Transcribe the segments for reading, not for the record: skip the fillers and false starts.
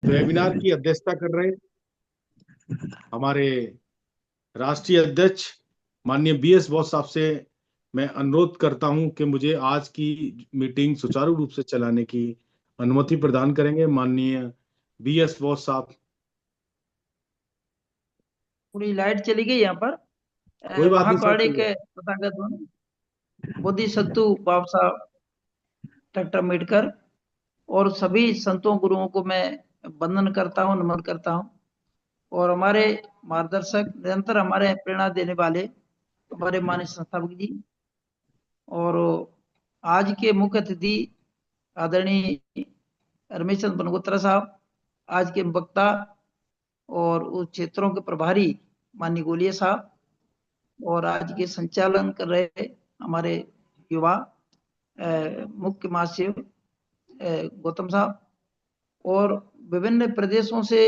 Webinar की अध्यक्षता कर रहे हमारे राष्ट्रीय अध्यक्ष माननीय BS बॉस साहब से मैं अनुरोध करता हूं कि मुझे आज की मीटिंग सुचारू रूप से चलाने की अनुमति प्रदान करेंगे। माननीय BS बॉस साहब। थोड़ी लाइट चली गई यहाँ पर। कोई बात नहीं सर, महाकाणिक तथागत बोधिसत्व बाबा साहब डॉक्टर अम्बेडकर और सभी संतों गुरुओं को मैं वंदन करता हूँ, नमन करता हूँ। और हमारे मार्गदर्शक, निरंतर हमारे प्रेरणा देने वाले हमारे माननीय संस्थापक जी, और आज के मुख्य अतिथि आदरणीय रमेश चंद्र बनगोत्रा साहब, आज के वक्ता और उस क्षेत्रों के प्रभारी माननीय गोलिया साहब, और आज के संचालन कर रहे हमारे युवा मुख्य महासचिव गौतम साहब, और विभिन्न प्रदेशों से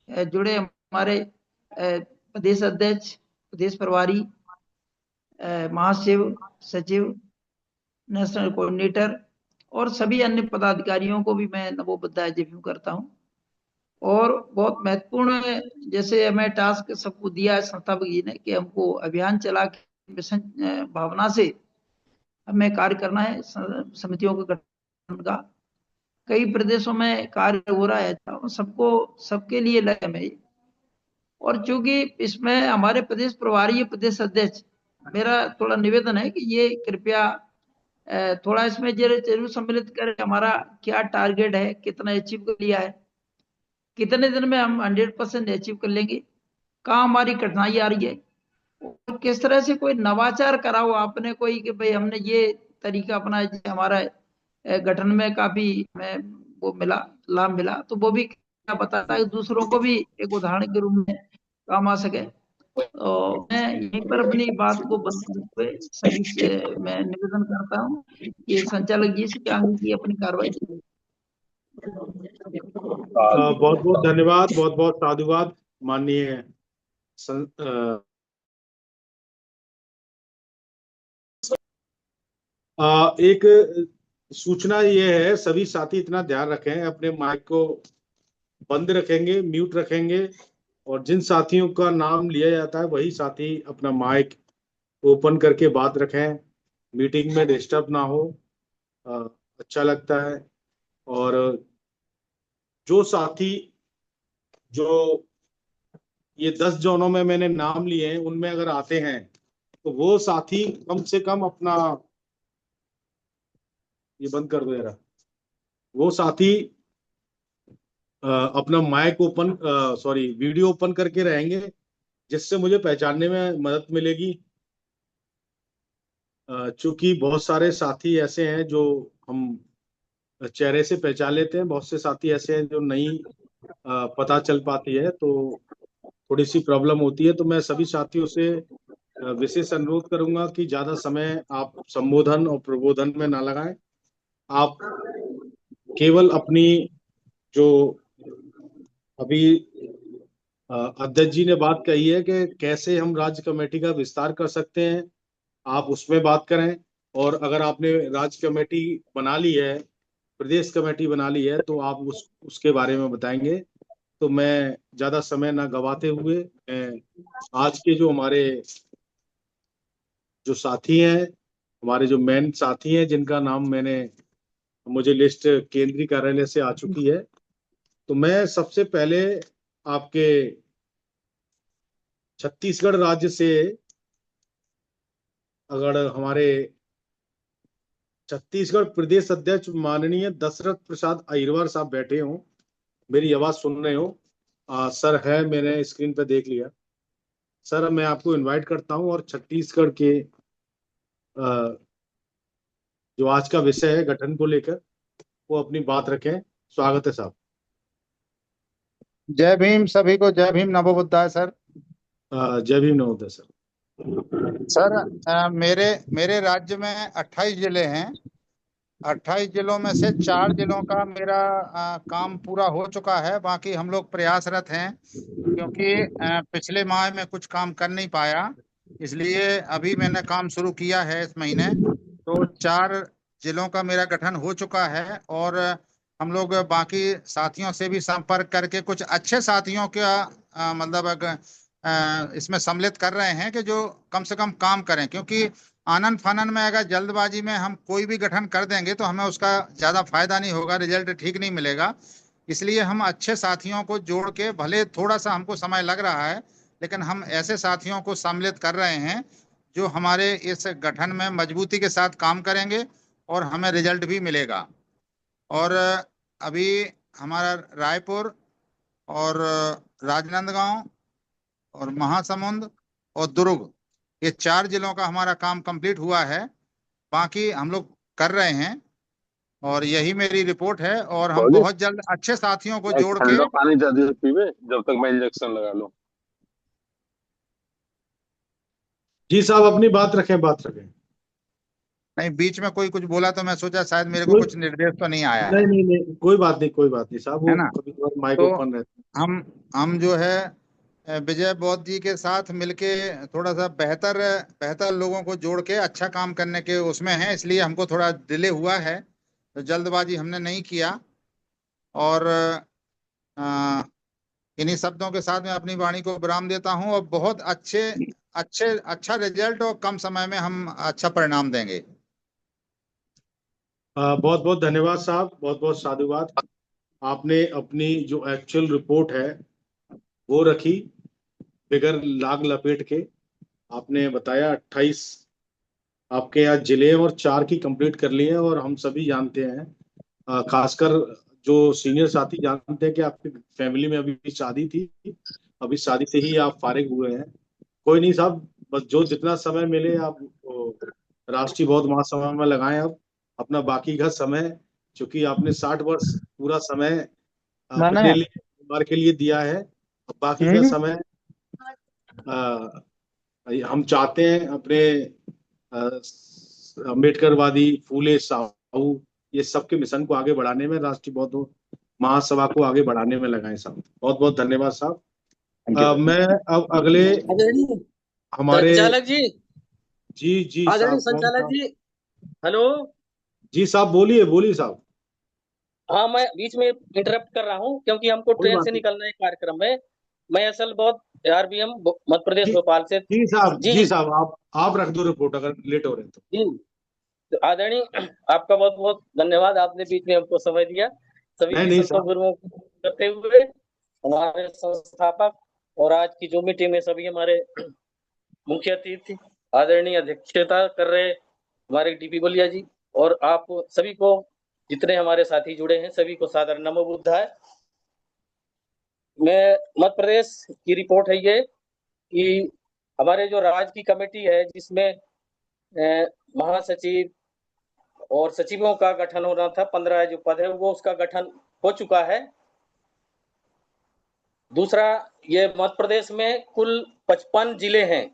जुड़े हमारे प्रदेश अध्यक्ष, प्रदेश प्रभारी, महासचिव, सचिव, नेशनल कोऑर्डिनेटर और सभी अन्य पदाधिकारियों को भी मैं नमो बुद्धाय जय भीम करता हूं। और बहुत महत्वपूर्ण जैसे हमें टास्क सबको दिया है संस्थापक जी ने कि हमको अभियान चला के मिशन भावना से हमें कार्य करना है, समितियों के गठन का। कई प्रदेशों में कार्य हो रहा है, सबको सबके लिए लय में। और चूंकि इसमें हमारे प्रदेश प्रभारी, प्रदेश अध्यक्ष, मेरा थोड़ा निवेदन है कि ये कृपया थोड़ा इसमें जरूर सम्मिलित करें हमारा क्या टारगेट है, कितना अचीव कर लिया है, कितने दिन में हम 100% अचीव कर लेंगे, कहाँ हमारी कठिनाई आ रही है, और किस तरह से कोई नवाचार करा हो आपने कोई कि भाई हमने ये तरीका अपना, हमारा गठन में काफी में वो मिला, लाभ मिला, तो वो भी क्या बताता है दूसरों को भी एक उदाहरण के रूप में काम आ सके। तो मैं यहीं पर अपनी बात को बंद करते हुए सभी से मैं निवेदन करता हूँ कि संचालक जी से आगे की अपनी कार्रवाई। बहुत बहुत धन्यवाद, बहुत बहुत साधुवाद माननीय एक सूचना ये है, सभी साथी इतना ध्यान रखें, अपने माइक को बंद रखेंगे, म्यूट रखेंगे, और जिन साथियों का नाम लिया जाता है वही साथी अपना माइक ओपन करके बात रखें। मीटिंग में डिस्टर्ब ना हो, अ, अच्छा लगता है। और जो साथी जो ये 10 जोनों में मैंने नाम लिए हैं उनमें अगर आते हैं तो वो साथी कम से कम अपना, ये बंद कर दो जरा, वो साथी अपना mic open, sorry video open करके रहेंगे, जिससे मुझे पहचानने में मदद मिलेगी। चूंकि बहुत सारे साथी ऐसे हैं जो हम चेहरे से पहचान लेते हैं, बहुत से साथी ऐसे हैं जो नहीं पता चल पाती है, तो थोड़ी सी प्रॉब्लम होती है। तो मैं सभी साथियों से विशेष अनुरोध करूंगा कि ज्यादा समय आप संबोधन और प्रबोधन में ना लगाएं। आप केवल अपनी जो अभी अध्यक्ष जी ने बात कही है कि कैसे हम राज्य कमेटी का विस्तार कर सकते हैं, आप उसमें बात करें। और अगर आपने राज्य कमेटी बना ली है, प्रदेश कमेटी बना ली है, तो आप उसके बारे में बताएंगे। तो मैं ज्यादा समय ना गवाते हुए, मैं आज के जो हमारे जो साथी हैं, हमारे जो मेन साथी हैं जिनका नाम मुझे लिस्ट केंद्रीय कार्यालय से आ चुकी है, तो मैं सबसे पहले आपके छत्तीसगढ़ राज्य से, अगर हमारे छत्तीसगढ़ प्रदेश अध्यक्ष माननीय दशरथ प्रसाद अहिरवार साहब बैठे हों, मेरी आवाज सुन रहे हो? सर है, मैंने स्क्रीन पे देख लिया। सर मैं आपको इनवाइट करता हूं, और छत्तीसगढ़ के अ, जो आज का विषय है गठन को लेकर, वो अपनी बात रखें। स्वागत है साहब। जय भीम, सभी को जय भीम, नमो बुद्धाय। सर जय भीम नवोदय सर। सर मेरे मेरे राज्य में 28 जिले हैं। 28 जिलों में से 4 जिलों का मेरा काम पूरा हो चुका है। बाकी हम लोग प्रयासरत हैं, क्योंकि पिछले माह में कुछ काम कर नहीं पाया, इसलिए अभी मैंने काम शुरू किया है इस महीने। तो 4 जिलों का मेरा गठन हो चुका है, और हम लोग बाकी साथियों से भी संपर्क करके कुछ अच्छे साथियों का मतलब इसमें सम्मिलित कर रहे हैं कि जो कम से कम काम करें, क्योंकि आनन फानन में अगर जल्दबाजी में हम कोई भी गठन कर देंगे तो हमें उसका ज्यादा फायदा नहीं होगा, रिजल्ट ठीक नहीं मिलेगा। इसलिए हम अच्छे साथियों को जोड़ के, भले थोड़ा सा हमको समय लग रहा है, लेकिन हम ऐसे साथियों को सम्मिलित कर रहे हैं जो हमारे इस गठन में मजबूती के साथ काम करेंगे और हमें रिजल्ट भी मिलेगा। और अभी हमारा रायपुर और राजनांदगांव और महासमुंद और दुर्ग, ये 4 जिलों का हमारा काम कंप्लीट हुआ है। बाकी हम लोग कर रहे हैं और यही मेरी रिपोर्ट है। और हम बोलिए, बहुत जल्द अच्छे साथियों को एक जोड़ के, ठंडा पानी जल्दी पीवे जब तक मैं इंजेक्शन लगा लूं। जी साहब, अपनी बात रखें, बात रखें। नहीं बीच में कोई कुछ बोला तो मैं सोचा शायद मेरे को कोई कुछ निर्देश तो नहीं आया नहीं है, नहीं नहीं, कोई बात नहीं, कोई बात नहीं साहब, है वो ना। कभी कभार माइक तो ओपन रहता हम जो है विजय बौद्ध जी के साथ मिलके थोड़ा सा बेहतर बेहतर लोगों को जोड़ के अच्छा काम करने के उसमें है, इसलिए हमको थोड़ा डिले हुआ है। तो जल्दबाजी हमने नहीं किया। और अ, इन्हीं शब्दों के साथ मैं अपनी वाणी को विराम देता हूं और बहुत अच्छा रिजल्ट और कम समय में हम अच्छा परिणाम देंगे। बहुत बहुत धन्यवाद साहब, बहुत बहुत साधुवाद। आपने अपनी जो एक्चुअल रिपोर्ट है वो रखी, बिगर लाग लपेट के। आपने बताया 28 आपके यहाँ जिले हैं और 4 की कंप्लीट कर ली है, और हम सभी जानते हैं, खासकर जो सीनियर साथी जानते हैं कि आपकी फैमिली में अभी शादी थी, अभी शादी से ही आप फारिग हुए हैं। कोई नहीं साहब, बस जो जितना समय मिले आप वो राष्ट्रीय बौद्ध महासभा में लगाएं। अब अपना बाकी का समय, चूंकि आपने 60 वर्ष पूरा समय माना अपने लिए, परिवार के लिए दिया है, अब बाकी का समय अ, हम चाहते हैं अपने अम्बेडकरवादी फूले साहू ये सबके मिशन को आगे बढ़ाने में, राष्ट्रीय बौद्ध महासभा को आगे बढ़ाने में लगाएं साहब। बहुत बहुत धन्यवाद साहब। मैं अब अगले आदरणीय हमारे, संचालक जी, जी जी आदरणीय साहब, कौन संचालक साहब? जी, हेलो। जी साहब, बोलिए बोलिए साहब। हाँ, मैं बीच में इंटरप्ट कर रहा हूँ क्योंकि हमको कोई ट्रेन बात से नहीं। निकलना है कार्यक्रम में। मैं असल बहुत आरबीएम मध्य प्रदेश जी भोपाल से। जी साहब, जी जी साहब, आप रख दो रिपोर्ट अगर लेट हो रहे हैं तो। जी, तो आदरणीय आपका बहुत बहुत धन्यवाद, आपने बीच में हमको समय दिया। नहीं सभी नहीं संतों साहब, गुरुओं को करते हुए हमारे संस्थापक और आज की जो मीटिंग में सभी हमारे मुख्य अतिथि आदरणीय अध्यक्षता कर रहे हमारे डीपी बलिया जी, और आप सभी को, जितने हमारे साथी जुड़े हैं सभी को सादर नमो बुद्धाय। मैं मध्य प्रदेश की रिपोर्ट है ये कि हमारे जो राज्य की कमेटी है जिसमें महासचिव और सचिवों का गठन होना था, 15 जो पद है वो उसका गठन हो चुका है। दूसरा, ये मध्य प्रदेश में कुल 55 जिले हैं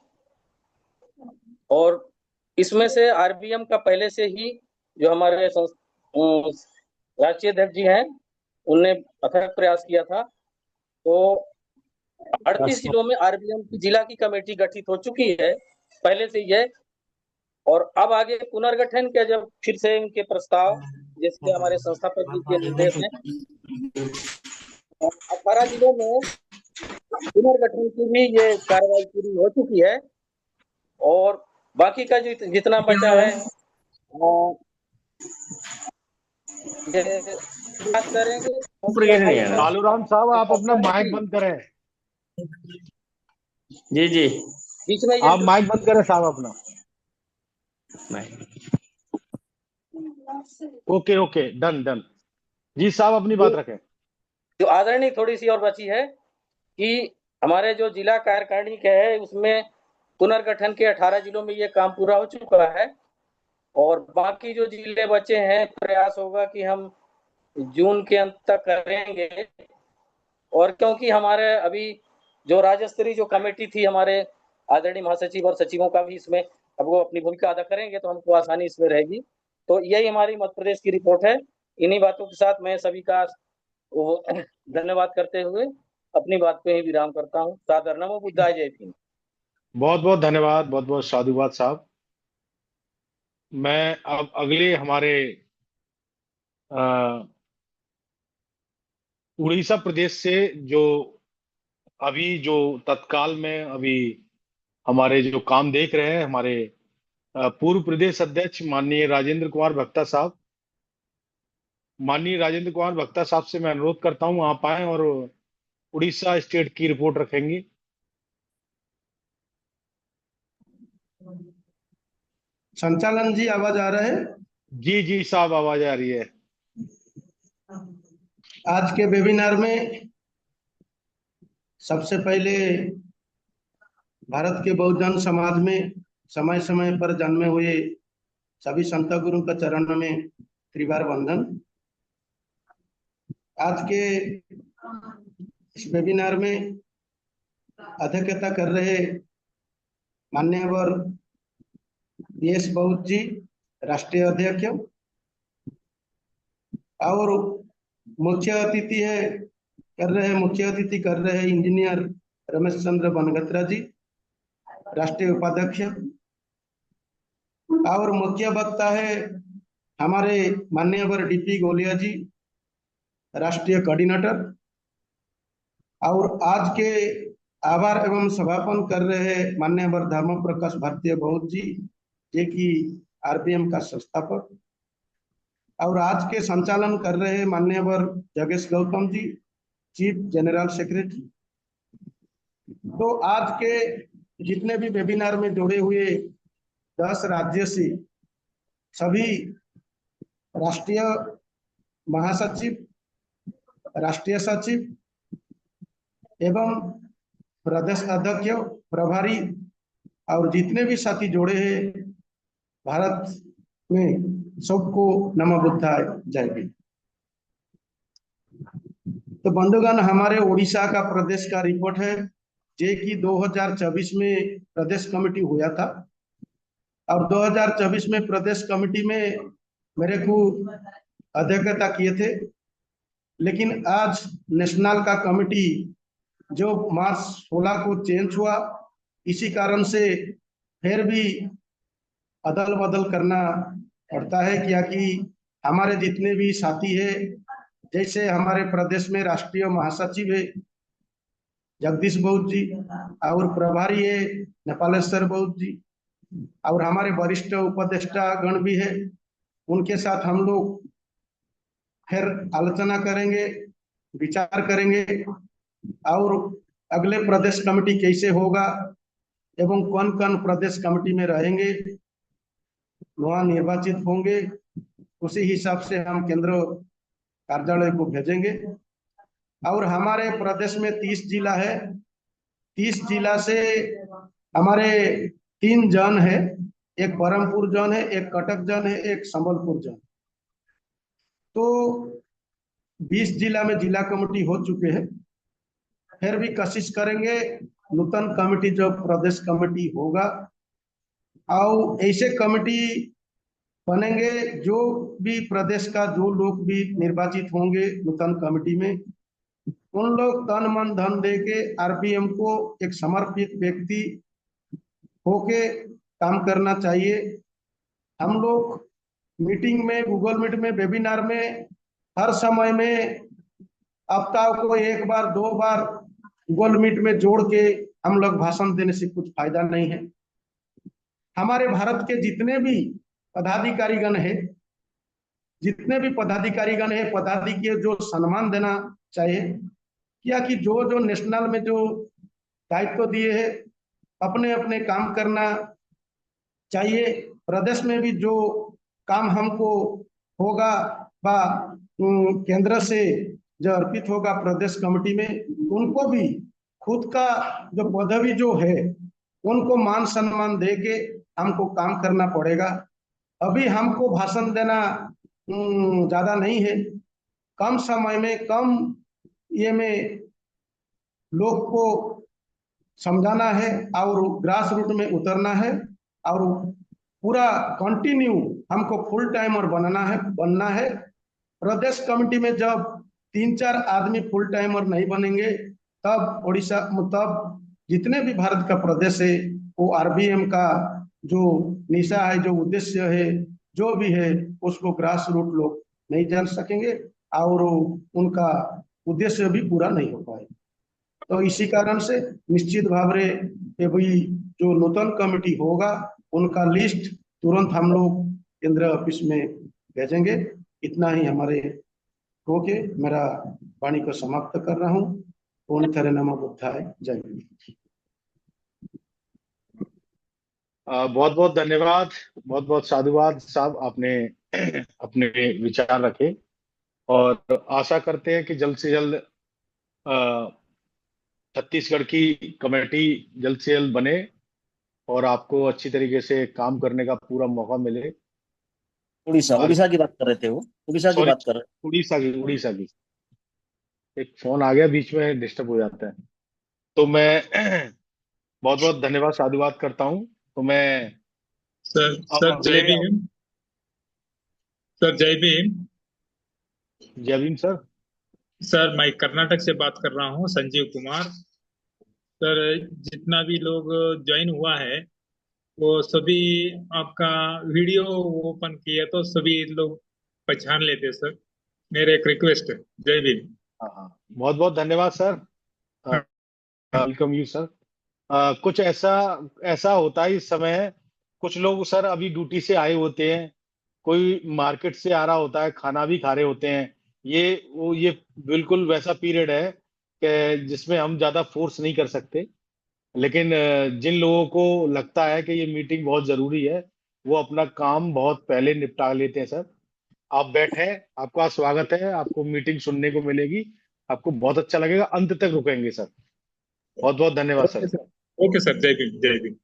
और इसमें से आरबीएम का पहले से ही जो हमारे राष्ट्रीय अध्यक्ष जी हैं उनने अथक प्रयास किया था। तो 38 जिलों में आरबीएम की जिला की कमेटी गठित हो चुकी है पहले से ही है। और अब आगे पुनर्गठन के जब फिर से इनके प्रस्ताव, जैसे हमारे संस्थापक जी के निर्देश हैं, 18 जिलों में पुनर्गठन की भी ये कार्रवाई पूरी हो चुकी है और बाकी का जितना बचा है ये बात करेंगे। कालूराम साहब, आप अपना माइक बंद करें। जी जी, बीच में आप माइक बंद करें साहब अपना। Okay okay, done done. जी साहब, अपनी बात रखें। जो आदरणीय थोड़ी सी और बची है कि हमारे जो जिला कार्यकारिणी के है उसमें पुनर्गठन के 18 जिलों में ये काम पूरा हो चुका है और बाकी जो जिले बचे हैं प्रयास होगा कि हम जून के अंत तक करेंगे। और क्योंकि हमारे अभी जो राज्य स्तरीय जो कमेटी थी, हमारे आदरणीय महासचिव और सचिवों का भी इसमें अब वो अपनी भूमिका अदा करेंगे तो हमको आसानी इसमें रहेगी। तो यही हमारी मध्य प्रदेश की रिपोर्ट है। इन्हीं बातों के साथ मैं सभी का धन्यवाद करते हुए अपनी बात पे ही विराम करता हूँ। सादर नमो बुद्धाय, जय भीम। बहुत बहुत धन्यवाद, बहुत बहुत साधुवाद साहब। मैं अब अगले हमारे उड़ीसा प्रदेश से जो अभी जो तत्काल में अभी हमारे जो काम देख रहे हैं, हमारे पूर्व प्रदेश अध्यक्ष माननीय राजेंद्र कुमार भक्ता साहब, से मैं अनुरोध करता हूं आप आए और उड़ीसा स्टेट की रिपोर्ट रखेंगे। संचालन जी, आवाज आ रहा है? जी जी साहब, आवाज आ रही है। आज के वेबिनार में सबसे पहले भारत के बहुजन समाज में समय समय पर जन्मे हुए सभी संत गुरु का चरण में त्रिवार वंदन। आज के इस वेबिनार में अध्यक्षता कर रहे मान्यवर बीएस बहुत जी, राष्ट्रीय अध्यक्ष, और मुख्य अतिथि कर रहे इंजीनियर रमेश चंद्र बनगत्रा जी, राष्ट्रीय उपाध्यक्ष, और मुख्य वक्ता है हमारे मान्यवर डीपी गोलिया जी, राष्ट्रीय कोऑर्डिनेटर, और आज के आभार एवं समापन कर रहे मान्यवर धर्म प्रकाश भारतीय बहुत जी, जे की आरबीएम का संस्थापक, और आज के संचालन कर रहे मान्यवर जगेश Gautam ji, chief general secretary. तो आज के जितने भी वेबिनार में जुड़े हुए 10 राज्य से सभी राष्ट्रीय महासचिव, राष्ट्रीय सचिव एवं प्रदेश अध्यक्ष, प्रभारी और जितने भी साथी जुड़े हैं भारत में, सबको नमो बुद्धाय, जय भीम। तो बंधुगण, हमारे उड़ीसा का प्रदेश का रिपोर्ट है जे कि 2024 में प्रदेश कमेटी हुआ था, और 2024 में प्रदेश कमेटी में मेरे को अध्यक्षता किए थे। लेकिन आज नेशनल का कमेटी जो मार्च 16 को चेंज हुआ, इसी कारण से फिर भी अदल बदल करना पड़ता है, क्या कि हमारे जितने भी साथी है, जैसे हमारे प्रदेश में राष्ट्रीय महासचिव है जगदीश बहुत जी, और प्रभारी है नेपालेश्वर बहुत जी, और हमारे वरिष्ठ उपदेष्टा गण भी है, उनके साथ हम लोग फिर आलोचना करेंगे, विचार करेंगे, और अगले प्रदेश कमेटी कैसे होगा एवं कौन कौन प्रदेश कमेटी में रहेंगे, वहां निर्वाचित होंगे, उसी हिसाब से हम केंद्र कार्यालय को भेजेंगे। और हमारे प्रदेश में 30 जिला है, 30 जिला से हमारे 3 जन है, एक बरहमपुर जन है, एक कटक जन है, एक संबलपुर जन। तो 20 जिला में जिला कमेटी हो चुके हैं। फिर भी कोशिश करेंगे नूतन कमेटी जो प्रदेश कमेटी होगा, और ऐसे कमेटी बनेंगे जो भी प्रदेश का जो लोग भी निर्वाचित होंगे नूतन कमेटी में, उन लोग तन मन धन दे के आरबीएम को एक समर्पित व्यक्ति होके काम करना चाहिए। हम लोग मीटिंग में, गूगल मीट में, वेबिनार में हर समय में हफ्ता को 1 बार 2 बार गूगल मीट में जोड़ के हम लोग भाषण देने से कुछ फायदा नहीं है। हमारे भारत के जितने भी पदाधिकारीगण है, पदाधिकारी जो सम्मान देना चाहिए, क्या कि जो नेशनल में जो दायित्व दिए है अपने अपने काम करना चाहिए। प्रदेश में भी जो काम हमको होगा बा केंद्र से जो अर्पित होगा प्रदेश कमेटी में, उनको भी खुद का जो पदवी जो है उनको मान सम्मान दे के हमको काम करना पड़ेगा। अभी हमको भाषण देना ज्यादा नहीं है, कम समय में, कम ये में लोग को समझाना है और ग्रास रूट में उतरना है, और पूरा कंटिन्यू हमको फुल टाइमर बनना है। प्रदेश कमेटी में जब 3-4 आदमी फुल टाइमर नहीं बनेंगे, तब उड़ीसा, तब जितने भी भारत का प्रदेश है वो आरबीएम का जो निशा है, जो उद्देश्य है, जो भी है, उसको ग्रास रूट लोग नहीं जान सकेंगे और उनका उद्देश्य भी पूरा नहीं हो पाए। तो इसी कारण से निश्चित भाव रे ये भी जो नूतन कमेटी होगा उनका लिस्ट तुरंत हम लोग केंद्र ऑफिस में भेजेंगे। इतना ही हमारे होके मेरा वाणी को समाप्त कर रहा हूँ। पूर्ण तरह नमो बुद्धाय, जय हिंद। बहुत बहुत धन्यवाद, बहुत बहुत साधुवाद साहब, आपने अपने विचार रखे और आशा करते हैं कि जल्द से जल्द छत्तीसगढ़ की कमेटी जल्द से जल्द बने और आपको अच्छी तरीके से काम करने का पूरा मौका मिले। उड़ीसा उड़ीसा की बात कर रहे थे वो, उड़ीसा की सॉरी, बात कर रहे उड़ीसा की एक फोन आ गया बीच में, डिस्टर्ब हो जाता है। तो मैं बहुत बहुत धन्यवाद साधुवाद करता हूँ। तो मैं सर अब जय अगले भीम। सर जय भीम। जय भीम सर। सर मैं कर्नाटक से बात कर रहा हूँ, संजीव कुमार। सर जितना भी लोग ज्वाइन हुआ है वो सभी आपका वीडियो ओपन किया तो सभी लोग पहचान लेते सर। मेरे एक रिक्वेस्ट है। जय भीम। हाँ हाँ, बहुत बहुत धन्यवाद सर। Welcome you sir. कुछ ऐसा ऐसा होता है इस समय, कुछ लोग सर अभी ड्यूटी से आए होते हैं, कोई मार्केट से आ रहा होता है, खाना भी खा रहे होते हैं। ये बिल्कुल वैसा पीरियड है कि जिसमें हम ज्यादा फोर्स नहीं कर सकते। लेकिन जिन लोगों को लगता है कि ये मीटिंग बहुत जरूरी है, वो अपना काम बहुत पहले निपटा लेते हैं सर। आप बैठे, आपका स्वागत है, आपको मीटिंग सुनने को मिलेगी, आपको बहुत अच्छा लगेगा, अंत तक रुकेंगे सर। बहुत बहुत धन्यवाद okay sir. Sir. Okay sir, जय भीम जय भीम।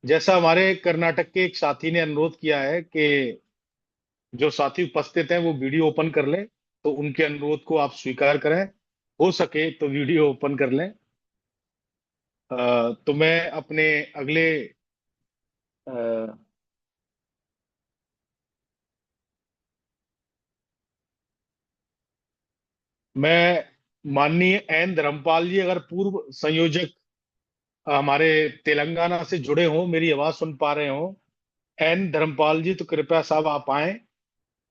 जैसा हमारे कर्नाटक के एक साथी ने अनुरोध किया है कि जो साथी उपस्थित हैं वो वीडियो ओपन कर लें, तो उनके अनुरोध को आप स्वीकार करें, हो सके तो वीडियो ओपन कर लें। तो मैं अपने अगले मैं माननीय एन धर्मपाल जी, अगर पूर्व संयोजक हमारे तेलंगाना से जुड़े हों, मेरी आवाज सुन पा रहे हों, एन धर्मपाल जी, तो कृपया साहब आप आए।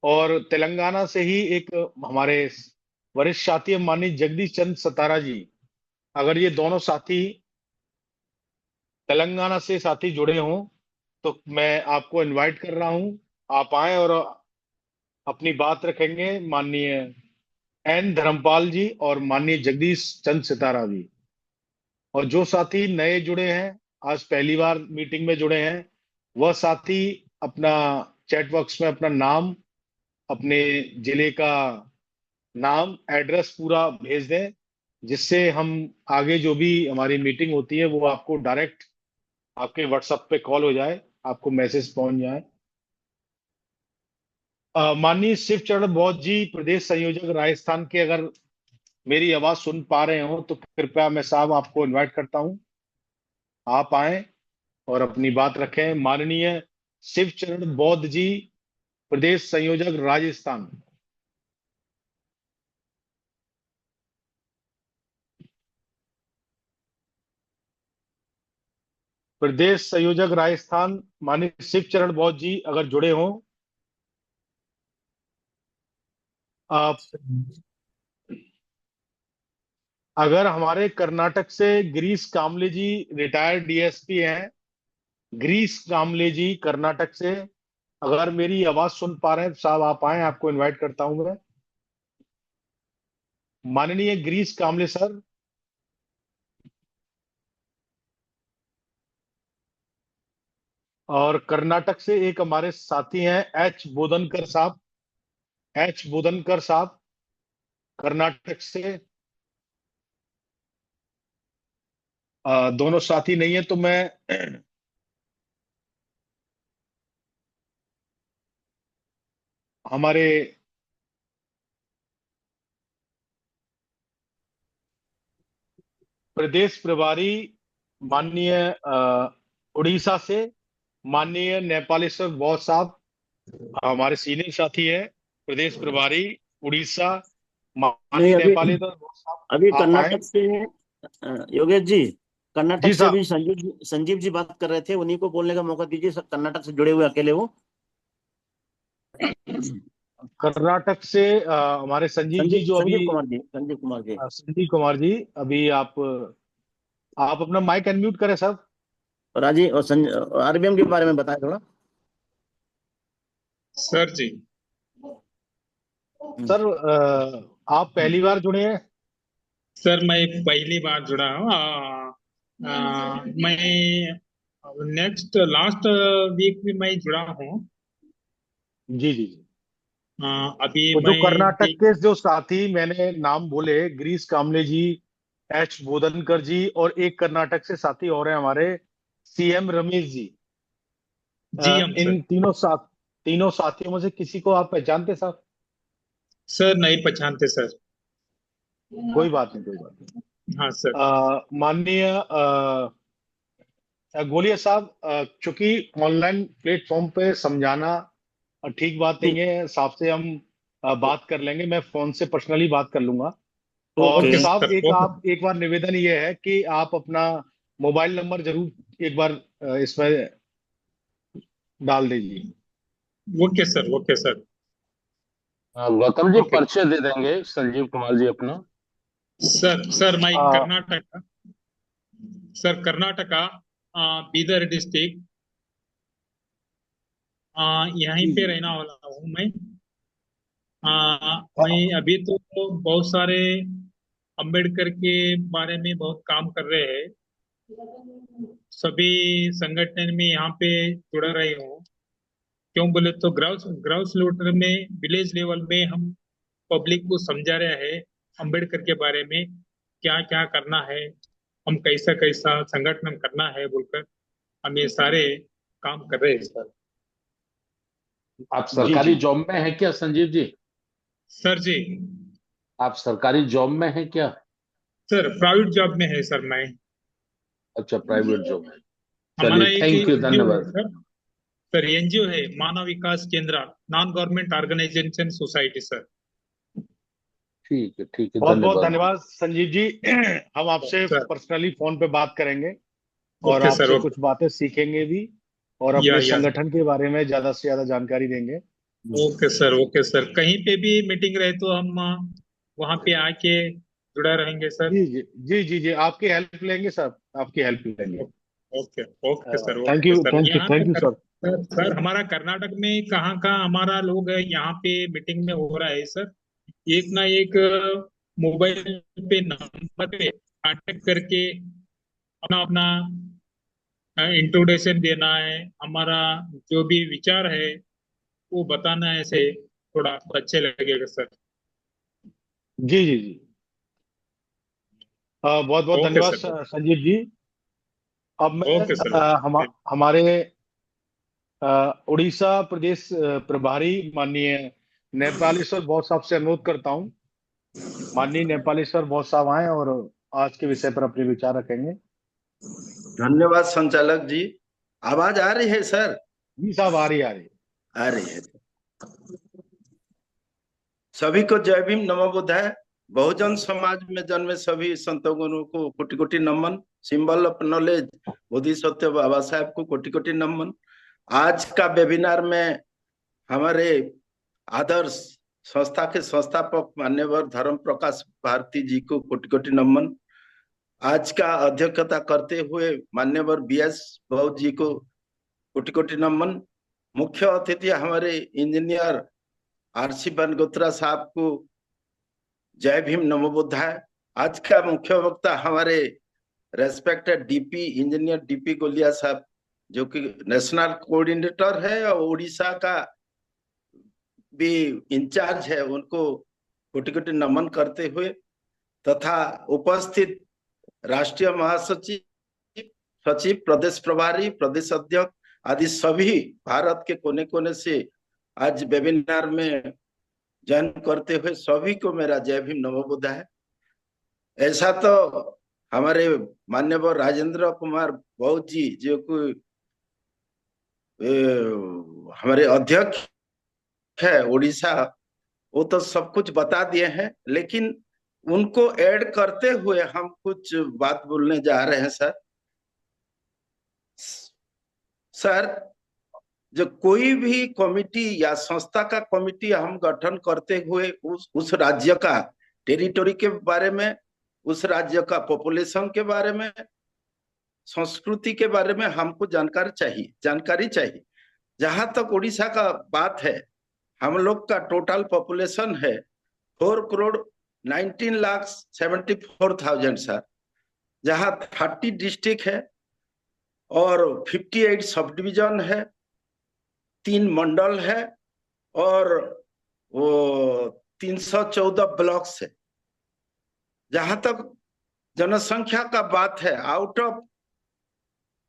और तेलंगाना से ही एक हमारे वरिष्ठ साथी माननीय जगदीश चंद्र सतारा जी, अगर ये दोनों साथी तेलंगाना से साथी जुड़े हों तो मैं आपको इनवाइट कर रहा हूं, आप आए और अपनी बात रखेंगे, माननीय एन धर्मपाल जी और माननीय जगदीश चंद्र सितारा जी। और जो साथी नए जुड़े हैं, आज पहली बार मीटिंग में जुड़े हैं, वह साथी अपना चैट बॉक्स में अपना नाम, अपने जिले का नाम, एड्रेस पूरा भेज दें, जिससे हम आगे जो भी हमारी मीटिंग होती है वो आपको डायरेक्ट आपके व्हाट्सएप पे कॉल हो जाए, आपको मैसेज पहुंच जाए। माननीय शिव चरण बौद्ध जी, प्रदेश संयोजक राजस्थान के, अगर मेरी आवाज सुन पा रहे हो तो कृपया मैं साहब आपको इनवाइट करता हूं, आप आए और अपनी बात रखें। माननीय शिव चरण बौद्ध जी, प्रदेश संयोजक राजस्थान। प्रदेश संयोजक राजस्थान माननीय शिव चरण बौद्ध जी अगर जुड़े हों, आप अगर हमारे कर्नाटक से गिरीश कामले जी, रिटायर्ड डीएसपी हैं, गिरीश कामले जी कर्नाटक से, अगर मेरी आवाज सुन पा रहे हैं साहब आप आए, आपको इनवाइट करता हूं मैं। माननीय गिरीश कामले सर। और कर्नाटक से एक हमारे साथी हैं एच बोधनकर साहब, एच बोधनकर साहब कर्नाटक से। दोनों साथी नहीं है तो मैं हमारे प्रदेश प्रभारी माननीय उड़ीसा से माननीय नेपालेश्वर बौद्ध साहब, हमारे सीनियर साथी है, प्रदेश प्रभारी उड़ीसा, नहीं माननीय अभी नेपालेश्वर बौद्ध साहब अभी आप आए। कर्नाटक से योगेश जी, कर्नाटक जी से साहब। भी संजीव जी बात कर रहे थे, उन्हीं को बोलने का मौका दीजिए। कर्नाटक से जुड़े हुए अकेले वो। कर्नाटक से हमारे संजीव जी जो अभी, संजीव कुमार जी। संजीव कुमार जी, अभी आप अपना माइक अनम्यूट करें साहब। और राजी और आरबीएम के बारे में बताएं थोड़ा। सर जी। सर आप पहली बार जुड़े हैं? सर मैं पहली बार जुड़ा हूँ। मैं लास्ट वीक भी मैं जुड़ा हूँ। जी जी जी। अभी तो जो मैं कर्नाटक के जो साथी मैंने नाम बोले, गिरीश कामले जी, एच बोधनकर जी, और एक कर्नाटक से साथी और हैं हमारे, सीएम रमेश जी। जी हम इन सर। तीनों साथियों में से किसी को आप पहचानते साहब? सर नहीं पहचानते सर। कोई बात नहीं, कोई बात नहीं। हाँ सर। माननीय गोलिया साहब, चूंकि ऑनलाइन प्लेटफॉर्म पे समझाना ठीक बात नहीं है, साहब से हम बात कर लेंगे, मैं फोन से पर्सनली बात कर लूंगा। और ओके साहब सर, एक बार निवेदन ये है कि आप अपना मोबाइल नंबर जरूर एक बार इसमें डाल दीजिए। Okay sir, okay sir. Gautam ji okay परिचय दे देंगे संजीव कुमार जी अपना। सर मैं आ, कर्नाटका बीदर डिस्ट्रिक्ट यहीं जी पे जी। रहना वाला हूँ मैं। मैं अभी तो बहुत सारे अंबेडकर के बारे में बहुत काम कर रहे हैं। सभी संगठन में यहाँ पे जुड़ रहे हूँ। क्यों बोले तो ग्राउंड लेवल में, विलेज लेवल में हम पब्लिक को समझा रहे हैं अंबेडकर के बारे में, क्या क्या करना है, हम कैसा कैसा संगठन करना है बोलकर हम ये सारे काम कर रहे हैं सर। आप जी सरकारी जी। जॉब में हैं क्या संजीव जी? सर जी। आप सरकारी जॉब में हैं क्या? सर प्राइवेट जॉब में है सर मैं। अच्छा, प्राइवेट जॉब है। हमारा चलिए, एक थैंक यू, एनजीओ है धन्यवाद। सर। सर एनजीओ है Manav Vikas Kendra, non government organization society sir. ठीक है, बहुत बहुत धन्यवाद। धन्यवाद संजीव जी। हम आपसे सर पर्सनली फोन पे बात करेंगे और ओके सर। आपसे कुछ बातें सीखेंगे भी, और या अपने संगठन के बारे में ज्यादा से ज्यादा जानकारी देंगे। Okay sir, okay sir. कहीं पे भी मीटिंग रहे तो हम वहाँ पे आके जुड़ा रहेंगे सर। जी जी जी जी जी, आपकी हेल्प लेंगे सर, आपकी हेल्प लेंगे। Okay okay sir, thank okay you, sir. Thank you, यहाँ पे थैंक यू सर। सर हमारा कर्नाटक में कहाँ कहाँ हमारा लोग है यहाँ पे मीटिंग में हो रहा है सर। एक ना एक मोबाइल पे नंबर पे कांटेक्ट करके अपना अपना इंट्रोडक्शन देना है, हमारा जो भी विचार है वो बताना है, ऐसे थोड़ा अच्छे लगेगा सर। जी जी जी। बहुत बहुत ओके धन्यवाद सर। संजीव जी। अब मैं ओके सर। हमारे उड़ीसा प्रदेश प्रभारी माननीय नेपालेश्वर बौद्ध साहब से अनुरोध करता हूँ, माननीय नेपालेश्वर बौद्ध साहब आए और आज के विषय पर अपने विचार रखेंगे। धन्यवाद संचालक जी। आवाज आ रही है सर? जी साहब, आ रही आ रही है। सभी को जय भीम, नमो बुद्धाय। बहुजन समाज में जन्मे सभी संतों गुरुओं को कोटि कोटि नमन। Symbol of knowledge Bodhisattva Baba Saheb को कोटि कोटि नमन। आज का वेबिनार में हमारे आदर्श संस्था के संस्थापक मान्यवर धर्म प्रकाश भारती जी को कोटि कोटि नमन। आज का अध्यक्षता करते हुए मान्यवर बीएस बौद्ध जी को कोटि कोटि नमन। मुख्य अतिथि हमारे इंजीनियर आरसी बनगोत्रा साहब को जय भीम, नमो बुद्धाय। आज का मुख्य वक्ता हमारे रेस्पेक्टेड डीपी इंजीनियर डीपी गोलिया साहब, जो कि नेशनल कोऑर्डिनेटर है और उड़ीसा का भी इंचार्ज है, उनको कोटि कोटि नमन करते हुए, तथा उपस्थित राष्ट्रीय महासचिव, सचिव, प्रदेश प्रभारी, प्रदेश अध्यक्ष आदि सभी भारत के कोने कोने से आज वेबिनार में ज्वाइन करते हुए सभी को मेरा जय भीम, नमो बुद्धाय। ऐसा तो हमारे माननीय राजेंद्र कुमार बौद्ध जी, जो कि हमारे अध्यक्ष है उड़ीसा, वो तो सब कुछ बता दिए हैं, लेकिन उनको ऐड करते हुए हम कुछ बात बोलने जा रहे हैं सर। सर, जो कोई भी कमिटी या संस्था का कमिटी हम गठन करते हुए उस राज्य का टेरिटोरी के बारे में, उस राज्य का पॉपुलेशन के बारे में, संस्कृति के बारे में हमको जानकारी चाहिए। जहां तक उड़ीसा का बात है, हम लोग का टोटल पॉपुलेशन है 4,19,74,000 सर, जहां 30 डिस्ट्रिक्ट है और 58 सब डिवीजन है, 3 मंडल है और वो 314 ब्लॉक्स है। जहां तक जनसंख्या का बात है, out of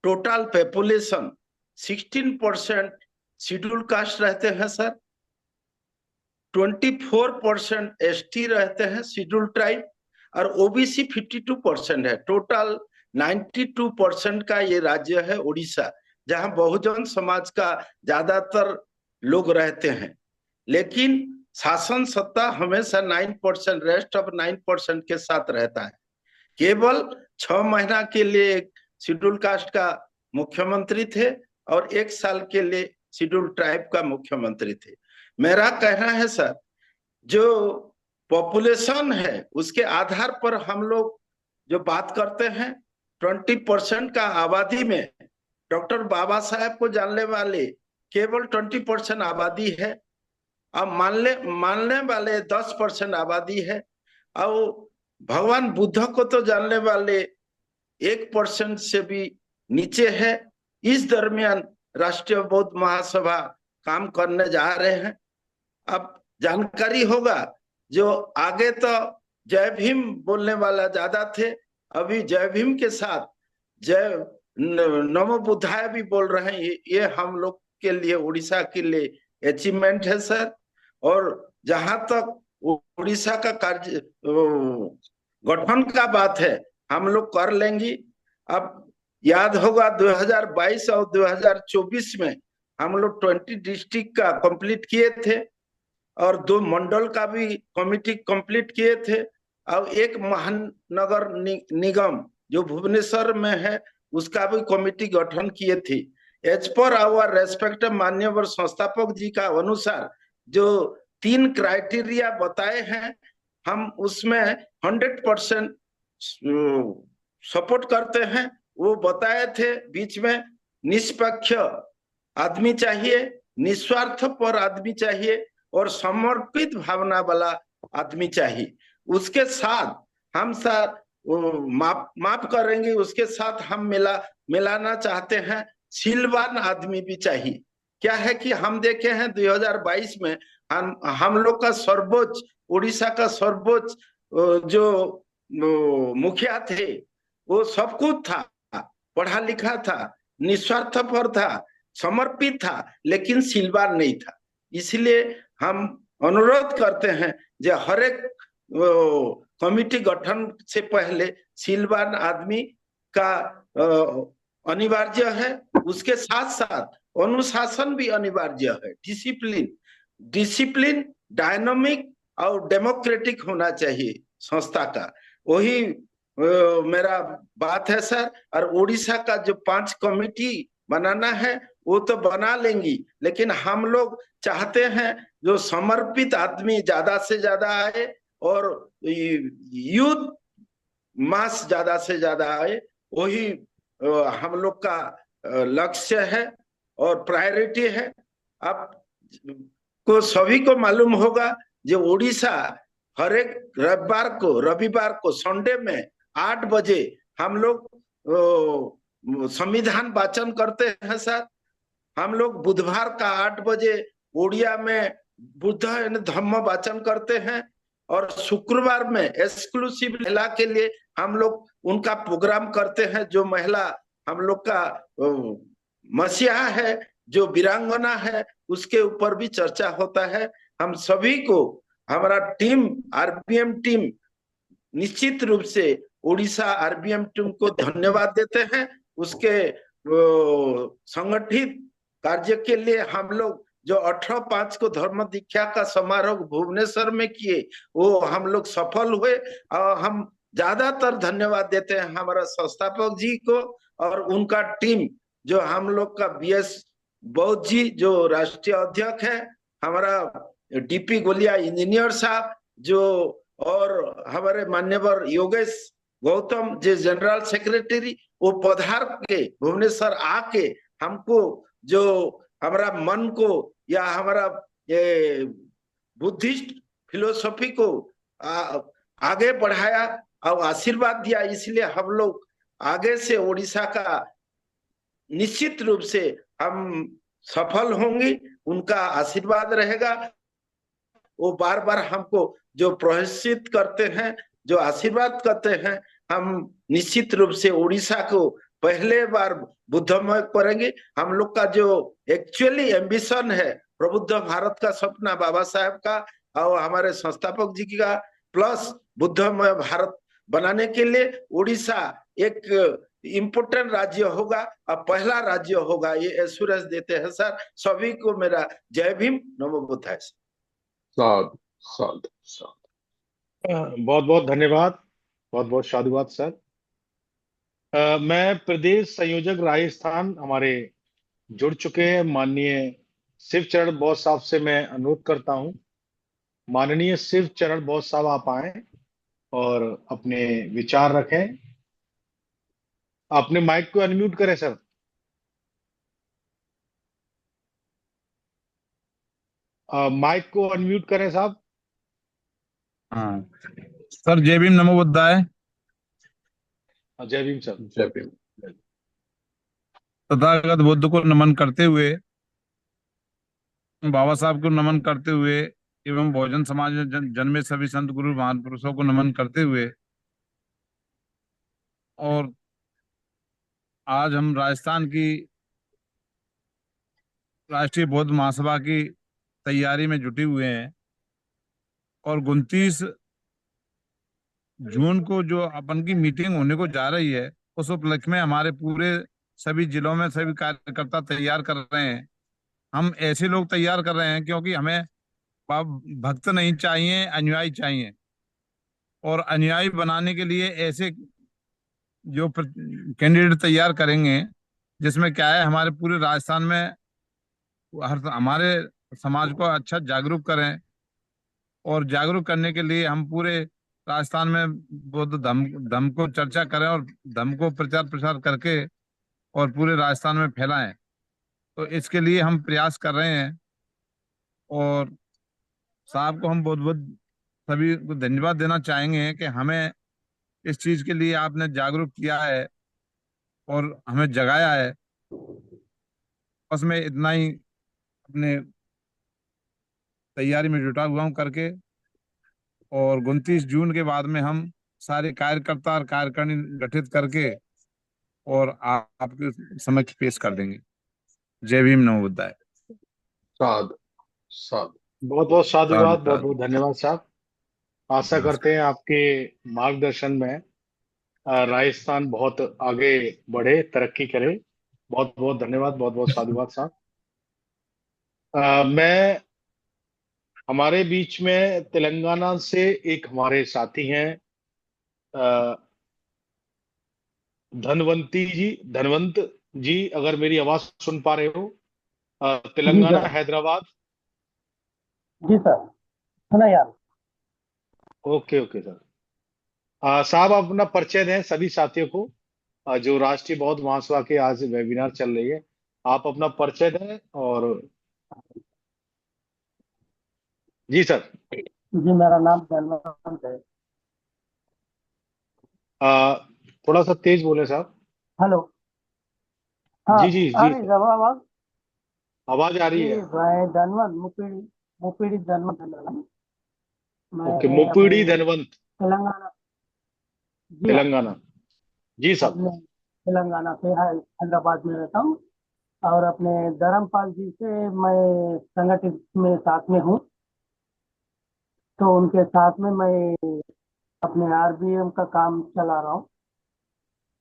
total population 16% schedule caste रहते हैं सर, 24% एसटी रहते हैं शेड्यूल ट्राइब, और ओबीसी 52% है। टोटल 92% का ये राज्य है उड़ीसा, जहां बहुजन समाज का ज्यादातर लोग रहते हैं। लेकिन शासन सत्ता हमेशा 9%, रेस्ट ऑफ 9% के साथ रहता है। केवल 6 महीना के लिए शेड्यूल कास्ट का मुख्यमंत्री थे और 1 साल के लिए शेड्यूल ट्राइब का मुख्यमंत्री थे। मेरा कहना है सर, जो पॉपुलेशन है उसके आधार पर हम लोग जो बात करते हैं, 20% का आबादी में डॉक्टर बाबा साहेब को जानने वाले केवल 20% आबादी है। अब मानने वाले 10% आबादी है, और भगवान बुद्ध को तो जानने वाले 1% से भी नीचे है। इस दरमियान राष्ट्रीय बौद्ध महासभा काम करने जा रहे हैं। अब जानकारी होगा, जो आगे तो जय भीम बोलने वाला ज्यादा थे, अभी जय भीम के साथ जय नमो बुद्धाय भी बोल रहे हैं। ये हम लोग के लिए, उड़ीसा के लिए अचीवमेंट है सर। और जहां तक उड़ीसा का कार्य गठन का बात है, हम लोग कर लेंगे। अब याद होगा 2022 और 2024 में हम लोग 20 डिस्ट्रिक्ट का कंप्लीट किए थे और 2 मंडल का भी कमिटी कंप्लीट किए थे, और 1 महानगर निगम जो भुवनेश्वर में है उसका भी कमिटी गठन किए थे। एज पर आवर रेस्पेक्टिव माननीय संस्थापक जी का अनुसार जो 3 क्राइटेरिया बताए हैं, हम उसमें 100% सपोर्ट करते हैं। वो बताए थे बीच में, निष्पक्ष आदमी चाहिए, निस्वार्थपर आदमी चाहिए और समर्पित भावना वाला आदमी चाहिए। उसके साथ हम साथ माफ करेंगे, उसके साथ हम मिलाना चाहते हैं शीलवान आदमी भी चाहिए। क्या है कि हम देखे हैं 2022 में हम लोग का सर्वोच्च, उड़ीसा का सर्वोच्च जो मुखिया थे, वो सब कुछ था, पढ़ा लिखा था, निस्वार्थपर था, समर्पित था, लेकिन शीलवान नहीं था। इसलिए हम अनुरोध करते हैं जो हर एक कमिटी गठन से पहले शीलवान आदमी का अनिवार्य है। उसके साथ साथ अनुशासन भी अनिवार्य है। डिसिप्लिन डायनामिक और डेमोक्रेटिक होना चाहिए संस्था का। वही मेरा बात है सर। और उड़ीसा का जो 5 कमिटी बनाना है वो तो बना लेंगी, लेकिन हम लोग चाहते हैं जो समर्पित आदमी ज्यादा से ज्यादा आए और यूथ मास ज्यादा से ज्यादा आए। वही हम लोग का लक्ष्य है और प्रायोरिटी है। अब को सभी को मालूम होगा जो उड़ीसा हर एक रविवार को संडे में 8 बजे हम लोग संविधान वाचन करते हैं सर। हम लोग बुधवार का 8 बजे उड़िया में बुद्ध धम्म वाचन करते हैं, और शुक्रवार में एक्सक्लूसिव महिला के लिए हम लोग उनका प्रोग्राम करते हैं। जो महिला हम लोग का मसीहा है, जो वीरांगना है, उसके ऊपर भी चर्चा होता है। हम सभी को, हमारा टीम, आरबीएम टीम, निश्चित रूप से उड़ीसा आरबीएम टीम को धन्यवाद देते हैं। उसके संगठित कार्य के लिए हम लोग जो 18/5 को धर्म दीक्षा का समारोह भुवनेश्वर में किए, वो हम लोग सफल हुए। और हम ज्यादातर धन्यवाद देते हैं हमारा संस्थापक जी को और उनका टीम जो हम लोग का BS बौद्ध जी जो राष्ट्रीय अध्यक्ष है, हमारा DP गोलिया इंजीनियर साहब जो, और हमारे मान्यवर योगेश गौतम जो जनरल सेक्रेटरी, वो पधार के भुवनेश्वर आके हमको जो हमारा मन को या हमारा ये बुद्धिस्ट फिलोसॉफी को आगे बढ़ाया और आशीर्वाद दिया। इसलिए हम लोग आगे से उड़ीसा का निश्चित रूप से हम सफल होंगे, उनका आशीर्वाद रहेगा। वो बार बार हमको जो प्रोत्साहित करते हैं, जो आशीर्वाद करते हैं, हम निश्चित रूप से उड़ीसा को पहले बार बुद्धमय करेंगे। हम लोग का जो एक्चुअली एम्बिशन है, प्रबुद्ध भारत का सपना बाबा साहब का और हमारे संस्थापक जी का, प्लस बुद्धमय भारत बनाने के लिए उड़ीसा एक इम्पोर्टेंट राज्य होगा और पहला राज्य होगा, ये एश्योरेंस देते हैं सर। सभी को मेरा जय भीम, नमो बुद्धाय। साधु साधु साधु। बहुत बहुत धन्यवाद, बहुत बहुत साधुवाद सर। मैं प्रदेश संयोजक राजस्थान हमारे जुड़ चुके हैं माननीय शिवचरण बौद्ध साहब से मैं अनुरोध करता हूं, माननीय शिवचरण बौद्ध साहब आप आए और अपने विचार रखें। अपने माइक को अनम्यूट करें सर। माइक को अनम्यूट करें साहब। हाँ सर, जय भीम, नमो बुद्धाय। जय भीम सर। जय भीम। तथागत बुद्ध को नमन करते हुए, बाबा साहब को नमन करते हुए एवं बहुजन समाज में जन्मे सभी संत गुरु महान पुरुषों को नमन करते हुए, और आज हम राजस्थान की राष्ट्रीय बौद्ध महासभा की तैयारी में जुटे हुए हैं और 29 जून को जो अपन की मीटिंग होने को जा रही है, उस उपलक्ष्य में हमारे पूरे सभी जिलों में सभी कार्यकर्ता तैयार कर रहे हैं। हम ऐसे लोग तैयार कर रहे हैं क्योंकि हमें भक्त नहीं चाहिए, अनुयायी चाहिए। और अनुयायी बनाने के लिए ऐसे जो कैंडिडेट तैयार करेंगे जिसमें क्या है, हमारे पूरे राजस्थान में हमारे समाज को अच्छा जागरूक करें। और जागरूक करने के लिए हम पूरे राजस्थान में बौद्ध धर्म को चर्चा करें और धर्म को प्रचार प्रसार करके और पूरे राजस्थान में फैलाएं। तो इसके लिए हम प्रयास कर रहे हैं और साहब को हम बहुत बहुत सभी को धन्यवाद देना चाहेंगे कि हमें इस चीज के लिए आपने जागरूक किया है और हमें जगाया है। बस मैं इतना ही अपने तैयारी में जुटा हुआ हूं करके, और 29 जून के बाद में हम सारे कार्यकर्ता और कार्यकारिणी गठित करके और आपके समक्ष पेश कर देंगे। जय भीम, नमो बुद्धाय। साधु साधु। बहुत बहुत साधुवाद, बहुत साधु। बहुत धन्यवाद साहब। आशा करते हैं आपके मार्गदर्शन में राजस्थान बहुत आगे बढ़े, तरक्की करे। बहुत बहुत धन्यवाद, बहुत बहुत साधुवाद साहब। मैं हमारे बीच में तेलंगाना से एक हमारे साथी हैं, धनवंत जी, अगर मेरी आवाज सुन पा रहे हो, तेलंगाना हैदराबाद। जी सर, सुना यार। Okay okay sir. साहब आप अपना परिचय दें सभी साथियों को, जो राष्ट्रीय बौद्ध महासभा के आज वेबिनार चल रही है। आप अपना परिचय दें। और जी सर। जी, मेरा नाम धनवंत है। थोड़ा सा तेज बोले साहब। हेलो। हाँ, जी जी आ जी रही सर, है आवाज? आवाज आ रही जी, है। मैं धनवंत मुपीड़ी धनवंत, मैं ओके, मुपीड़ी अपने धनवंत, तेलंगाना। जी हाँ, तेलंगाना। जी साहब। अपने तेलंगाना से हैदराबाद में रहता हूँ और अपने धर्मपाल जी से मैं संगठित में साथ में हूँ। तो उनके साथ में मैं अपने RBM का काम चला रहा हूँ।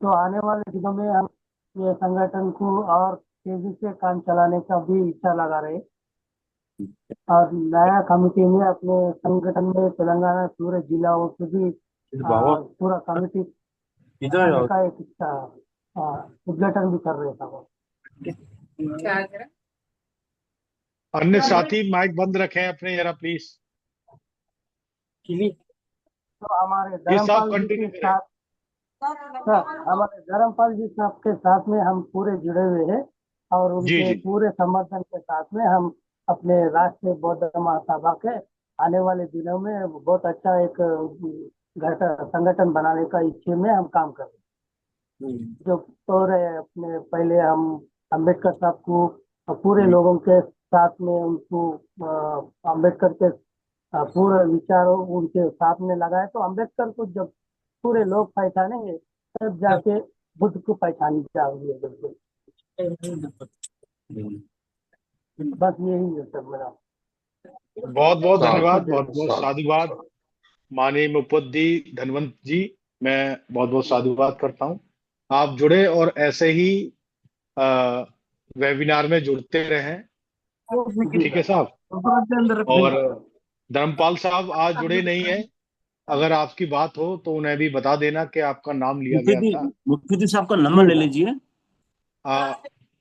तो आने वाले दिनों में हम ये संगठन को और तेजी से काम चलाने का भी इच्छा लगा रहे हैं। और नया कमिटी में अपने संगठन में तेलंगाना पूरे जिलाओं से भी पूरा कमिटी बनाने का एक इच्छा उद्घाटन भी कर रहे थे। अन्य साथी माइक बंद रखें अपने जरा प्लीज। तो हमारे जी साहब धर्मपाल जी कंटिन्यू के करें। साथ, सर हमारे धर्मपाल जी साहब के साथ में हम पूरे जुड़े हुए हैं और जी उनके जी पूरे समर्थन के साथ में हम अपने राष्ट्रीय बौद्ध महासभा के आने वाले दिनों में बहुत अच्छा एक संगठन बनाने का इच्छे में हम काम कर रहे हैं। जो पूरे अपने पहले हम अम्बेडकर साहब को पूरे लोगों के साथ में उनको अम्बेडकर के पूरे विचारों उनके सामने लगाए, तो अम्बेडकर को जब पूरे लोग पहचानेंगे तब जाके बुद्ध को पहचानी जाएगी। बिल्कुल, बस यही है सर मेरा। बहुत बहुत धन्यवाद, बहुत बहुत साधु साधुवाद माननीय मुपद्दी धनवंत जी, मैं बहुत बहुत साधुवाद करता हूँ। आप जुड़े और ऐसे ही वेबिनार में जुड़ते रहें, ठीक है साहब। और धर्मपाल साहब आज जुड़े नहीं है, अगर आपकी बात हो तो उन्हें भी बता देना कि आपका नाम लिया गया था। मुफ्ती साहब का नंबर ले लीजिए।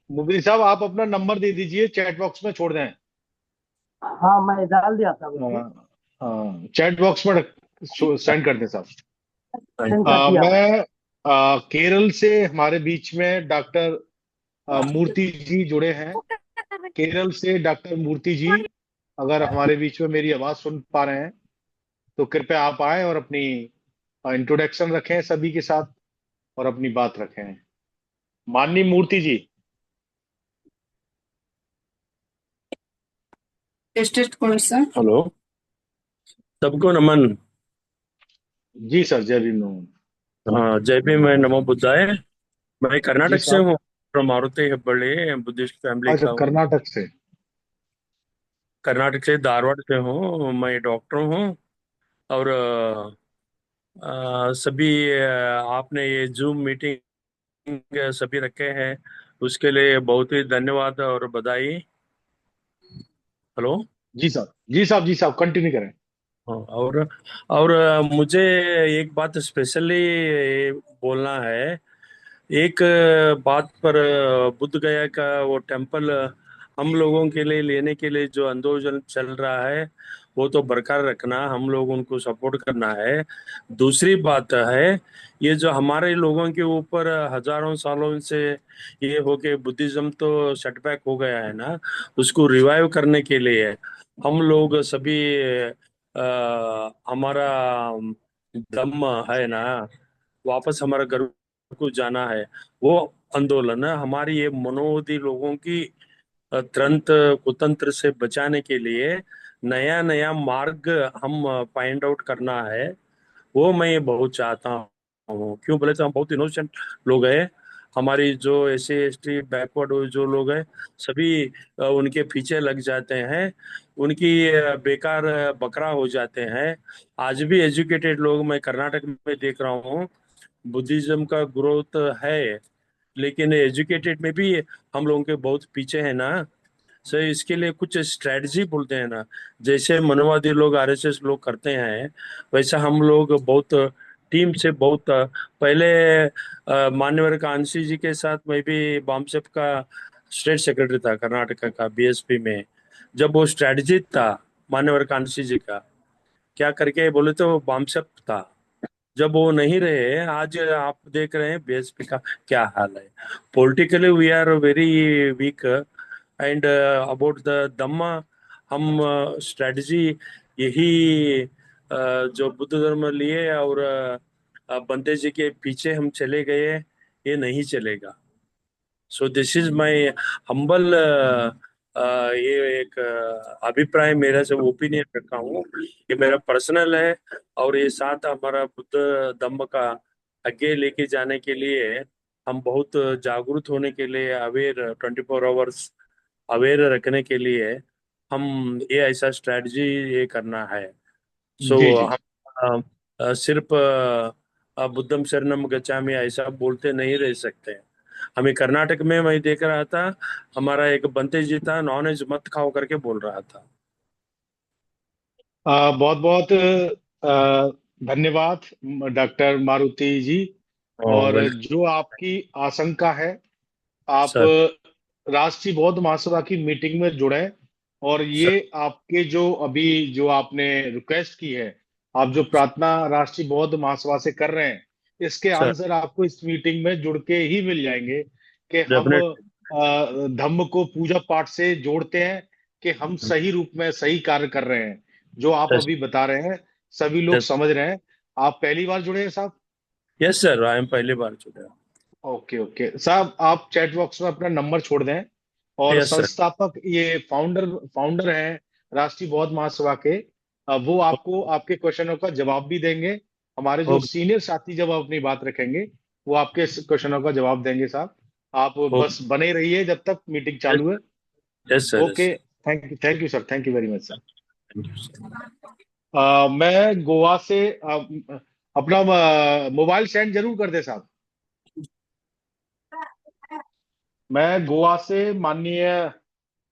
मुफ्ती साहब आप अपना नंबर दे दीजिए, चैट बॉक्स में छोड़ दें। हाँ मैं डाल दिया था चैट बॉक्स में सेंड कर दें साहब। किया। मैं केरल से हमारे बीच में डॉक्टर मूर्ति जी जुड़े हैं। केरल से डॉक्टर मूर्ति जी अगर हमारे बीच में मेरी आवाज सुन पा रहे हैं तो कृपया आप आए और अपनी इंट्रोडक्शन रखें सभी के साथ और अपनी बात रखें। माननीय मूर्ति जी। हेलो, सबको नमन। जी सर, जय भीम नमन। हाँ, जय भीम, मैं नमो बुद्धाय। मैं जी कर्नाटक से साहब। हूँ, from मारुति हेब्बಳ್ಳಿ, बुद्धिस्ट फैमिली अच्छा, का हूँ। कर्नाटक से। कर्नाटक से धारवाड़ से हूँ, मैं डॉक्टर हूँ। और सभी आपने ये जूम मीटिंग सभी रखे हैं, उसके लिए बहुत ही धन्यवाद और बधाई। हेलो। जी साहब, जी साहब, जी साहब, कंटिन्यू करें। हाँ, और मुझे एक बात स्पेशली बोलना है। एक बात पर, बुद्ध गया का वो टेम्पल हम लोगों के लिए लेने के लिए जो आंदोलन चल रहा है वो तो बरकरार रखना, हम लोग उनको सपोर्ट करना है। दूसरी बात है, ये जो हमारे लोगों के ऊपर हजारों सालों से ये हो के बुद्धिज्म तो सेटबैक हो गया है ना, उसको रिवाइव करने के लिए हम लोग सभी हमारा दम है ना, वापस हमारा घर को जाना है, वो आंदोलन है। हमारी ये मनोवादी लोगों की त्रंत कुतंत्र से बचाने के लिए नया नया मार्ग हम फाइंड आउट करना है, वो मैं बहुत चाहता हूँ। क्यों बोले तो हम बहुत इनोसेंट लोग हैं। हमारी जो SC ST बैकवर्ड जो लोग हैं सभी उनके पीछे लग जाते हैं, उनकी बेकार बकरा हो जाते हैं। आज भी एजुकेटेड लोग मैं कर्नाटक में देख रहा हूँ, बुद्धिज्म का ग्रोथ है, लेकिन एजुकेटेड में भी हम लोगों के बहुत पीछे है ना। सो इसके लिए कुछ स्ट्रेटजी बोलते हैं ना, जैसे मनोवादी लोग RSS लोग करते हैं, वैसा हम लोग बहुत टीम से बहुत पहले मान्यवर कांसी जी के साथ मैं भी बामसेप का स्टेट सेक्रेटरी था कर्नाटक का BSP में। जब वो स्ट्रेटजी था मान्यवर कांसी जी का, क्या करके बोले तो बामसेप था। जब वो नहीं रहे, आज आप देख रहे हैं BSP का क्या हाल है। Politically we are very weak and about the Dhamma हम स्ट्रेटजी यही जो बुद्ध धर्म लिए और बंदे जी के पीछे हम चले गए, ये नहीं चलेगा। So this is my humble ये एक अभिप्राय मेरा से ओपिनियन रखा हूँ, ये मेरा पर्सनल है। और ये साथ हमारा बुद्ध धम्म का आगे लेके जाने के लिए हम बहुत जागरूक होने के लिए, अवेयर 24 आवर्स अवेयर रखने के लिए हम ये ऐसा स्ट्रेटजी ये करना है। सो जी जी। हम सिर्फ बुद्धम शरणम गच्छामि ऐसा बोलते नहीं रह सकते। हमें कर्नाटक में मैं देख रहा था, हमारा एक बंते जी था, नॉन वेज मत खाओ करके बोल रहा था। बहुत बहुत धन्यवाद डॉक्टर मारुति जी। और वेलकम जो आपकी आशंका है, आप सर। राष्ट्रीय बौद्ध महासभा की मीटिंग में जुड़े, और ये आपके जो अभी जो आपने रिक्वेस्ट की है, आप जो प्रार्थना राष्ट्रीय बौद्ध महासभा से कर रहे हैं, इसके सर आंसर आपको इस मीटिंग में जुड़ के ही मिल जाएंगे कि हम डेफिनेट धम्म को पूजा पाठ से जोड़ते हैं कि हम सही रूप में सही कार्य कर रहे हैं। जो आप अभी बता रहे हैं सभी लोग समझ रहे हैं। आप पहली बार जुड़े हैं साहब? यस सर, आई एम पहली बार जुड़ा। ओके ओके साहब, आप चैट बॉक्स में अपना नंबर छोड़ दें, और यस सर। संस्थापक ये फाउंडर हैं राष्ट्रीय बौद्ध महासभा के, वो आपको आपके क्वेश्चनों का जवाब भी देंगे। हमारे जो सीनियर साथी जब अपनी बात रखेंगे वो आपके क्वेश्चनों का जवाब देंगे साहब। आप बस बने रहिए जब तक मीटिंग चालू है। Yes sir. Okay, thank you sir, thank you very much sir. मैं गोवा से अपना मोबाइल सेंड जरूर कर दे साहब। मैं गोवा से माननीय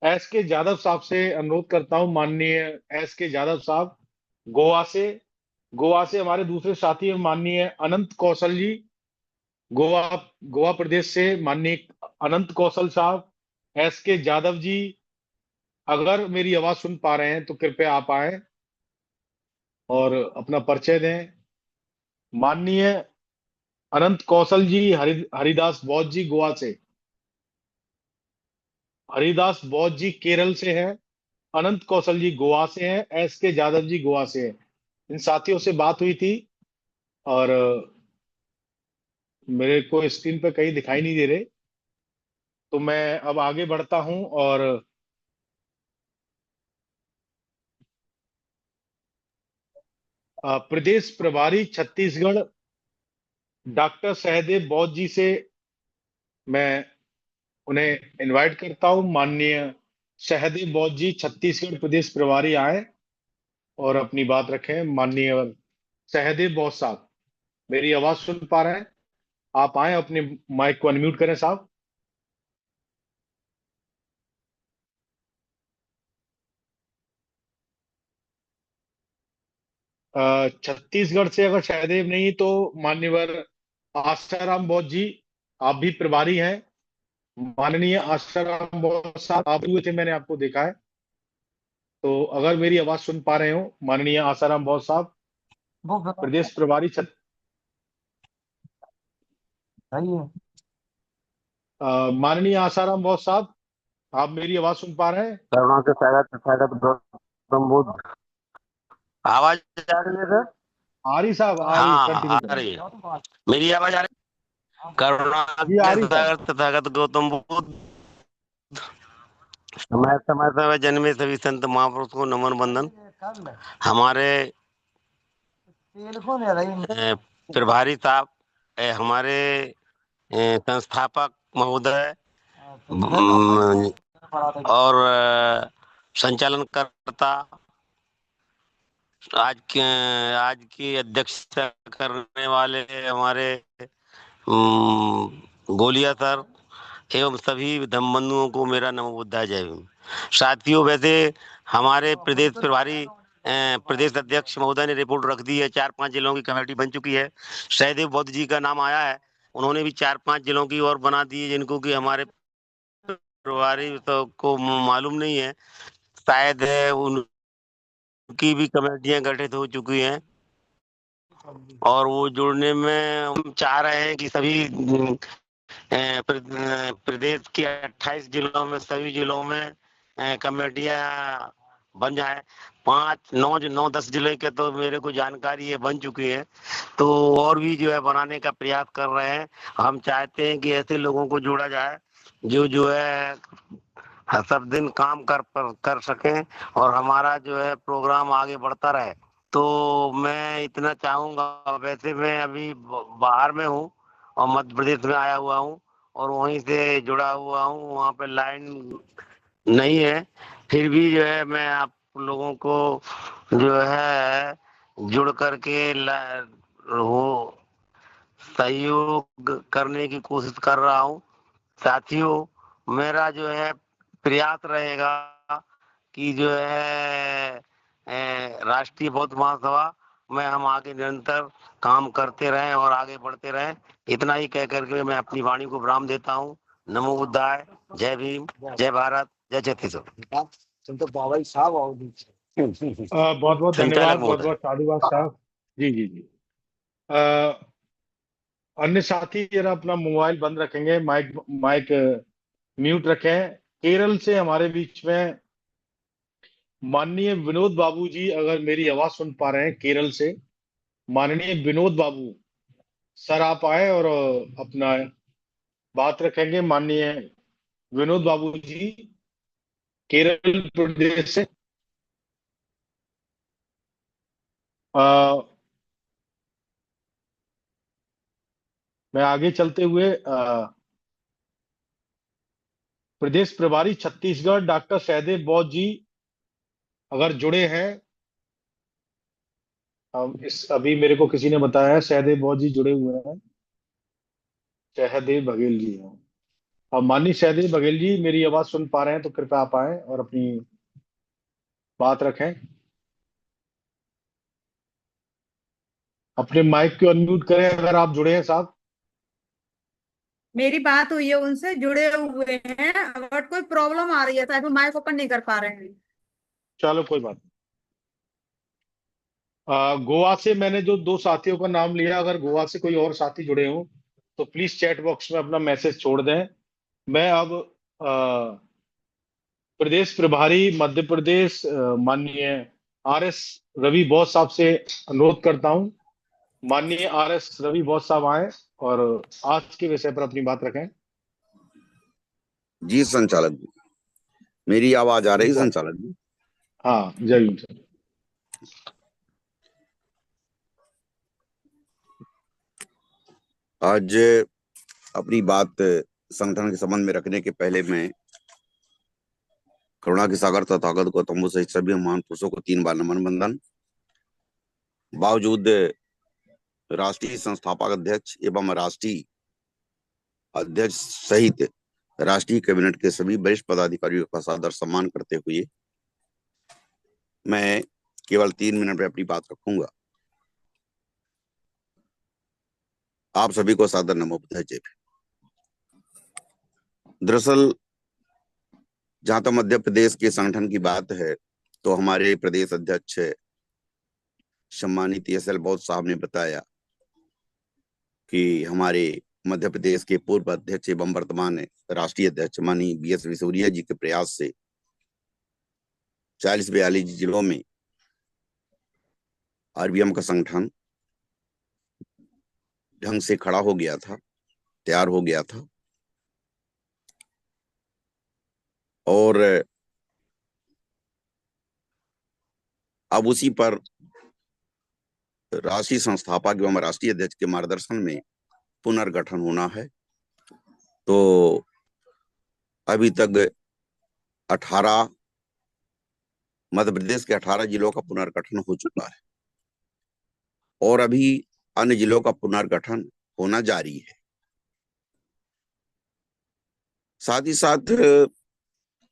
एस के यादव साहब से अनुरोध करता हूं। माननीय एस के यादव साहब गोवा से हमारे दूसरे साथी हैं माननीय अनंत कौशल जी, गोवा प्रदेश से माननीय अनंत कौशल साहब। एस के यादव जी, अगर मेरी आवाज सुन पा रहे हैं तो कृपया आप आए और अपना परिचय दें। माननीय अनंत कौशल जी हरिदास बौद्ध जी गोवा से, हरिदास बौद्ध जी केरल से हैं, अनंत कौशल जी गोवा से हैं, एस के यादव जी गोवा से हैं। इन साथियों से बात हुई थी और मेरे को स्क्रीन पे कहीं दिखाई नहीं दे रहे, तो मैं अब आगे बढ़ता हूं और प्रदेश प्रभारी छत्तीसगढ़ डॉक्टर सहदेव बौद्ध जी से मैं उन्हें इनवाइट करता हूं। माननीय सहदेव बौद्ध जी छत्तीसगढ़ प्रदेश प्रभारी आए और अपनी बात रखें। माननीय सहदेव बौद्ध साहब, मेरी आवाज सुन पा रहे हैं? आप आए, अपने माइक को अनम्यूट करें साहब। छत्तीसगढ़ से अगर सहदेव नहीं तो मान्यवर आसाराम बौद्ध जी, आप भी प्रभारी हैं। माननीय आसाराम बौद्ध साहब, आप हुए थे, मैंने आपको देखा है। तो अगर मेरी आवाज सुन पा रहे हो माननीय आसाराम बौद्ध साहब, प्रदेश प्रभारी माननीय आसाराम बौद्ध साहब, आप मेरी आवाज सुन पा रहे हैं? करुणा से स्वागत गौतम बुद्ध। आवाज आ रही है सर? आ रही साहब, आ रही, कंटिन्यू आ रही है। मेरी आवाज आ रही है? करुणा से तथागत गौतम बुद्ध। समय समय जन्मे सभी संत महापुरुष को नमन बंदन। हमारे प्रभारी साहब, हमारे संस्थापक महोदय और संचालनकर्ता, आज की अध्यक्षता करने वाले हमारे गोलिया सर एवं सभी धम्मबंधुओं को मेरा नमो बुद्धाय जय भीम। साथियों, वैसे हमारे प्रदेश प्रभारी प्रदेश अध्यक्ष महोदय ने रिपोर्ट रख दी है। 4-5 जिलों की कमेटी बन चुकी है। सहदेव बौद्ध जी का नाम आया है, उन्होंने भी 4-5 जिलों की और बना दी है, जिनको कि हमारे प्रभारी तो को मालूम नहीं है। शायद उनकी भी कमेटियां गठित हो चुकी हैं और वो जुड़ने में हम चाह रहे हैं कि सभी प्रदेश के 28 जिलों में, सभी जिलों में कमेटियां बन जाए। 5-9-10 जिले के तो मेरे को जानकारी है बन चुकी है, तो और भी जो है बनाने का प्रयास कर रहे हैं। हम चाहते हैं कि ऐसे लोगों को जोड़ा जाए जो है सब दिन काम कर सकें और हमारा जो है प्रोग्राम आगे बढ़ता रहे। तो मैं इतना चाहूंगा। वैसे मैं अभी बाहर में हूँ और मध्य प्रदेश में आया हुआ हूँ और वहीं से जुड़ा हुआ हूँ, वहाँ पे लाइन नहीं है, फिर भी जो है मैं आप लोगों को जो है जुड़ करके वो सहयोग करने की कोशिश कर रहा हूँ। साथियों, मेरा जो है प्रयास रहेगा कि जो है राष्ट्रीय बौद्ध महासभा में हम आगे निरंतर काम करते रहें और आगे बढ़ते रहें। इतना ही कह करके मैं अपनी वाणी को विराम देता हूँ। नमो बुद्धाय, जय भीम, जय भारत, जय छत्तीसगढ़। तुम तो बाबा ही साहब आओ। बहुत बहुत धन्यवाद, बहुत बहुत साधुवाद साहब। जी जी जी। अन्य साथी जरा अपना मोबाइल बंद रखेंगे, माइक माइक म्यूट रखें। केरल से हमारे बीच में माननीय विनोद बाबू जी, अगर मेरी आवाज सुन पा रहे हैं, केरल से माननीय विनोद बाबू सर, आप आए और अपना बात रखेंगे। माननीय विनोद बाबू जी, केरल प्रदेश से। मैं आगे चलते हुए प्रदेश प्रभारी छत्तीसगढ़ डॉक्टर सहदेव बौद्ध जी अगर जुड़े हैं, अभी मेरे को किसी ने बताया है सहदेव बौद्ध जी जुड़े हुए हैं। सहदेव बघेल जी हैं। अब माननीय सहदेव बघेल जी मेरी आवाज सुन पा रहे हैं तो कृपया आप आए और अपनी बात रखें। अपने माइक को अनम्यूट करें अगर आप जुड़े हैं साहब। मेरी बात हुई है उनसे, जुड़े हुए हैं, बट कोई प्रॉब्लम आ रही है, तो माइक ओपन नहीं कर पा रहे हैं। चलो कोई बात नहीं। गोवा से मैंने जो 2 साथियों का नाम लिया, अगर गोवा से कोई और साथी जुड़े हों तो प्लीज चैट बॉक्स में अपना मैसेज छोड़ दें। मैं अब प्रदेश प्रभारी मध्य प्रदेश माननीय RS रवि बौद्ध साहब से अनुरोध करता हूं, माननीय RS रवि बौद्ध साहब आए और आज के विषय पर अपनी बात रखें। जी संचालक जी, मेरी आवाज आ रही संचालक जी? हाँ, जय भीम सर। आज अपनी बात संगठन के संबंध में रखने के पहले मैं करुणा के सागर तथागत गौतम बुद्ध सहित सभी महान पुरुषों को 3 बार नमन बंदन। बावजूद राष्ट्रीय संस्थापक अध्यक्ष एवं राष्ट्रीय अध्यक्ष सहित राष्ट्रीय कैबिनेट के सभी वरिष्ठ पदाधिकारियों का सादर सम्मान करते हुए मैं केवल 3 मिनट में अपनी बात रखूंगा। आप सभी को सादर नमो बुद्धाय, जय भीम। दरअसल जहां तक मध्य प्रदेश के संगठन की बात है तो हमारे प्रदेश अध्यक्ष सम्मानित SL बौद्ध साहब ने बताया कि हमारे मध्य प्रदेश के पूर्व अध्यक्ष एवं वर्तमान राष्ट्रीय अध्यक्ष माननीय BS विशोरिया जी के प्रयास से 40-42 जिलों में RBM का संगठन ढंग से खड़ा हो गया था, तैयार हो गया था। और अब उसी पर राष्ट्रीय संस्थापक एवं राष्ट्रीय अध्यक्ष के मार्गदर्शन में पुनर्गठन होना है। तो अभी तक 18 मध्य प्रदेश के 18 जिलों का पुनर्गठन हो चुका है और अभी अन्य जिलों का पुनर्गठन होना जारी है। साथ ही साथ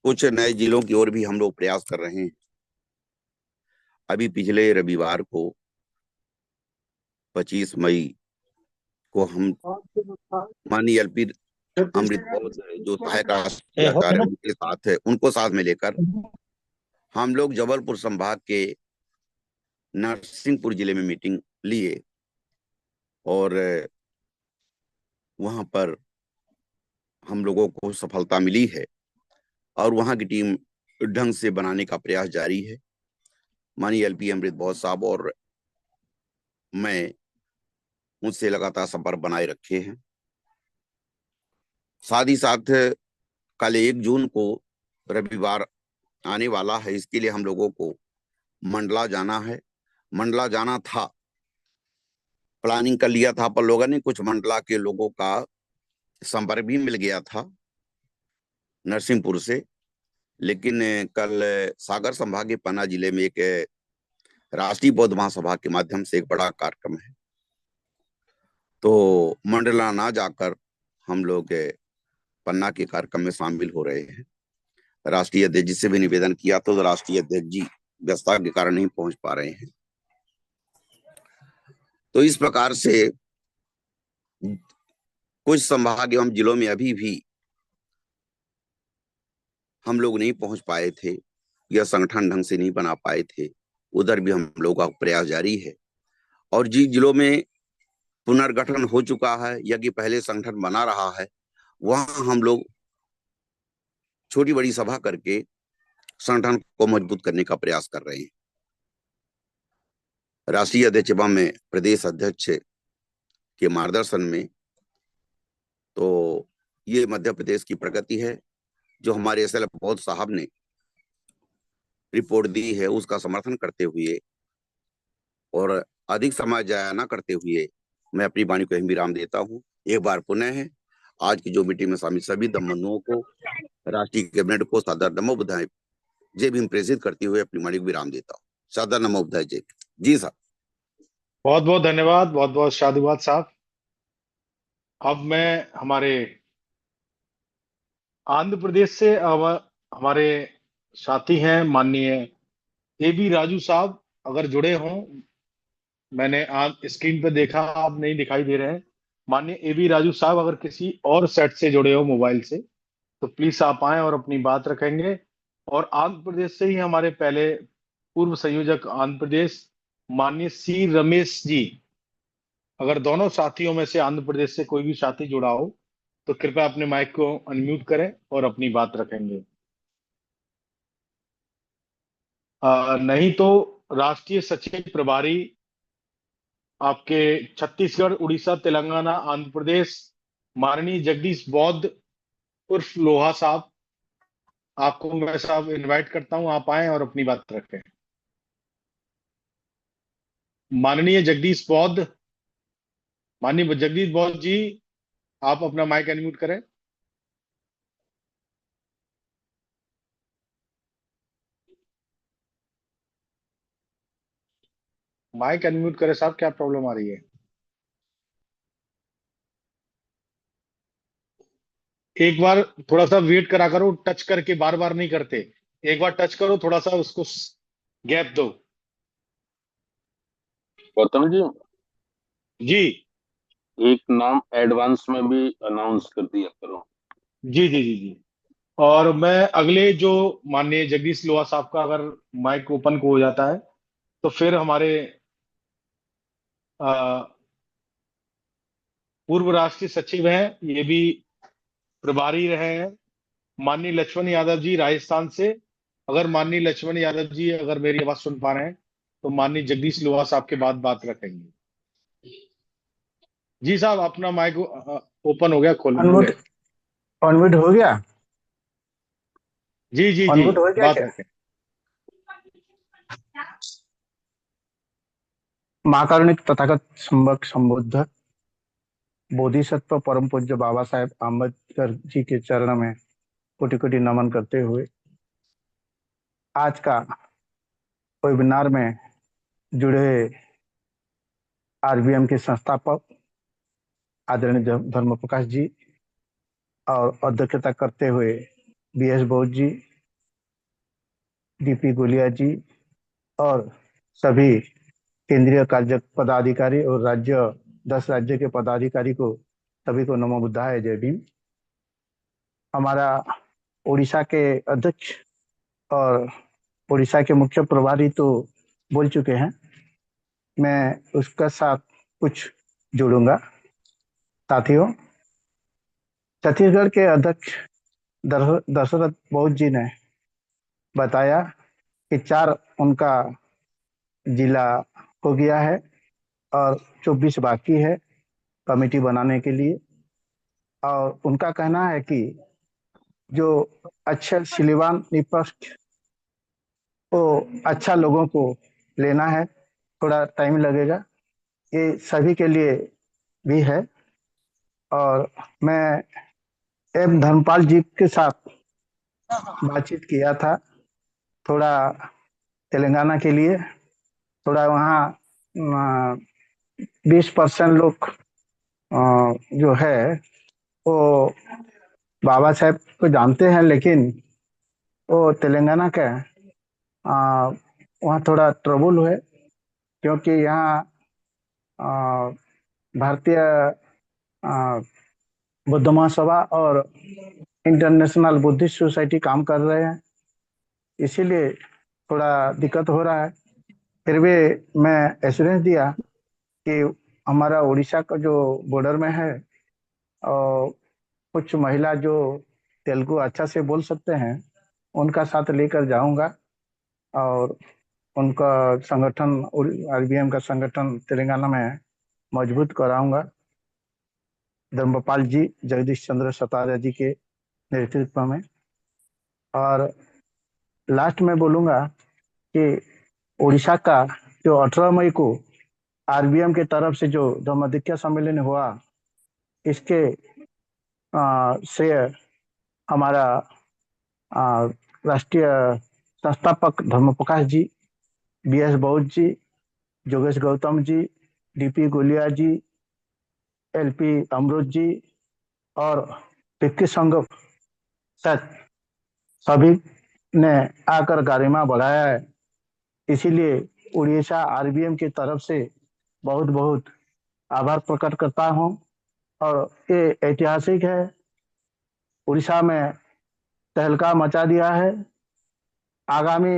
कुछ नए जिलों की ओर भी हम लोग प्रयास कर रहे हैं। अभी पिछले रविवार को 25 मई को हम माननीय LP अमृत बौद्ध जो सहायक राष्ट्रीय आचार्य उनके साथ है, उनको साथ में लेकर हम लोग जबलपुर संभाग के नरसिंहपुर जिले में मीटिंग लिए और वहां पर हम लोगों को सफलता मिली है और वहां की टीम ढंग से बनाने का प्रयास जारी है। माननीय LP अमृत बौद्ध साहब और मैं उनसे लगातार संपर्क बनाए रखे हैं। साथ ही साथ कल 1 जून को रविवार आने वाला है, इसके लिए हम लोगों को मंडला जाना है। मंडला जाना था, प्लानिंग कर लिया था, पर लोगों ने कुछ मंडला के लोगों का संपर्क भी मिल गया था नरसिंहपुर से। लेकिन कल सागर संभाग के पन्ना जिले में एक राष्ट्रीय बौद्ध महासभा के माध्यम से एक बड़ा कार्यक्रम है, तो मंडला ना जाकर हम लोग पन्ना के कार्यक्रम में शामिल हो रहे हैं। राष्ट्रीय अध्यक्ष जी से भी निवेदन किया तो राष्ट्रीय अध्यक्ष जी व्यस्तता के कारण नहीं पहुंच पा रहे हैं। तो इस प्रकार से कुछ संभाग एवं जिलों में अभी भी हम लोग नहीं पहुंच पाए थे या संगठन ढंग से नहीं बना पाए थे, उधर भी हम लोगों का प्रयास जारी है। और जिन जिलों में पुनर्गठन हो चुका है या कि पहले संगठन बना रहा है, वहां हम लोग छोटी बड़ी सभा करके संगठन को मजबूत करने का प्रयास कर रहे हैं। राष्ट्रीय अध्यक्ष में प्रदेश अध्यक्ष के मार्गदर्शन में तो ये मध्य प्रदेश की प्रगति है। जो हमारे एसएल बौद्ध साहब ने रिपोर्ट दी है उसका समर्थन करते हुए और अधिक समय जाया न करते हुए मैं अपनी वाणी को विराम देता हूँ। एक बार पुनः है आज की जो मीटिंग में शामिल सभी दम्बंधुओं को, राष्ट्रीय कैबिनेट को सादर नमो बुधाई जय भीम प्रेषित करते हुए अपनी वाणी को विराम देता हूँ। सादर नमो बुधाई जय। जी साहब, बहुत बहुत धन्यवाद, बहुत बहुत साधुवाद साहब। अब मैं हमारे आंध्र प्रदेश से हमारे साथी हैं माननीय AB राजू साहब, अगर जुड़े हों। मैंने आज स्क्रीन पे देखा, आप नहीं दिखाई दे रहे हैं। माननीय AB राजू साहब अगर किसी और सेट से जुड़े हो मोबाइल से तो प्लीज आप आए और अपनी बात रखेंगे। और आंध्र प्रदेश से ही हमारे पहले पूर्व संयोजक आंध्र प्रदेश माननीय C रमेश जी, अगर दोनों साथियों में से आंध्र प्रदेश से कोई भी साथी जुड़ा हो तो कृपया अपने माइक को अनम्यूट करें और अपनी बात रखेंगे। नहीं तो राष्ट्रीय सचिव प्रभारी आपके छत्तीसगढ़, उड़ीसा, तेलंगाना, आंध्र प्रदेश माननीय जगदीश बौद्ध उर्फ लोहा साहब, आपको मैं साहब इनवाइट करता हूं, आप आए और अपनी बात रखें। माननीय जगदीश बौद्ध, माननीय जगदीश बौद्ध जी, आप अपना माइक अनम्यूट करें। माइक अनम्यूट करें साहब, क्या प्रॉब्लम आ रही है? एक बार थोड़ा सा वेट करा करो, टच करके बार बार नहीं करते, एक बार टच करो, थोड़ा सा उसको गैप दो। गौतम जी, जी एक नाम एडवांस में भी अनाउंस कर दिया करो। जी जी जी जी। और मैं अगले जो माननीय जगदीश लोहा साहब का अगर माइक ओपन को हो जाता है तो फिर हमारे पूर्व राष्ट्रीय सचिव हैं, ये भी प्रभारी रहे हैं, माननीय लक्ष्मण यादव जी राजस्थान से। अगर माननीय लक्ष्मण यादव जी अगर मेरी आवाज सुन पा रहे हैं तो माननीय जगदीश लोहा साहब के बाद बात रखेंगे। जी साहब, अपना माइक ओपन हो गया, खोल अनम्यूट अनम्यूट हो गया? जी जी जी, अनम्यूट हो गया बात क्या? रखें। महाकारुणिक तथागत संबक संबुद्ध बोधिसत्व परम पूज्य बाबा साहेब आम्बेडकर जी के चरण में कोटि कोटि नमन करते हुए आज का वेबिनार में जुड़े RBM के संस्थापक आदरणीय धर्म प्रकाश जी और अध्यक्षता करते हुए BS बौद्ध जी, DP गोलिया जी और सभी केंद्रीय कार्य पदाधिकारी और 10 राज्य के पदाधिकारी को सभी को नमो बुद्धाय जय भीम। हमारा उड़ीसा के अध्यक्ष और उड़ीसा के मुख्य प्रभारी तो बोल चुके हैं, मैं उसका साथ कुछ जोड़ूंगा। साथियों, छत्तीसगढ़ के अध्यक्ष दशरथ बौद्ध जी ने बताया कि 4 उनका जिला हो गया है और 24 बाकी है कमेटी बनाने के लिए। और उनका कहना है कि जो अच्छा सिलिवान निष्पक्ष वो अच्छा लोगों को लेना है, थोड़ा टाइम लगेगा, ये सभी के लिए भी है। और मैं M धर्मपाल जी के साथ बातचीत किया था, थोड़ा तेलंगाना के लिए, थोड़ा वहाँ 20% लोग जो है वो बाबा साहेब को जानते हैं, लेकिन वो तेलंगाना का वहाँ थोड़ा ट्रबल हुए, क्योंकि यहाँ भारतीय बुद्ध महासभा और इंटरनेशनल बुद्धिस्ट सोसाइटी काम कर रहे हैं, इसीलिए थोड़ा दिक्कत हो रहा है। फिर भी मैं एश्योरेंस दिया कि हमारा उड़ीसा का जो बॉर्डर में है और कुछ महिला जो तेलुगु अच्छा से बोल सकते हैं उनका साथ लेकर जाऊंगा और उनका संगठन आरबीएम का संगठन तेलंगाना में मजबूत कराऊंगा, धर्मपाल जी, जगदीश चंद्र सतारिया जी के नेतृत्व में। और लास्ट में बोलूंगा कि उड़ीसा का जो 18 मई को आरबीएम के तरफ से जो धम्मदिक्या सम्मेलन हुआ, इसके श्रेय हमारा राष्ट्रीय संस्थापक धर्मप्रकाश जी, बीएस बौद्ध जी, जोगेश गौतम जी, डीपी गोलिया जी, एलपी अमृत जी और विक्की संघ सभी ने आकर गरिमा बढ़ाया है। इसीलिए उड़ीसा आरबीएम की तरफ से बहुत बहुत आभार प्रकट करता हूं। और ये ऐतिहासिक है, उड़ीसा में तहलका मचा दिया है। आगामी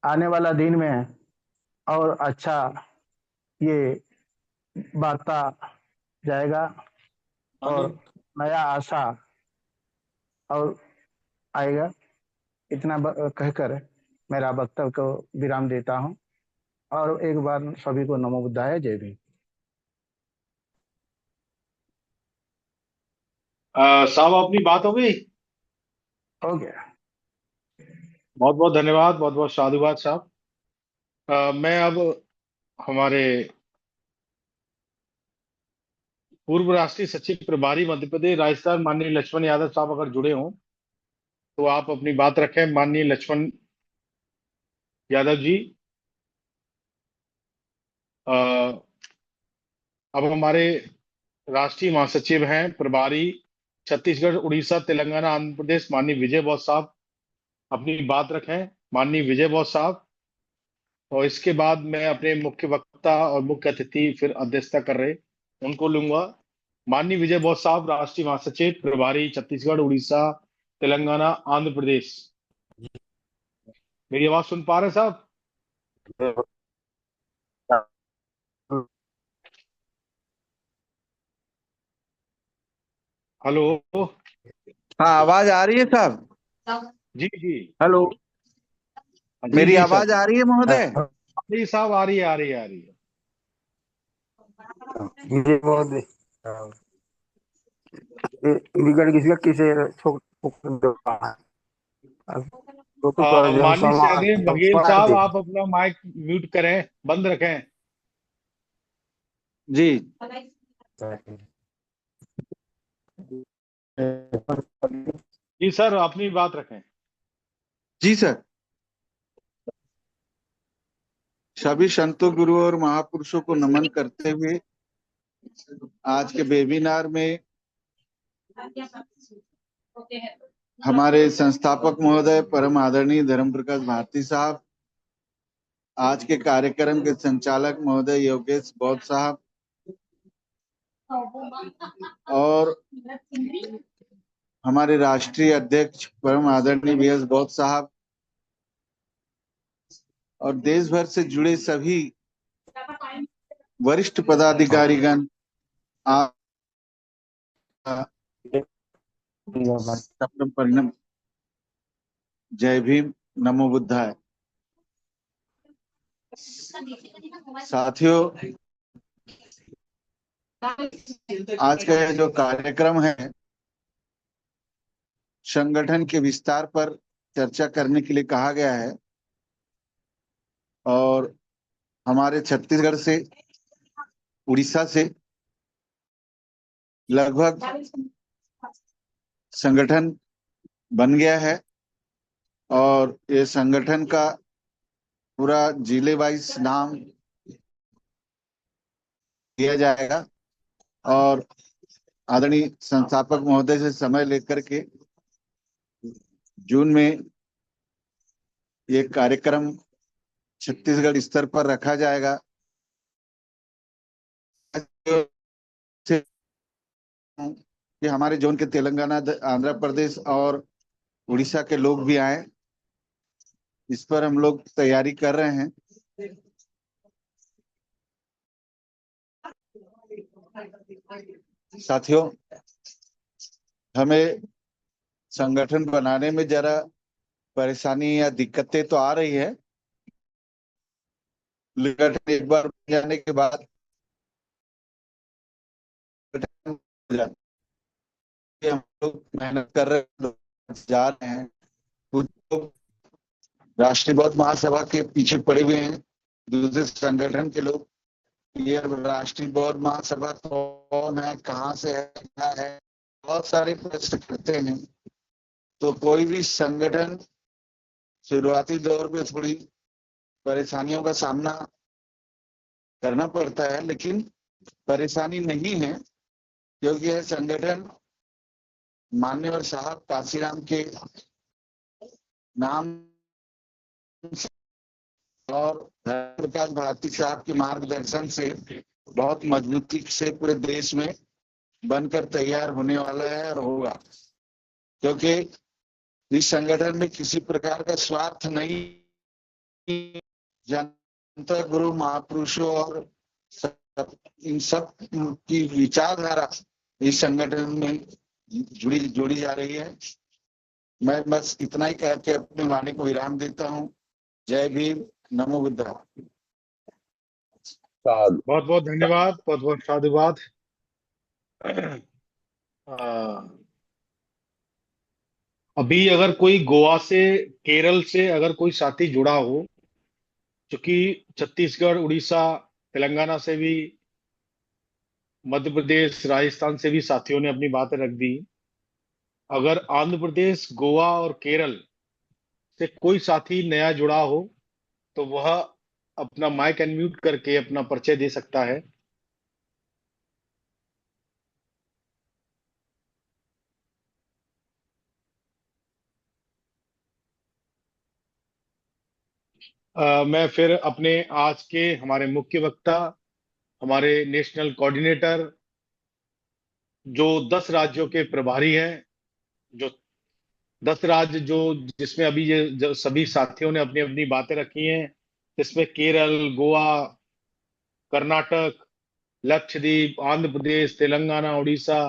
आने वाला दिन में और अच्छा ये वार्ता जाएगा और नया आशा और आएगा। इतना कहकर मेरा वक्तव्य को विराम देता हूं और एक बार सभी को नमो बुद्धाय, जय भीम। साहब अपनी बात हो गई? हो गया। बहुत बहुत धन्यवाद, बहुत बहुत साधुवाद साहब। मैं अब हमारे पूर्व राष्ट्रीय सचिव प्रभारी मध्य प्रदेश राजस्थान माननीय लक्ष्मण यादव साहब अगर जुड़े हों तो आप अपनी बात रखें। माननीय लक्ष्मण यादव जी, अब हमारे राष्ट्रीय महासचिव हैं प्रभारी छत्तीसगढ़, उड़ीसा, तेलंगाना, आंध्र प्रदेश माननीय विजय बौद्ध साहब अपनी बात रखें। माननीय विजय बौद्ध साहब, और इसके बाद मैं अपने मुख्य वक्ता और मुख्य अतिथि फिर अध्यक्षता कर रहे उनको लूंगा। माननीय विजय बौद्ध साहब, राष्ट्रीय महासचिव प्रभारी छत्तीसगढ़, उड़ीसा, तेलंगाना, आंध्र प्रदेश। मेरी आवाज सुन पा रहे साहब? हेलो, हाँ आवाज आ रही है साहब? जी जी, हेलो, जी मेरी जी आवाज सर। आ रही है महोदय? जी साहब, आ रही है, आ रही है, आ रही है। बिगड़ किसी का किसे माननीय सहदेव बघेल साहब, आप अपना माइक म्यूट करें, बंद रखें। जी जी सर, अपनी बात रखें। जी सर। सभी संतों, गुरुओं और महापुरुषों को नमन करते हुए आज के वेबिनार में हमारे संस्थापक महोदय परम आदरणीय धर्म प्रकाश भारती साहब, आज के कार्यक्रम के संचालक महोदय योगेश बौद्ध साहब और हमारे राष्ट्रीय अध्यक्ष परम आदरणीय बीएस बौद्ध साहब और देश भर से जुड़े सभी वरिष्ठ पदाधिकारीगण, आप परिणाम, जय भीम, नमो बुद्धाय। साथियों, आज का यह जो कार्यक्रम है संगठन के विस्तार पर चर्चा करने के लिए कहा गया है और हमारे छत्तीसगढ़ से, उड़ीसा से लगभग संगठन बन गया है और ये संगठन का पूरा जिले वाइज नाम दिया जाएगा और आदरणीय संस्थापक महोदय से समय लेकर के जून में ये कार्यक्रम छत्तीसगढ़ स्तर पर रखा जाएगा। कि हमारे जोन के तेलंगाना, आंध्र प्रदेश और उड़ीसा के लोग भी आए। इस पर हम लोग तैयारी कर रहे हैं। साथियों, हमें संगठन बनाने में जरा परेशानी या दिक्कतें तो आ रही है, लेकिन एक बार बन जाने के बाद हम लोग मेहनत कर रहे हैं, जा रहे हैं। कुछ लोग राष्ट्रीय बौद्ध महासभा के पीछे पड़े हुए हैं, दूसरे संगठन के लोग। ये राष्ट्रीय बौद्ध महासभा कौन है, कहाँ से है, क्या है, बहुत सारे प्रश्न करते हैं। तो कोई भी संगठन शुरुआती दौर में थोड़ी परेशानियों का सामना करना पड़ता है, लेकिन परेशानी नहीं है, क्योंकि यह संगठन मान्यवर साहब काशीराम के नाम और प्रकाश भारती साहब के मार्गदर्शन से बहुत मजबूती से पूरे देश में बनकर तैयार होने वाला है और होगा, क्योंकि इस संगठन में किसी प्रकार का स्वार्थ नहीं। जनता, गुरु, महापुरुषों और इन सब की विचारधारा इस संगठन में जोड़ी जा रही है। मैं बस इतना ही कह के अपनी वाणी को विराम देता हूँ। जय भीम, नमो बुद्धा। बहुत बहुत धन्यवाद, बहुत बहुत साधुवाद। अभी अगर कोई गोवा से, केरल से अगर कोई साथी जुड़ा हो, क्योंकि छत्तीसगढ़, उड़ीसा, तेलंगाना से भी, मध्य प्रदेश, राजस्थान से भी साथियों ने अपनी बातें रख दी। अगर आंध्र प्रदेश, गोवा और केरल से कोई साथी नया जुड़ा हो तो वह अपना माइक अनम्यूट करके अपना परिचय दे सकता है। मैं फिर अपने आज के हमारे मुख्य वक्ता, हमारे नेशनल कोऑर्डिनेटर, जो 10 राज्यों के प्रभारी हैं, जो 10 राज्य जो जिसमें अभी ये जो सभी साथियों ने अपनी अपनी बातें रखी हैं, जिसमें केरल, गोवा, कर्नाटक, लक्षद्वीप, आंध्र प्रदेश, तेलंगाना, उड़ीसा,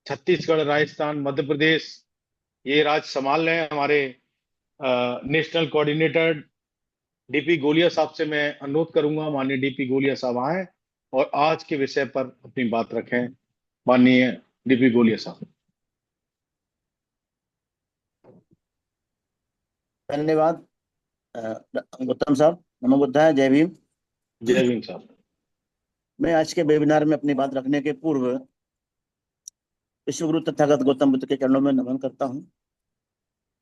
छत्तीसगढ़, राजस्थान, मध्य प्रदेश, ये राज्य संभाल रहे हैं। हमारे नेशनल कोऑर्डिनेटर डीपी गोलिया साहब से मैं अनुरोध करूंगा, माननीय डीपी गोलिया साहब आए और आज के विषय पर अपनी बात रखें। माननीय डीपी गोलिया साहब। धन्यवाद गौतम साहब। नमो बुद्धाय, जय भीम। जय भीम साहब। मैं आज के वेबिनार में अपनी बात रखने के पूर्व विश्वगुरु तथागत गौतम बुद्ध के चरणों में नमन करता हूं।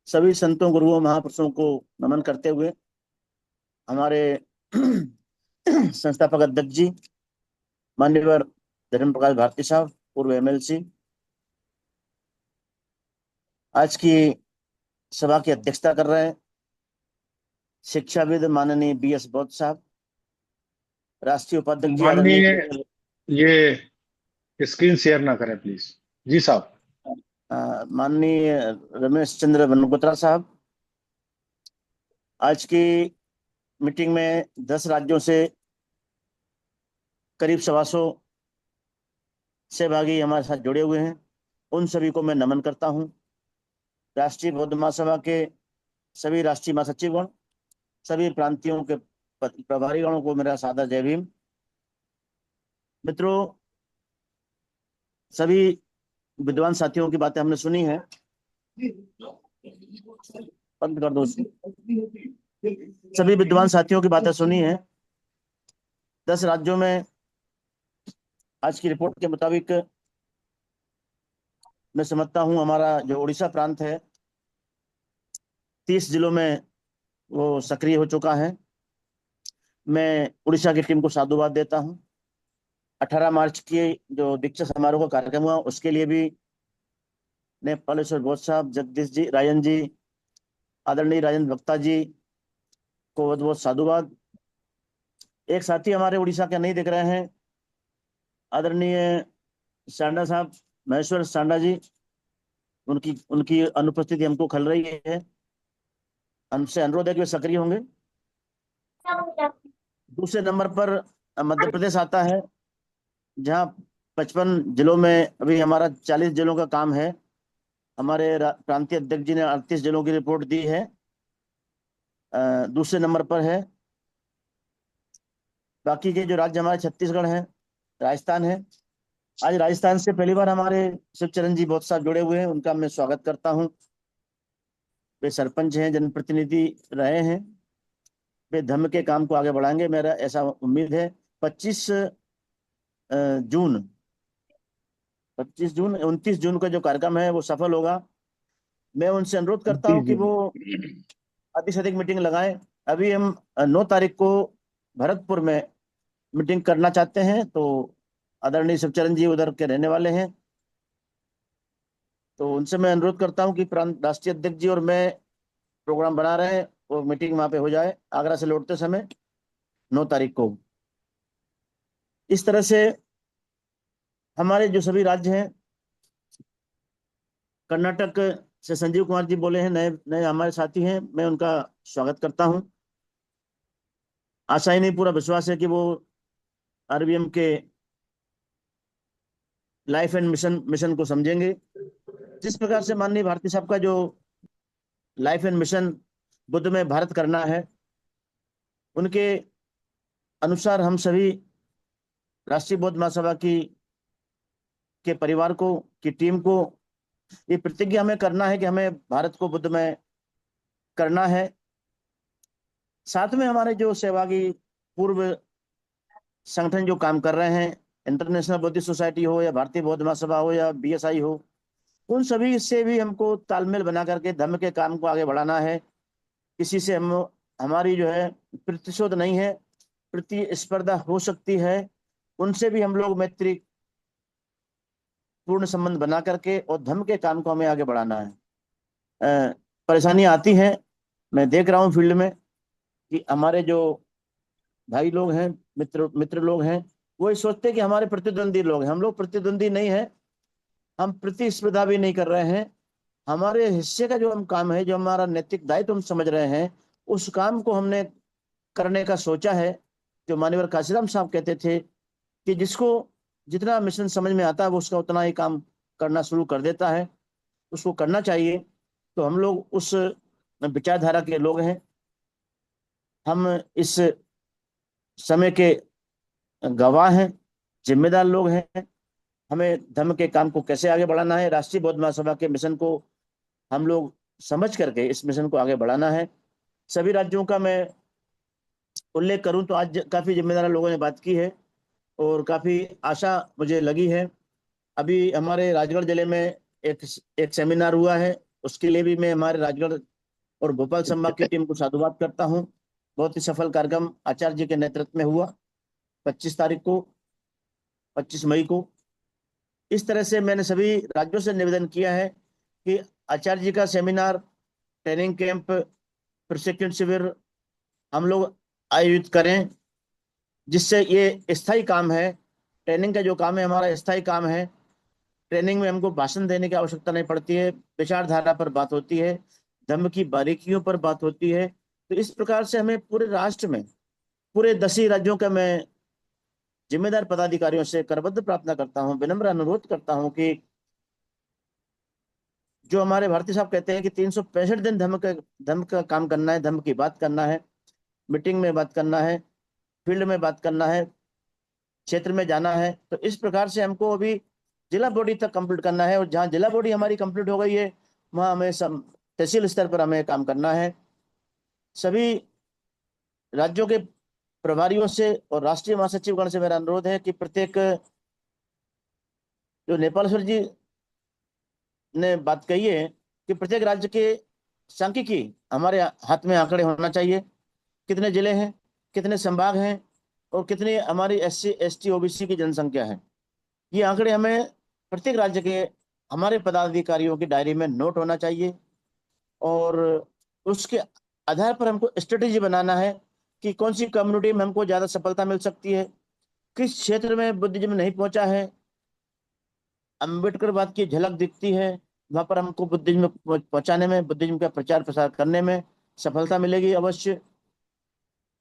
सभी संतों, गुरुओं, महापुरुषों को नमन करते हुए हमारे संस्थापक अध्यक्ष जी माननीय धर्म प्रकाश भारती साहब, पूर्व एमएलसी, आज की सभा की अध्यक्षता कर रहे हैं शिक्षाविद माननीय बीएस बौद्ध साहब, राष्ट्रीय उपाध्यक्ष जी माननीय, ये स्क्रीन शेयर ना करें प्लीज। जी साहब। माननीय रमेश चंद्र बनगोत्रा साहब, आज की मीटिंग में 10 राज्यों से करीब 125 सहभागी हमारे साथ जुड़े हुए हैं। उन सभी को मैं नमन करता हूं। राष्ट्रीय बौद्ध महासभा के सभी राष्ट्रीय महासचिवगण, सभी प्रांतियों के प्रभारीगणों को मेरा सादर जय भीम। मित्रों, सभी विद्वान साथियों की बातें हमने सुनी है। बंद कर दो। सभी विद्वान साथियों की बातें सुनी है। 10 राज्यों में आज की रिपोर्ट के मुताबिक मैं समझता हूं हमारा जो उड़ीसा प्रांत है 30 जिलों में वो सक्रिय हो चुका है। मैं उड़ीसा की टीम को साधुवाद देता हूं। 18 मार्च की जो दीक्षा समारोह का कार्यक्रम हुआ उसके लिए भी नेपालेश्वर बौद्ध साहब, जगदीश जी, राजन जी, आदरणीय राजेंद्र भक्ता जी को बहुत बहुत साधुवाद। एक साथी हमारे उड़ीसा के नहीं दिख रहे हैं, आदरणीय सांडा साहब, महेश्वर सांडा जी, उनकी उनकी अनुपस्थिति हमको खल रही है। हमसे अनुरोध है कि वे सक्रिय होंगे। दूसरे नंबर पर मध्य प्रदेश आता है, जहां 55 जिलों में अभी हमारा 40 जिलों का काम है। हमारे प्रांतीय अध्यक्ष जी ने 38 जिलों की रिपोर्ट दी है। दूसरे नंबर पर है। बाकी के जो राज्य हमारे छत्तीसगढ़ है, राजस्थान है। आज राजस्थान से पहली बार हमारे शिवचरण जी बहुत साहब जुड़े हुए हैं, उनका मैं स्वागत करता हूं। वे सरपंच हैं, जनप्रतिनिधि रहे हैं। वे धम्म के काम को आगे बढ़ाएंगे, मेरा ऐसा उम्मीद है। 25 जून 29 जून का जो कार्यक्रम है वो सफल होगा। मैं उनसे अनुरोध करता हूं कि वो अधिक से अधिक मीटिंग लगाएं। अभी हम 9 तारीख को भरतपुर में मीटिंग करना चाहते हैं, तो आदरणीय शिवचरण जी उधर के रहने वाले हैं, तो उनसे मैं अनुरोध करता हूं कि प्रांत राष्ट्रीय अध्यक्ष जी और मैं प्रोग्राम बना रहे हैं, वो मीटिंग वहां पे हो जाए आगरा से लौटते समय 9 तारीख को। इस तरह से हमारे जो सभी राज्य हैं, कर्नाटक से संजीव कुमार जी बोले हैं, नए नए हमारे साथी हैं, मैं उनका स्वागत करता हूं। आशा ही नहीं, पूरा विश्वास है कि वो आरबीएम के लाइफ एंड मिशन को समझेंगे। जिस प्रकार से माननीय भारती साहब का जो लाइफ एंड मिशन बुद्ध में भारत करना है, उनके अनुसार हम सभी राष्ट्रीय बौद्ध महासभा के परिवार को, की टीम को ये प्रतिज्ञा हमें करना है कि हमें भारत को बुद्ध में करना है। साथ में हमारे जो सहभागी पूर्व संगठन जो काम कर रहे हैं, इंटरनेशनल बुद्धिस्ट सोसाइटी हो या भारतीय बौद्ध महासभा हो या बीएसआई हो, उन सभी से भी हमको तालमेल बना करके धम्म के काम को आगे बढ़ाना है। किसी से हमारी जो है प्रतिशोध नहीं है, प्रतिस्पर्धा हो सकती है, उनसे भी हम लोग मैत्री पूर्ण संबंध बना करके और धम्म के काम को हमें आगे बढ़ाना है। परेशानियां आती हैं, मैं देख रहा हूं फील्ड में कि हमारे जो भाई लोग हैं, मित्र लोग हैं, वो ये सोचते हैं कि हमारे प्रतिद्वंदी लोग हैं। हम लोग प्रतिद्वंदी नहीं है, हम प्रतिस्पर्धा भी नहीं कर रहे हैं। हमारे हिस्से का जो हम काम है, जो हमारा नैतिक दायित्व हम समझ रहे हैं, उस काम को हमने करने का सोचा है। जो मान्यवर काशीराम साहब कहते थे कि जिसको जितना मिशन समझ में आता है वो उसका उतना ही काम करना शुरू कर देता है, उसको करना चाहिए। तो हम लोग उस विचारधारा के लोग हैं। हम इस समय के गवाह हैं, जिम्मेदार लोग हैं। हमें धर्म के काम को कैसे आगे बढ़ाना है, राष्ट्रीय बौद्ध महासभा के मिशन को हम लोग समझ करके इस मिशन को आगे बढ़ाना है। सभी राज्यों का मैं उल्लेख करूं तो आज काफी जिम्मेदार लोगों ने बात की है और काफी आशा मुझे लगी है। अभी हमारे राजगढ़ जिले में एक सेमिनार हुआ है, उसके लिए भी मैं हमारे राजगढ़ और भोपाल संभाग की टीम को साधुवाद करता हूं। बहुत ही सफल कार्यक्रम आचार्य जी के नेतृत्व में हुआ 25 मई को। इस तरह से मैंने सभी राज्यों से निवेदन किया है कि आचार्य जी का सेमिनार, ट्रेनिंग कैंप, प्रशिक्षण शिविर हम लोग आयोजित करें, जिससे ये स्थायी काम है। ट्रेनिंग का जो काम है हमारा स्थायी काम है। ट्रेनिंग में हमको भाषण देने की आवश्यकता नहीं पड़ती है, विचारधारा पर बात होती है, धम्म की बारीकियों पर बात होती है। तो इस प्रकार से हमें पूरे राष्ट्र में, पूरे 10 राज्यों का मैं जिम्मेदार पदाधिकारियों से करबद्ध प्रार्थना करता हूं, विनम्र अनुरोध करता हूं कि जो हमारे भारती साहब कहते हैं कि 365 दिन धम्म का काम करना है, धम्म की बात करना है, मीटिंग में बात करना है, फील्ड में बात करना है, क्षेत्र में जाना है। तो इस प्रकार से हमको अभी जिला बॉडी तक कंप्लीट करना है, और जहां जिला बॉडी हमारी कंप्लीट हो गई है वहां हमें तहसील स्तर पर हमें काम करना है। सभी राज्यों के प्रभारियों से और राष्ट्रीय महासचिवगण से मेरा अनुरोध है कि प्रत्येक, जो नेपालेश्वर जी ने बात कही है कि प्रत्येक राज्य के सांख्यिकी हमारे हाथ में आंकड़े होना चाहिए, कितने जिले हैं, कितने संभाग हैं और कितनी हमारी SC ST OBC की जनसंख्या है। ये आंकड़े हमें प्रत्येक राज्य के हमारे पदाधिकारियों की डायरी में नोट होना चाहिए, और उसके आधार पर हमको स्ट्रेटेजी बनाना है कि कौन सी कम्युनिटी में हमको ज्यादा सफलता मिल सकती है, किस क्षेत्र में बुद्धिज्म नहीं पहुंचा है, अम्बेडकरवाद की झलक दिखती है, वहां पर हमको बुद्धिज्म पहुंचाने में, बुद्धिज्म का प्रचार प्रसार करने में सफलता मिलेगी अवश्य।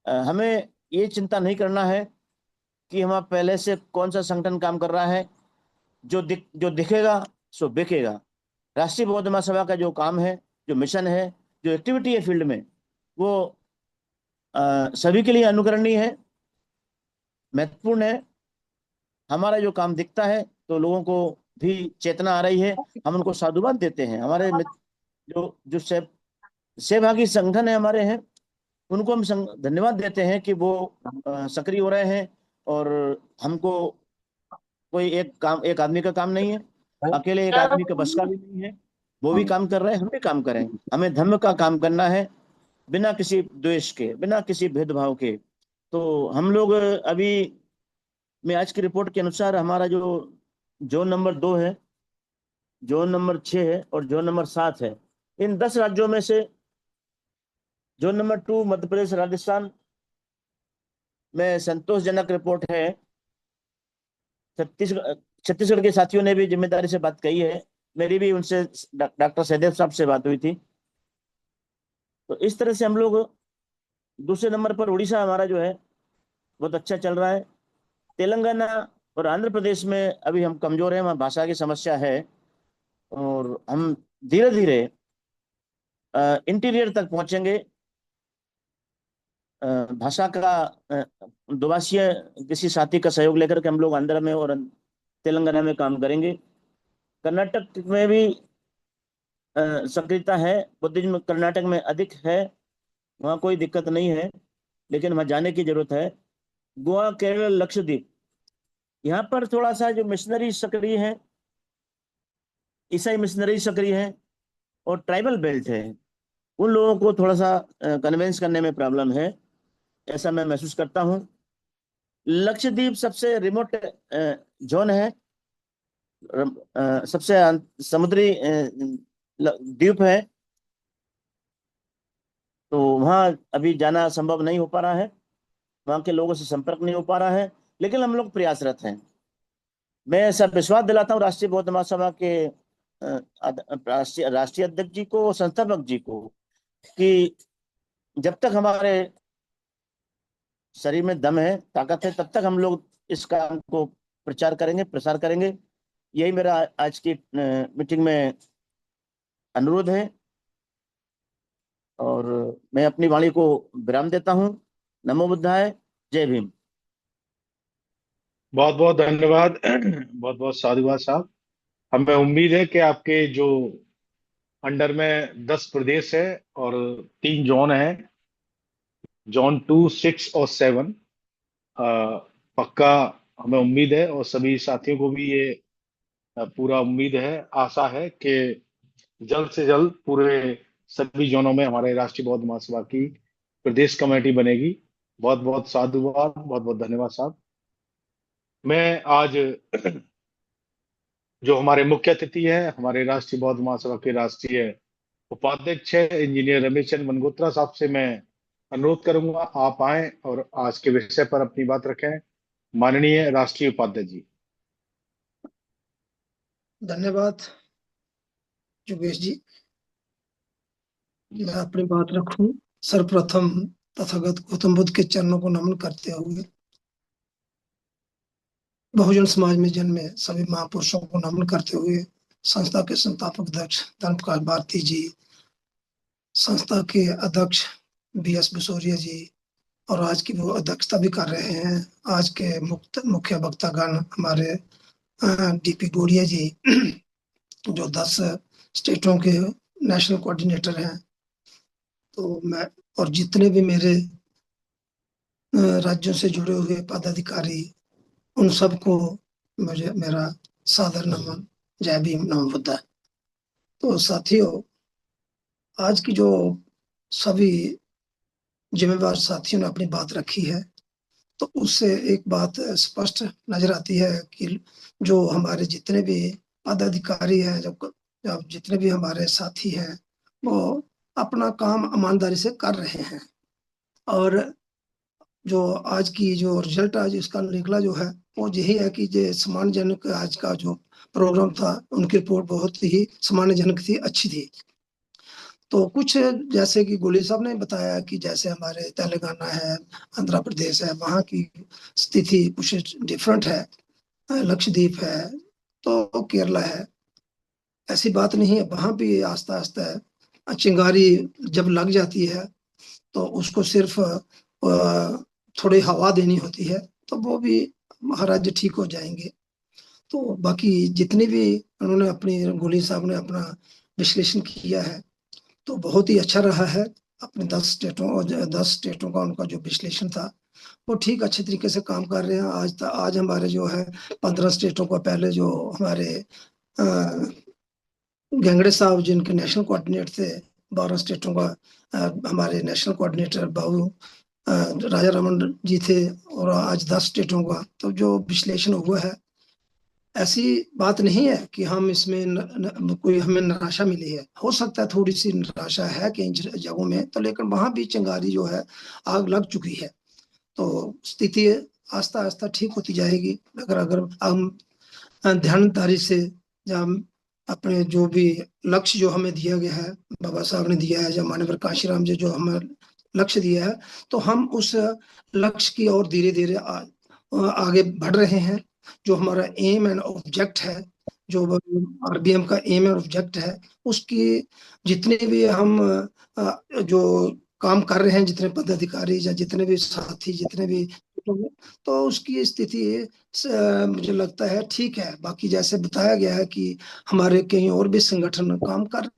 हमें ये चिंता नहीं करना है कि हम पहले से कौन सा संगठन काम कर रहा है, जो दिखेगा सो बिकेगा। राष्ट्रीय बौद्ध महासभा का जो काम है, जो मिशन है, जो एक्टिविटी है फील्ड में, वो सभी के लिए अनुकरणीय है, महत्वपूर्ण है। हमारा जो काम दिखता है तो लोगों को भी चेतना आ रही है, हम उनको साधुवाद देते हैं। हमारे जो सहभागी संगठन है हमारे हैं, उनको हम धन्यवाद देते हैं कि वो सक्रिय हो रहे हैं। और हमको कोई एक आदमी का काम नहीं है, अकेले एक आदमी का बस का भी नहीं है। वो भी काम कर रहे हैं, हम भी काम करें। हमें धर्म का काम करना है, बिना किसी द्वेष के, बिना किसी भेदभाव के। तो हम लोग अभी, मैं आज की रिपोर्ट के अनुसार, हमारा जो जोन नंबर 2 है, जोन नंबर 6 है और जोन नंबर 7 है, इन 10 राज्यों में से जोन नंबर 2 मध्य प्रदेश राजस्थान में संतोषजनक रिपोर्ट है। छत्तीसगढ़ के साथियों ने भी जिम्मेदारी से बात कही है, मेरी भी उनसे डॉक्टर सहदेव साहब से बात हुई थी। तो इस तरह से हम लोग, दूसरे नंबर पर उड़ीसा हमारा जो है बहुत अच्छा चल रहा है। तेलंगाना और आंध्र प्रदेश में अभी हम कमजोर हैं, वहाँ भाषा की समस्या है, और हम धीरे धीरे इंटीरियर तक पहुंचेंगे। भाषा का दुभाषीय किसी साथी का सहयोग लेकर के हम लोग आंध्र में और तेलंगाना में काम करेंगे। कर्नाटक में भी सक्रियता है, बुद्धिज्म कर्नाटक में अधिक है, वहाँ कोई दिक्कत नहीं है, लेकिन वहाँ जाने की जरूरत है। गोवा, केरल, लक्षद्वीप, यहाँ पर थोड़ा सा जो मिशनरी सक्रिय है, ईसाई मिशनरी सक्रिय है और ट्राइबल बेल्ट है, उन लोगों को थोड़ा सा कन्वेंस करने में प्रॉब्लम है, ऐसा मैं महसूस करता हूँ। लक्षद्वीप सबसे रिमोट जोन है, सबसे समुद्री द्वीप है, तो वहाँ अभी जाना संभव नहीं हो पा रहा है, वहाँ के लोगों से संपर्क नहीं हो पा रहा है, लेकिन हम लोग प्रयासरत हैं। मैं ऐसा विश्वास दिलाता हूँ राष्ट्रीय बौद्ध महासभा के राष्ट्रीय अध्यक्ष जी को, संस्थापक जी को, कि जब तक हमारे शरीर में दम है, ताकत है, तब तक हम लोग इस काम को प्रचार करेंगे, प्रसार करेंगे। यही मेरा आज की मीटिंग में अनुरोध है, और मैं अपनी वाणी को विराम देता हूँ। नमो बुद्धाय, जय भीम। बहुत बहुत धन्यवाद, बहुत बहुत साधुवाद साहब। हमें उम्मीद है कि आपके जो अंडर में 10 प्रदेश है और 3 जोन है, जोन 2, 6 और 7, पक्का हमें उम्मीद है, और सभी साथियों को भी ये पूरा उम्मीद है, आशा है कि जल्द से जल्द पूरे सभी जोनों में हमारे राष्ट्रीय बौद्ध महासभा की प्रदेश कमेटी बनेगी। बहुत बहुत साधुवाद, बहुत बहुत धन्यवाद साहब। मैं आज जो हमारे मुख्य अतिथि हैं, हमारे राष्ट्रीय बौद्ध महासभा के राष्ट्रीय उपाध्यक्ष है इंजीनियर रमेश चंद्र मनगोत्रा साहब से मैं अनुरोध करूंगा, आप आए और आज के विषय पर अपनी बात रखें। माननीय राष्ट्रीय उपाध्यक्ष जी। धन्यवाद योगेश जी। मैं अपनी बात रखूं। सर्वप्रथम तथागत गौतम बुद्ध के चरणों को नमन करते हुए बहुजन समाज में जन्मे सभी महापुरुषों को नमन करते हुए संस्था के संस्थापक अध्यक्ष धर्मप्रकाश भारती जी, संस्था के अध्यक्ष BS बिसोरिया जी, और आज की वो अध्यक्षता भी कर रहे हैं, आज के मुख्य वक्तागण हमारे DP गोड़िया जी, जो 10 स्टेटों के नेशनल कोऑर्डिनेटर हैं, तो मैं और जितने भी मेरे राज्यों से जुड़े हुए पदाधिकारी, उन सबको मुझे मेरा सादर नमन, जय भीम, नमो बुद्धाय। तो साथियों, आज की जो सभी जिम्मेवार साथियों ने अपनी बात रखी है, तो उससे एक बात स्पष्ट नजर आती है कि जो हमारे जितने भी पदाधिकारी हैं, जब जितने भी हमारे साथी हैं, वो अपना काम ईमानदारी से कर रहे हैं, और जो आज की जो रिजल्ट आज इसका निकला जो है वो यही है कि जो सम्मानजनक आज का जो प्रोग्राम था उनकी रिपोर्ट बहुत ही सम्मानजनक थी, अच्छी थी। तो कुछ जैसे कि गोली साहब ने बताया कि जैसे हमारे तेलंगाना है, आंध्र प्रदेश है, वहाँ की स्थिति कुछ डिफरेंट है, लक्षद्वीप है, तो केरला है, ऐसी बात नहीं है। वहाँ भी आस्ता आस्ता चिंगारी जब लग जाती है तो उसको सिर्फ थोड़ी हवा देनी होती है तो वो भी महाराज ठीक हो जाएंगे। तो बाकी जितने भी उन्होंने अपनी गोली साहब ने अपना विश्लेषण किया है तो बहुत ही अच्छा रहा है। अपने 10 स्टेटों का उनका जो विश्लेषण था वो ठीक अच्छे तरीके से काम कर रहे हैं। आज हमारे जो है 15 स्टेटों का पहले जो हमारे गेंगड़े साहब जिनके नेशनल कोऑर्डिनेटर थे, 12 स्टेटों का हमारे नेशनल कोऑर्डिनेटर बाबू राजा रमन जी थे, और आज 10 स्टेटों का तो जो विश्लेषण हुआ है ऐसी बात नहीं है कि हम इसमें कोई हमें निराशा मिली है। हो सकता है थोड़ी सी निराशा है कई जगहों में, तो लेकिन वहां भी चिंगारी जो है आग लग चुकी है, तो स्थिति आस्ता आस्ता ठीक होती जाएगी। अगर हम ध्यानदारी से जब अपने जो भी लक्ष्य जो हमें दिया गया है, बाबा साहब ने दिया है, जब माननीय काशीराम जी जो हमें लक्ष्य दिया है, तो हम उस लक्ष्य की ओर धीरे धीरे आगे बढ़ रहे हैं। जो हमारा एम एंड ऑब्जेक्ट है, जो आरबीएम का एम एंड ऑब्जेक्ट है, उसकी जितने भी हम जो काम कर रहे हैं, जितने पदाधिकारी या जितने भी साथी, जितने भी, तो उसकी स्थिति मुझे लगता है ठीक है। बाकी जैसे बताया गया है कि हमारे कहीं और भी संगठन काम कर,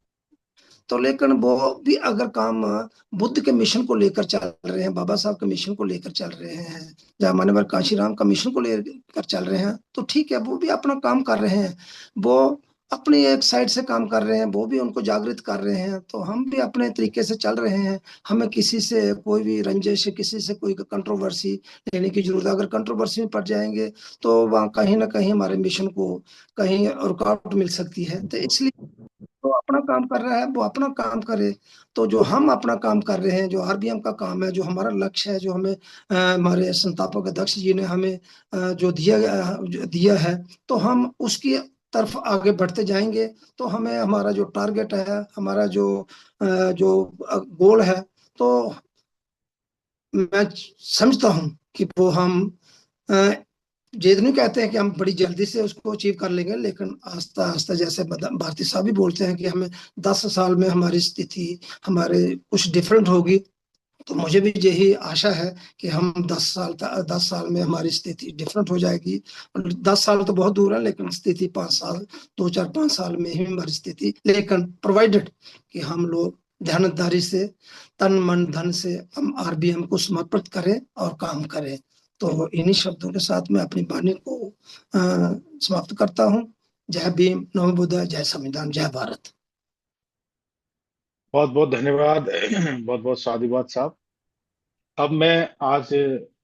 तो लेकिन वो भी अगर काम बुद्ध के मिशन को लेकर चल रहे हैं, बाबा साहब के मिशन को लेकर चल रहे हैं, या माननीय काशीराम का मिशन को लेकर चल रहे हैं, तो ठीक है, वो भी अपना काम कर रहे हैं, वो अपनी एक साइड से काम कर रहे हैं, वो भी उनको जागृत कर रहे हैं, तो हम भी अपने तरीके से चल रहे हैं। हमें किसी से कोई भी रंजिश, किसी से कोई कंट्रोवर्सी लेने की जरूरत है। अगर कंट्रोवर्सी में पड़ जाएंगे तो वहाँ कहीं ना कहीं हमारे मिशन को कहीं रुकावट मिल सकती है। तो इसलिए तो अपना काम कर रहा है वो अपना काम करे। तो जो हम अपना काम कर रहे हैं, जो आरबीएम का काम है, जो हमारा लक्ष्य है, जो हमें हमारे संस्थापक अध्यक्ष जी ने हमें जो दिया है, तो हम उसकी तरफ आगे बढ़ते जाएंगे। तो हमें हमारा जो टारगेट है, हमारा जो गोल है, तो मैं समझता हूं कि वो हम ये नहीं कहते हैं कि हम बड़ी जल्दी से उसको अचीव कर लेंगे, लेकिन आस्ता आस्ता, जैसे भारती साहब भी बोलते हैं कि हमें 10 साल में हमारी स्थिति हमारे कुछ डिफरेंट होगी, तो मुझे भी यही आशा है कि हम 10 साल में हमारी स्थिति डिफरेंट हो जाएगी। 10 साल तो बहुत दूर है, लेकिन स्थिति 5 साल 2-4-5 साल में ही हमारी स्थिति, लेकिन प्रोवाइडेड कि हम लोग ध्यानदारी से, तन मन धन से हम आरबीएम को समर्पित करें और काम करें। तो इन्हीं शब्दों के साथ मैं अपनी वाणी को समाप्त करता हूँ। जय भीम, नमो बुद्धाय, जय संविधान, जय भारत। बहुत बहुत धन्यवाद, बहुत बहुत साधुवाद साहब। अब मैं आज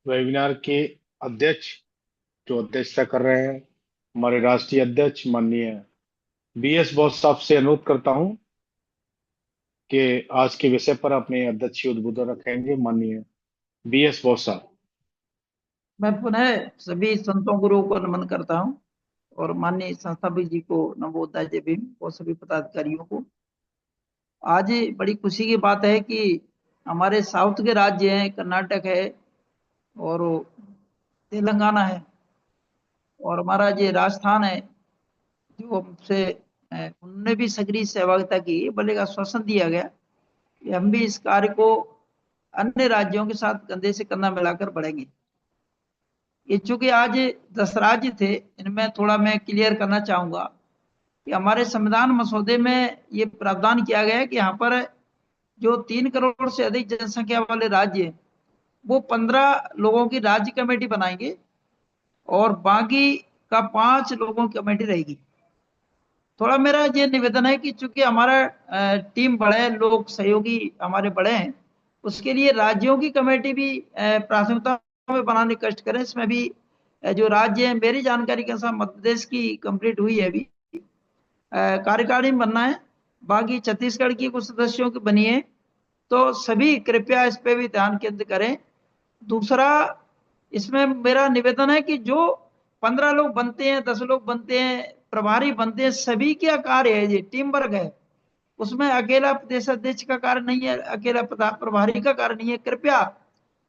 वेबिनार के अध्यक्ष जो अध्यक्षता कर रहे हैं, हमारे राष्ट्रीय अध्यक्ष माननीय बीएस बोस साहब से अनुरोध करता हूं कि आज के विषय पर अपने अध्यक्षीय उद्बोधन रखेंगे। माननीय बीएस बोस साहब। मैं पुनः सभी संतों गुरुओं को नमन करता हूं और माननीय संस्थापक जी को नमो बुद्धाय, जय भीम, और सभी पदाधिकारियों को। आज बड़ी खुशी की बात है कि हमारे साउथ के राज्य हैं, कर्नाटक है और तेलंगाना है, और हमारा जो राजस्थान है, जो हमसे उन्होंने भी सक्रिय सहभागिता की, बल्कि आश्वासन दिया गया कि हम भी इस कार्य को अन्य राज्यों के साथ कंधे से कंधा मिलाकर बढ़ेंगे। ये चूंकि आज 10 राज्य थे, इनमें थोड़ा मैं क्लियर करना चाहूंगा कि हमारे संविधान मसौदे में ये प्रावधान किया गया है कि यहाँ पर जो 3 करोड़ से अधिक जनसंख्या वाले राज्य, वो 15 लोगों की राज्य कमेटी बनाएंगे और बाकी का 5 लोगों की कमेटी रहेगी। थोड़ा मेरा ये निवेदन है कि चूंकि हमारा टीम बड़ा है, लोग सहयोगी हमारे बड़े हैं, उसके लिए राज्यों की कमेटी भी प्राथमिकता में बनाने कष्ट करें। इसमें भी जो राज्य है, मेरी जानकारी के अनुसार मध्य प्रदेश की कंप्लीट हुई है, अभी कार्यकारिणी बनना है, बाकी छत्तीसगढ़ की कुछ सदस्यों की बनी है। तो सभी कृपया इस पे भी ध्यान केंद्रित करें। दूसरा, इसमें मेरा निवेदन है कि जो 15 लोग बनते हैं, 10 लोग बनते हैं, प्रभारी बनते हैं, सभी का कार्य है, ये टीम वर्क है। उसमें अकेला प्रदेश अध्यक्ष का कार्य नहीं है, अकेला प्रभारी का कार्य नहीं है। कृपया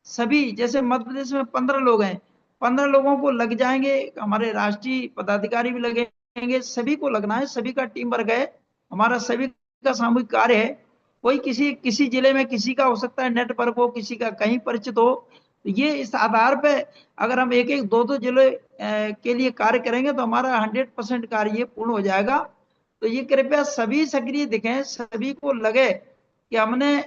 सभी, जैसे मध्य प्रदेश में 15 लोग हैं, 15 लोगों को लग जाएंगे, हमारे राष्ट्रीय पदाधिकारी भी लगेंगे, सभी को लगना है, सभी का टीम वर्क है, हमारा सभी का सामूहिक कार्य है। कोई किसी जिले में किसी का हो सकता है नेटवर्क हो, किसी का कहीं परिचित हो, तो ये इस आधार पे अगर हम एक एक दो जिले के लिए कार्य करेंगे तो हमारा 100% कार्य ये पूर्ण हो जाएगा। तो ये कृपया सभी सक्रिय दिखें, सभी को लगे कि हमने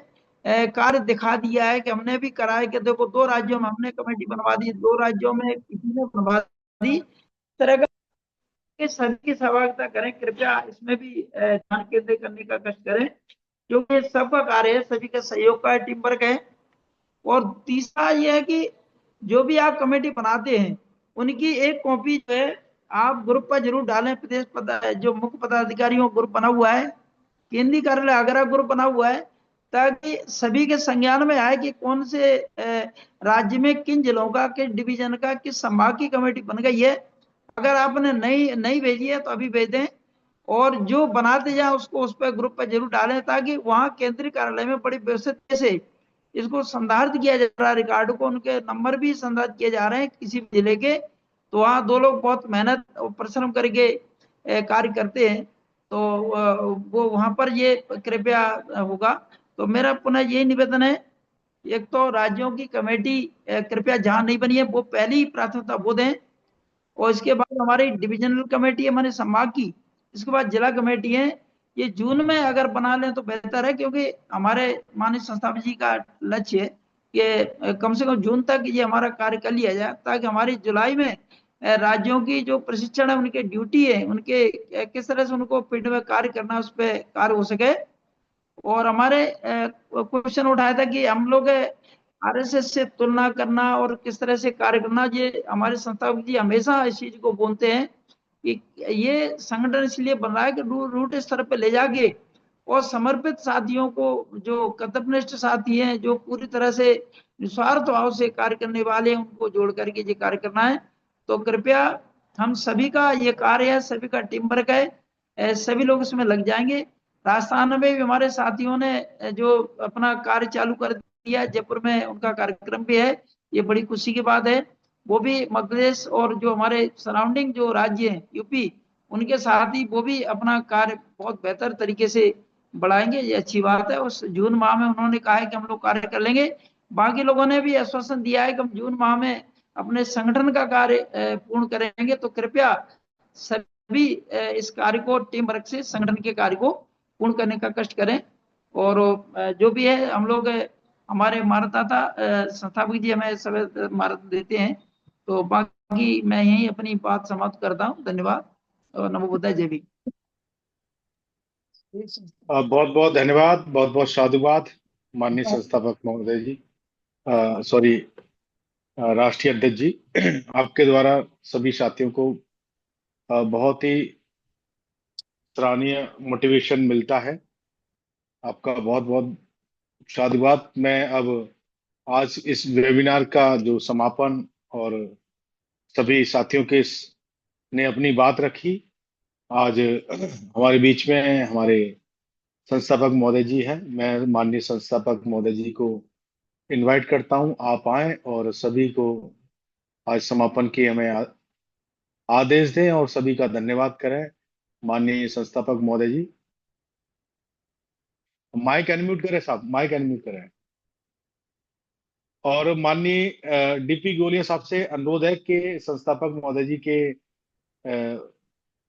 कार्य दिखा दिया है, कि हमने भी करा है, कि देखो 2 राज्यों में हमने कमेटी बनवा दी, 2 राज्यों में किसी ने बनवा दी। इस तरह का सभी की सहभागिता करें, कृपया इसमें भी ध्यान केंद्रित करने का कष्ट करें, क्योंकि सबका कार्य है, सभी का सहयोग का टीम वर्क है। और तीसरा ये है कि जो भी आप कमेटी बनाते हैं उनकी एक कॉपी जो है आप ग्रुप पर जरूर डालें। प्रदेश जो मुख्य पदाधिकारियों ग्रुप बना हुआ है, केंद्रीय कार्यालय आगरा ग्रुप बना हुआ है, ताकि सभी के संज्ञान में आए कि कौन से राज्य में किन जिलों का, किस डिवीजन का, किस संभाग की कमेटी बन गई है। अगर आपने नहीं भेजी है तो अभी भेज दें, और जो बनाते जाए उसको उस पर ग्रुप पर जरूर डालें, ताकि वहां केंद्रीय कार्यालय में बड़ी व्यवस्थित से इसको संदर्भित किया जा रहा है, रिकॉर्ड को, उनके नंबर भी संदर्भित किए जा रहे हैं किसी भी जिले के। तो वहाँ 2 लोग बहुत मेहनत और परिश्रम करके कार्य करते हैं, तो वो वहां पर ये कृपया होगा। तो मेरा पुनः यही निवेदन है, एक तो राज्यों की कमेटी कृपया जहां नहीं बनी है वो पहली प्राथमिकता वो दें, और इसके बाद हमारी डिविजनल कमेटी है हमारे संभाग की, इसके बाद जिला कमेटी है, ये जून में अगर बना लें तो बेहतर है, क्योंकि हमारे माननीय संस्थापक जी का लक्ष्य है कि कम से कम जून तक ये हमारा कार्य कर लिया जाए, ताकि हमारी जुलाई में राज्यों की जो प्रशिक्षण है, उनके ड्यूटी है, उनके किस तरह से उनको फील्ड में कार्य करना है, उस पर कार्य हो सके। और हमारे क्वेश्चन उठाया था कि हम लोग आरएसएस से तुलना करना और किस तरह से कार्य करना, ये हमारे संस्थापक जी हमेशा इस चीज को बोलते हैं कि ये संगठन इसलिए बन रहा है कि रूट स्तर पर ले जाके और समर्पित साथियों को, जो कर्तव्यनिष्ठ साथी हैं, जो पूरी तरह से निस्वार्थ भाव से कार्य करने वाले हैं, उनको जोड़ करके ये कार्य करना है। तो कृपया हम सभी का ये कार्य है, सभी का टीम वर्क है, सभी लोग इसमें लग जाएंगे। राजस्थान में भी हमारे साथियों ने जो अपना कार्य चालू कर दिया, जयपुर में उनका कार्यक्रम भी है, ये बड़ी खुशी की बात है। वो भी मध्य प्रदेश और जो हमारे सराउंडिंग जो राज्य हैं यूपी, उनके साथ ही वो भी अपना कार्य बहुत बेहतर तरीके से बढ़ाएंगे, ये अच्छी बात है। उस जून माह में उन्होंने कहा है कि हम लोग कार्य कर लेंगे। बाकी लोगों ने भी आश्वासन दिया है कि हम जून माह में अपने संगठन का कार्य पूर्ण करेंगे। तो कृपया सभी इस कार्य को टीम वर्क से संगठन के कार्य को पूर्ण करने का कष्ट करें। और जो भी है, हम लोग हमारे मार्गदाता संस्थापक जी हमें सब मार्ग देते हैं। तो बाकी मैं यही अपनी बात समाप्त करता हूँ। धन्यवाद और नमो बुद्धाय, जय भीम। बहुत बहुत धन्यवाद, बहुत बहुत साधुवाद माननीय संस्थापक महोदय जी, सॉरी राष्ट्रीय अध्यक्ष जी। आपके द्वारा सभी साथियों को बहुत ही सराहनीय मोटिवेशन मिलता है। आपका बहुत बहुत साधुवाद। मैं अब आज इस वेबिनार का जो समापन, और सभी साथियों के ने अपनी बात रखी। आज हमारे बीच में हमारे संस्थापक महोदय जी हैं। मैं माननीय संस्थापक महोदय जी को इनवाइट करता हूं, आप आए और सभी को आज समापन की हमें आदेश दें और सभी का धन्यवाद करें। माननीय संस्थापक महोदय जी, माइक अनम्यूट करें साहब, माइक अनम्यूट करें। और माननीय डीपी गोलिया साहब से अनुरोध है कि संस्थापक महोदय जी के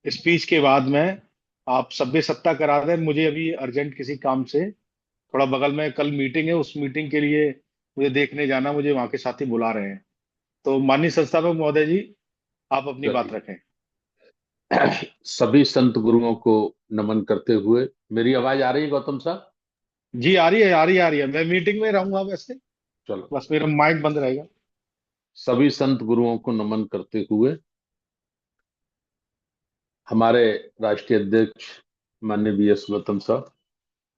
स्पीच के बाद में आप सभ्य सत्ता करा दें। मुझे अभी अर्जेंट किसी काम से थोड़ा बगल में कल मीटिंग है, उस मीटिंग के लिए मुझे देखने जाना, मुझे वहां के साथी बुला रहे हैं। तो माननीय संस्थापक महोदय जी, आप अपनी बात रखें। सभी संत गुरुओं को नमन करते हुए, मेरी आवाज आ रही है गौतम साहब? जी आ रही है, आ रही है, आ रही है। मैं मीटिंग में रहूंगा वैसे, चलो बस मेरा माइक बंद रहेगा। सभी संत गुरुओं को नमन करते हुए हमारे राष्ट्रीय अध्यक्ष माननीय वी.एस. गौतम साहब,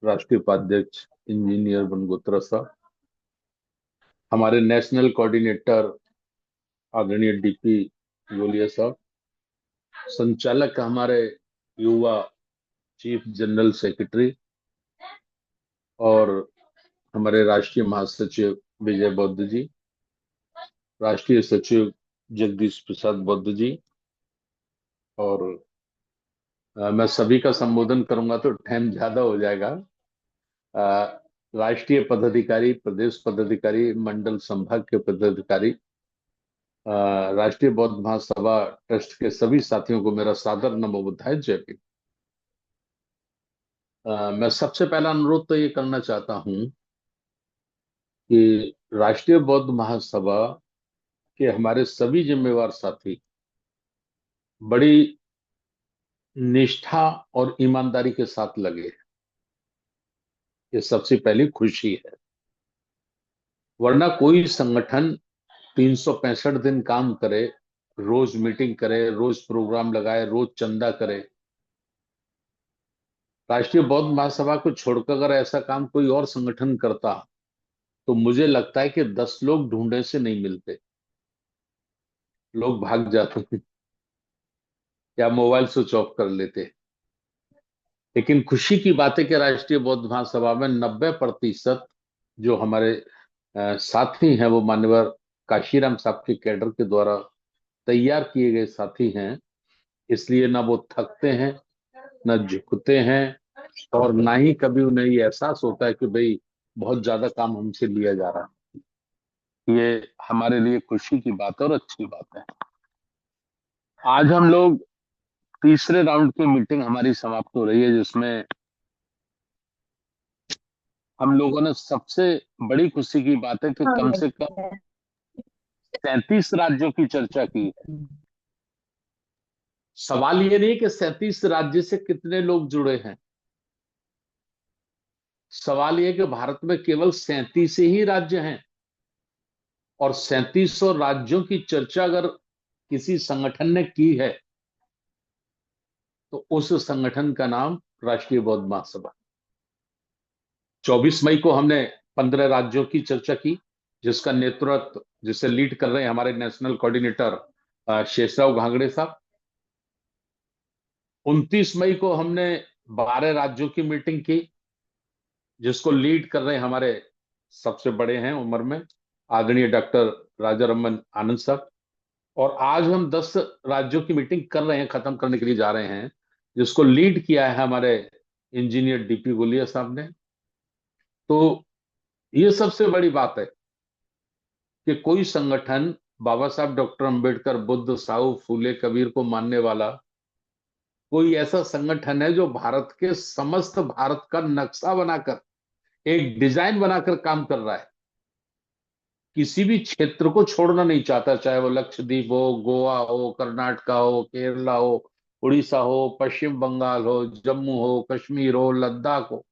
राष्ट्रीय उपाध्यक्ष इंजीनियर बनगोत्रा साहब, हमारे नेशनल कोऑर्डिनेटर आदरणीय डीपी गोलिया साहब, संचालक हमारे युवा चीफ जनरल सेक्रेटरी और हमारे राष्ट्रीय महासचिव विजय बौद्ध जी, राष्ट्रीय सचिव जगदीश प्रसाद बौद्ध जी, और मैं सभी का संबोधन करूंगा तो टाइम ज्यादा हो जाएगा। राष्ट्रीय पदाधिकारी, प्रदेश पदाधिकारी, मंडल संभाग के पदाधिकारी, राष्ट्रीय बौद्ध महासभा ट्रस्ट के सभी साथियों को मेरा सादर नमो बुद्धाय, जय भीम। मैं सबसे पहला अनुरोध तो ये करना चाहता हूं कि राष्ट्रीय बौद्ध महासभा के हमारे सभी जिम्मेवार साथी बड़ी निष्ठा और ईमानदारी के साथ लगे। ये सबसे पहली खुशी है, वरना कोई संगठन 365 दिन काम करे, रोज मीटिंग करे, रोज प्रोग्राम लगाए, रोज चंदा करे। राष्ट्रीय बौद्ध महासभा को छोड़कर अगर ऐसा काम कोई और संगठन करता तो मुझे लगता है कि 10 लोग ढूंढे से नहीं मिलते, लोग भाग जाते या मोबाइल स्विच ऑफ कर लेते। लेकिन खुशी की बात है कि राष्ट्रीय बौद्ध महासभा में 90% जो हमारे साथी हैं वो मान्यवर काशीराम साहब के कैडर के द्वारा तैयार किए गए साथी हैं। इसलिए ना वो थकते हैं, ना झुकते हैं, और ना ही कभी उन्हें ये एहसास होता है कि भाई बहुत ज्यादा काम हमसे लिया जा रहा है। ये हमारे लिए खुशी की बात है और अच्छी बात है। आज हम लोग तीसरे राउंड की मीटिंग हमारी समाप्त हो रही है, जिसमें हम लोगों ने सबसे बड़ी खुशी की बात है कि कम से कम 37 राज्यों की चर्चा की है। सवाल ये नहीं कि 37 राज्य से कितने लोग जुड़े हैं, सवाल ये कि भारत में केवल 37 ही राज्य हैं, और 3700 राज्यों की चर्चा अगर किसी संगठन ने की है तो उस संगठन का नाम राष्ट्रीय बौद्ध महासभा। 24 मई को हमने 15 राज्यों की चर्चा की, जिसका नेतृत्व, जिसे लीड कर रहे हैं हमारे नेशनल कोऑर्डिनेटर शेषराव घांगड़े साहब। 29 मई को हमने 12 राज्यों की मीटिंग की, जिसको लीड कर रहे हैं हमारे सबसे बड़े हैं उम्र में, आदरणीय डॉक्टर राजा रमन आनंद साहब। और आज हम 10 राज्यों की मीटिंग कर रहे हैं, खत्म करने के लिए जा रहे हैं, जिसको लीड किया है हमारे इंजीनियर डीपी गोलिया साहब ने। तो ये सबसे बड़ी बात है कि कोई संगठन बाबा साहब डॉक्टर अंबेडकर, बुद्ध, साहू, फूले, कबीर को मानने वाला कोई ऐसा संगठन है जो भारत के समस्त भारत का नक्शा बनाकर, एक डिजाइन बनाकर काम कर रहा है। किसी भी क्षेत्र को छोड़ना नहीं चाहता, चाहे वो लक्षद्वीप हो, गोवा हो, कर्नाटका हो, केरला हो, उड़ीसा हो, पश्चिम बंगाल हो, जम्मू हो, कश्मीर हो, लद्दाख हो।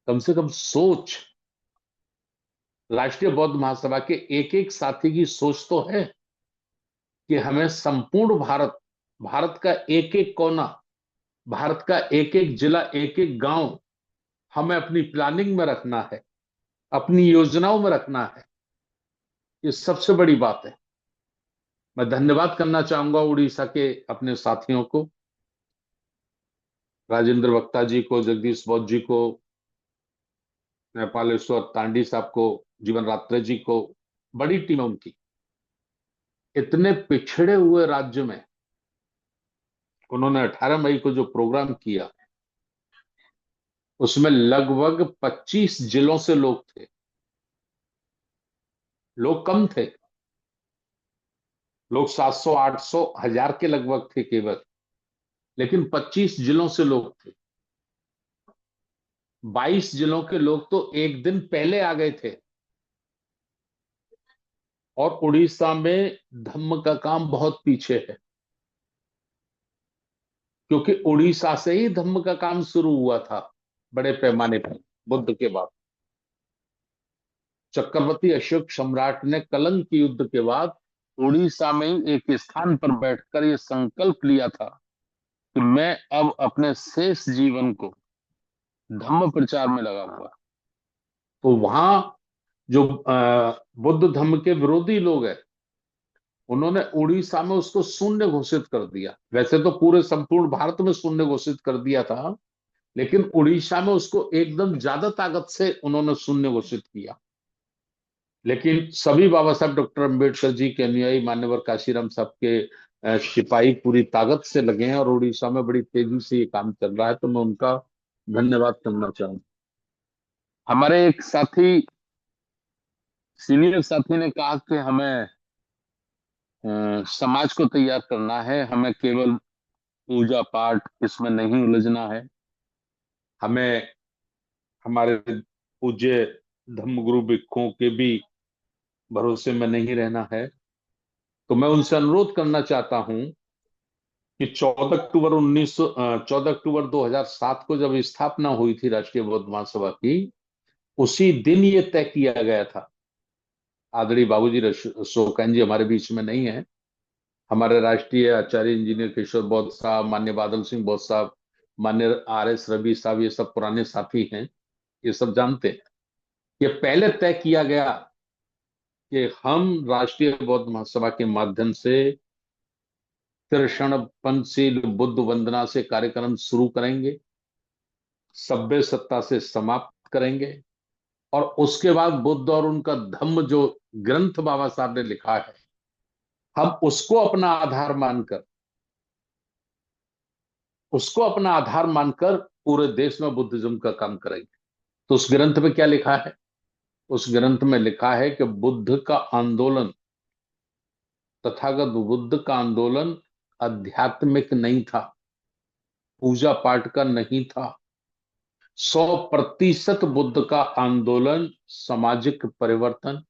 कम से कम सोच राष्ट्रीय बौद्ध महासभा के एक एक साथी की सोच तो है कि हमें संपूर्ण भारत, भारत का एक एक कोना, भारत का एक एक जिला, एक एक गांव हमें अपनी प्लानिंग में रखना है, अपनी योजनाओं में रखना है। ये सबसे बड़ी बात है। मैं धन्यवाद करना चाहूंगा उड़ीसा के अपने साथियों को, राजेंद्र वक्ता जी को, जगदीश बौद्ध जी को, नेपालेश्वर तांडी साहब को, जीवन रात्रे जी को। बड़ी टीम है उनकी। इतने पिछड़े हुए राज्य में उन्होंने 18 मई को जो प्रोग्राम किया, उसमें लगभग 25 जिलों से लोग थे। लोग कम थे, लोग 700, 800, 1000 के लगभग थे केवल, लेकिन 25 जिलों से लोग थे। 22 जिलों के लोग तो एक दिन पहले आ गए थे। और उड़ीसा में धम्म का काम बहुत पीछे है, क्योंकि उड़ीसा से ही धम्म का काम शुरू हुआ था बड़े पैमाने पर बुद्ध के बाद। चक्रवर्ती अशोक सम्राट ने कलंक युद्ध के बाद उड़ीसा में एक स्थान पर बैठकर यह संकल्प लिया था कि मैं अब अपने शेष जीवन को धम्म प्रचार में लगाऊंगा। तो वहां जो बुद्ध धर्म के विरोधी लोग हैं, उन्होंने उड़ीसा में उसको शून्य घोषित कर दिया। वैसे तो पूरे संपूर्ण भारत में शून्य घोषित कर दिया था, लेकिन उड़ीसा में उसको एकदम ज्यादा ताकत से उन्होंने शून्य घोषित किया। लेकिन सभी बाबा साहब डॉक्टर अम्बेडकर जी के अनुयायी मान्यवर काशीराम साहब के सिपाही पूरी ताकत से लगे हैं और उड़ीसा में बड़ी तेजी से ये काम चल रहा है, तो मैं उनका धन्यवाद करना चाहूँ। हमारे एक साथी, सीनियर साथी ने कहा कि हमें समाज को तैयार करना है, हमें केवल पूजा पाठ इसमें नहीं उलझना है, हमें हमारे पूज्य धर्मगुरु भिक्षुओं के भी भरोसे में नहीं रहना है। तो मैं उनसे अनुरोध करना चाहता हूं कि 14 अक्टूबर 2007 को जब स्थापना हुई थी राष्ट्रीय बौद्ध महासभा की, उसी दिन ये तय किया गया था। आदरणीय बाबूजी शोकन जी हमारे बीच में नहीं है, हमारे राष्ट्रीय आचार्य इंजीनियर किशोर बौद्ध साहब, मान्य बादल सिंह बौद्ध साहब, मान्य RS रवि साहब, ये सब पुराने साथी हैं, ये सब जानते हैं। ये पहले तय किया गया कि हम राष्ट्रीय बौद्ध महासभा के माध्यम से त्रिशण पंचशील बुद्ध वंदना से कार्यक्रम शुरू करेंगे, सभ्य सत्ता से समाप्त करेंगे, और उसके बाद बुद्ध और उनका धम्म जो ग्रंथ बाबा साहब ने लिखा है, हम उसको अपना आधार मानकर पूरे देश में बुद्धिज्म का काम करेंगे। तो उस ग्रंथ में क्या लिखा है? उस ग्रंथ में लिखा है कि बुद्ध का आंदोलन, तथागत बुद्ध का आंदोलन आध्यात्मिक नहीं था, पूजा पाठ का नहीं था। 100% बुद्ध का आंदोलन सामाजिक परिवर्तन,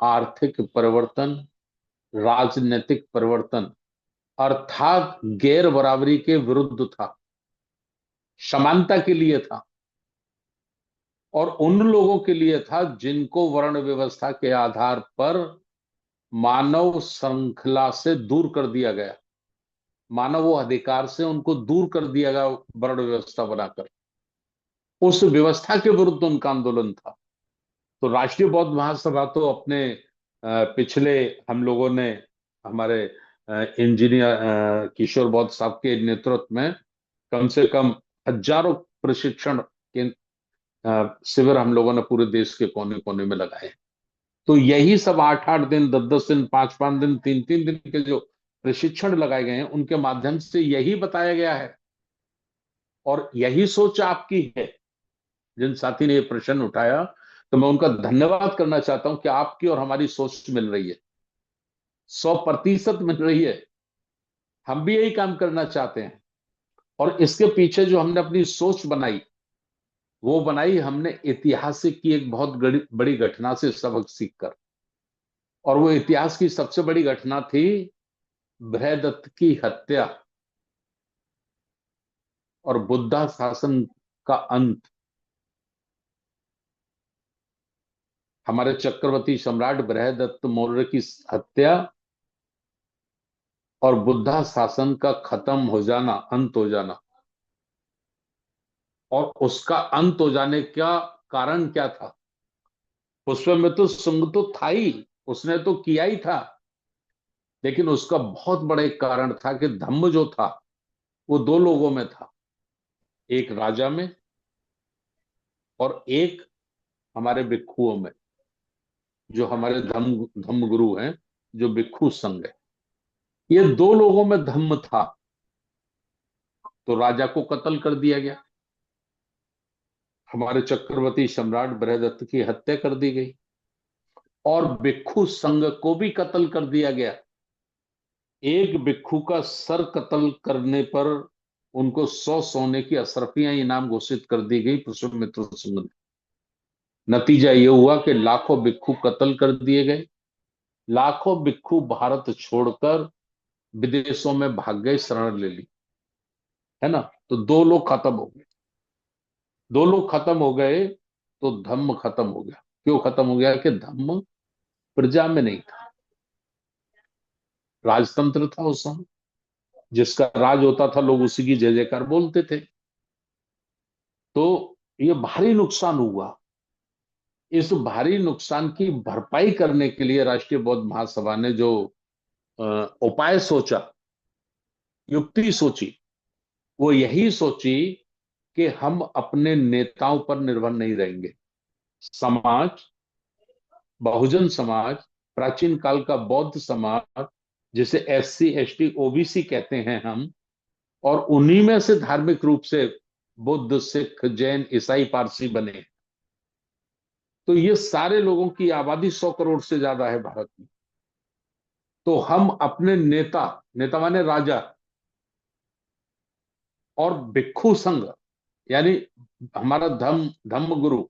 आर्थिक परिवर्तन, राजनीतिक परिवर्तन अर्थात गैर बराबरी के विरुद्ध था, समानता के लिए था, और उन लोगों के लिए था जिनको वर्ण व्यवस्था के आधार पर मानव श्रृंखला से दूर कर दिया गया, मानव अधिकार से उनको दूर कर दिया गया वर्ण व्यवस्था बनाकर। उस व्यवस्था के विरुद्ध उनका आंदोलन था। तो राष्ट्रीय बौद्ध महासभा तो अपने पिछले हम लोगों ने हमारे इंजीनियर किशोर बौद्ध साहब के नेतृत्व में कम से कम हजारों प्रशिक्षण के शिविर हम लोगों ने पूरे देश के कोने कोने में लगाए। तो यही सब 8-8 दिन, 10-10 दिन, 5-5 दिन, 3-3 दिन के जो प्रशिक्षण लगाए गए हैं, उनके माध्यम से यही बताया गया है और यही सोच आपकी है। जिन साथी ने ये प्रश्न उठाया, तो मैं उनका धन्यवाद करना चाहता हूं कि आपकी और हमारी सोच मिल रही है, 100% मिल रही है। हम भी यही काम करना चाहते हैं, और इसके पीछे जो हमने अपनी सोच बनाई, वो बनाई हमने ऐतिहासिक की एक बहुत बड़ी घटना से सबक सीखकर। और वो इतिहास की सबसे बड़ी घटना थी बृहदत्त की हत्या और बुद्धा शासन का अंत। हमारे चक्रवर्ती सम्राट बृहदत्त मौर्य की हत्या और बुद्धा शासन का खत्म हो जाना, अंत हो जाना। और उसका अंत हो जाने का कारण क्या था? पुष्पमित्र सिंह तो था ही, उसने तो किया ही था, लेकिन उसका बहुत बड़ा एक कारण था कि धम्म जो था वो 2 लोगों में था, एक राजा में और एक हमारे भिक्षुओं में, जो हमारे धम्म गुरु हैं, जो भिक्षु संघ है। ये 2 लोगों में धम्म था, तो राजा को कत्ल कर दिया गया, हमारे चक्रवर्ती सम्राट बृहदत्त की हत्या कर दी गई, और भिक्षु संघ को भी कत्ल कर दिया गया। एक भिक्षु का सर कत्ल करने पर उनको 100 सोने की अशरफियां इनाम घोषित कर दी गई पुष्पमित्र सिंह ने। नतीजा ये हुआ कि लाखों भिक्षु कत्ल कर दिए गए, लाखों भिक्षु भारत छोड़कर विदेशों में भाग गए, शरण ले ली, है ना। तो 2 लोग खत्म हो गए, 2 लोग खत्म हो गए, तो धम्म खत्म हो गया। क्यों खत्म हो गया? कि धम्म प्रजा में नहीं था, राजतंत्र था उस समय, जिसका राज होता था लोग उसी की जय जयकार बोलते थे। तो ये भारी नुकसान हुआ। इस भारी नुकसान की भरपाई करने के लिए राष्ट्रीय बौद्ध महासभा ने जो उपाय सोचा, युक्ति सोची, वो यही सोची कि हम अपने नेताओं पर निर्भर नहीं रहेंगे। समाज, बहुजन समाज, प्राचीन काल का बौद्ध समाज, जिसे SC ST OBC कहते हैं हम, और उन्हीं में से धार्मिक रूप से बुद्ध, सिख, जैन, ईसाई, पारसी बने। तो ये सारे लोगों की आबादी 100 करोड़ से ज्यादा है भारत में। तो हम अपने नेता, नेता माने राजा, और भिक्षु संघ यानी हमारा धम्म गुरु,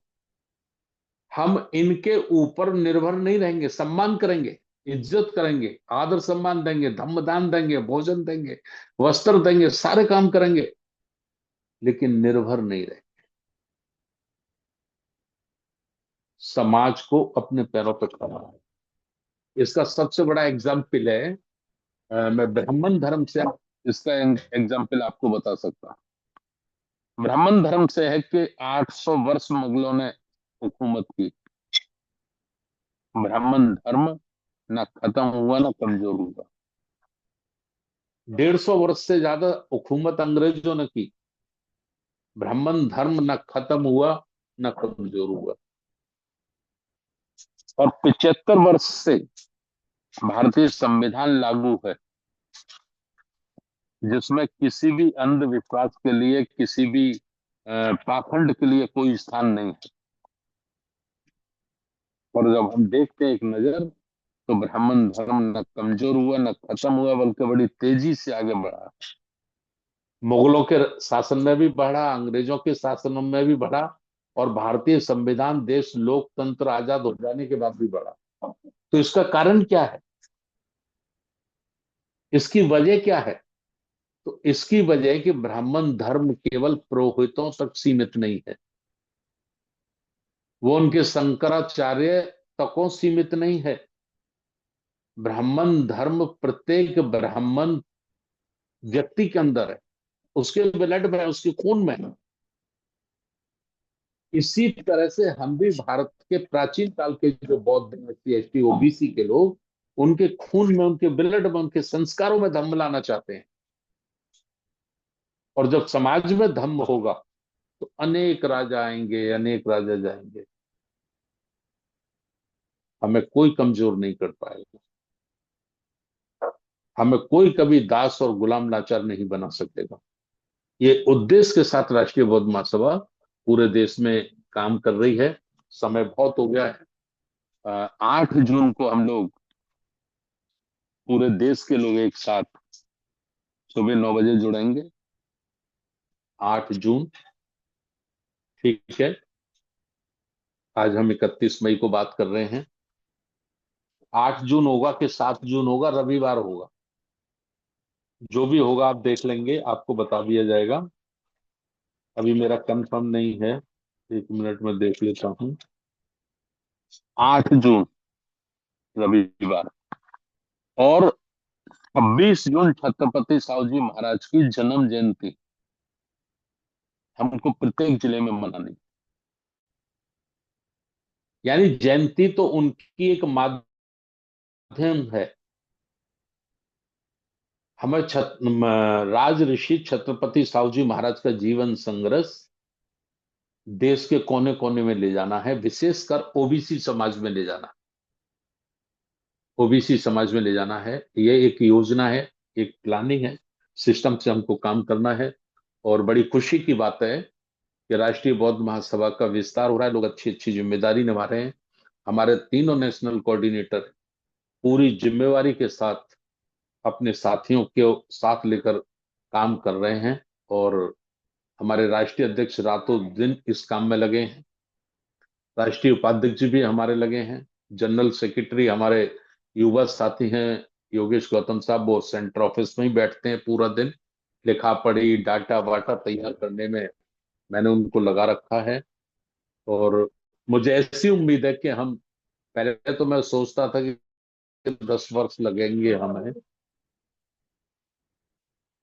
हम इनके ऊपर निर्भर नहीं रहेंगे। सम्मान करेंगे, इज्जत करेंगे, आदर सम्मान देंगे, धम्म दान देंगे, भोजन देंगे, वस्त्र देंगे, सारे काम करेंगे, लेकिन निर्भर नहीं रहेंगे। समाज को अपने पैरों पर खड़ा है। इसका सबसे बड़ा एग्जाम्पल है, मैं ब्राह्मण धर्म से इसका एग्जाम्पल आपको बता सकता हूं। ब्राह्मण धर्म से है कि 800 वर्ष मुगलों ने हुकूमत की। ब्राह्मण धर्म ना खत्म हुआ ना कमजोर हुआ। 150 वर्ष से ज्यादा हुकूमत अंग्रेजों ने की। ब्राह्मण धर्म ना खत्म हुआ ना कमजोर हुआ। और 75 वर्ष से भारतीय संविधान लागू है, जिसमें किसी भी अंधविश्वास के लिए, किसी भी पाखंड के लिए कोई स्थान नहीं है। और जब हम देखते हैं एक नजर, तो ब्राह्मण धर्म न कमजोर हुआ न खत्म हुआ, बल्कि बड़ी तेजी से आगे बढ़ा। मुगलों के शासन में भी बढ़ा, अंग्रेजों के शासन में भी बढ़ा, और भारतीय संविधान, देश लोकतंत्र आजाद हो जाने के बाद भी बढ़ा। तो इसका कारण क्या है? इसकी वजह क्या है? तो इसकी वजह है कि ब्राह्मण धर्म केवल पुरोहितों तक सीमित नहीं है, वो उनके शंकराचार्य तकों सीमित नहीं है। ब्राह्मण धर्म प्रत्येक ब्राह्मण व्यक्ति के अंदर है, उसके ब्लड में है, उसके खून में है। इसी तरह से हम भी भारत के प्राचीन काल के जो बौद्ध, SC ST OBC के लोग, उनके खून में, उनके ब्लड में, उनके संस्कारों में धम्म लाना चाहते हैं। और जब समाज में धम्म होगा तो अनेक राजा आएंगे, अनेक राजा जाएंगे, हमें कोई कमजोर नहीं कर पाएगा। हमें कोई कभी दास और गुलाम लाचार नहीं बना सकेगा। ये उद्देश्य के साथ राष्ट्रीय बौद्ध महासभा पूरे देश में काम कर रही है। समय बहुत हो गया है। 8 जून को हम लोग, पूरे देश के लोग एक साथ सुबह 9 बजे जुड़ेंगे। 8 जून, ठीक है। आज हम 31 मई को बात कर रहे हैं। 8 जून होगा कि 7 जून होगा, रविवार होगा, जो भी होगा आप देख लेंगे, आपको बता दिया जाएगा। अभी मेरा कंफर्म नहीं है, 1 मिनट में देख लेता हूं। 8 जून रविवार, और 26 जून छत्रपति साहू जी महाराज की जन्म जयंती हमको प्रत्येक जिले में मनानी। यानी जयंती तो उनकी एक माध्यम है। हमें राज ऋषि छत्रपति साहू जी महाराज का जीवन संघर्ष देश के कोने कोने में ले जाना है, विशेषकर OBC समाज में ले जाना। OBC समाज में ले जाना है। ये एक योजना है, एक प्लानिंग है, सिस्टम से हमको काम करना है। और बड़ी खुशी की बात है कि राष्ट्रीय बौद्ध महासभा का विस्तार हो रहा है, लोग अच्छी अच्छी जिम्मेदारी निभा रहे हैं। हमारे तीनों नेशनल कोऑर्डिनेटर पूरी जिम्मेवारी के साथ अपने साथियों के साथ लेकर काम कर रहे हैं, और हमारे राष्ट्रीय अध्यक्ष रातों दिन इस काम में लगे हैं। राष्ट्रीय उपाध्यक्ष भी हमारे लगे हैं। जनरल सेक्रेटरी हमारे युवा साथी हैं योगेश गौतम साहब, वो सेंटर ऑफिस में ही बैठते हैं पूरा दिन, लिखा पढ़ी, डाटा वाटा तैयार करने में मैंने उनको लगा रखा है। और मुझे ऐसी उम्मीद है कि हम, पहले तो मैं सोचता था कि 10 वर्ष लगेंगे हमें,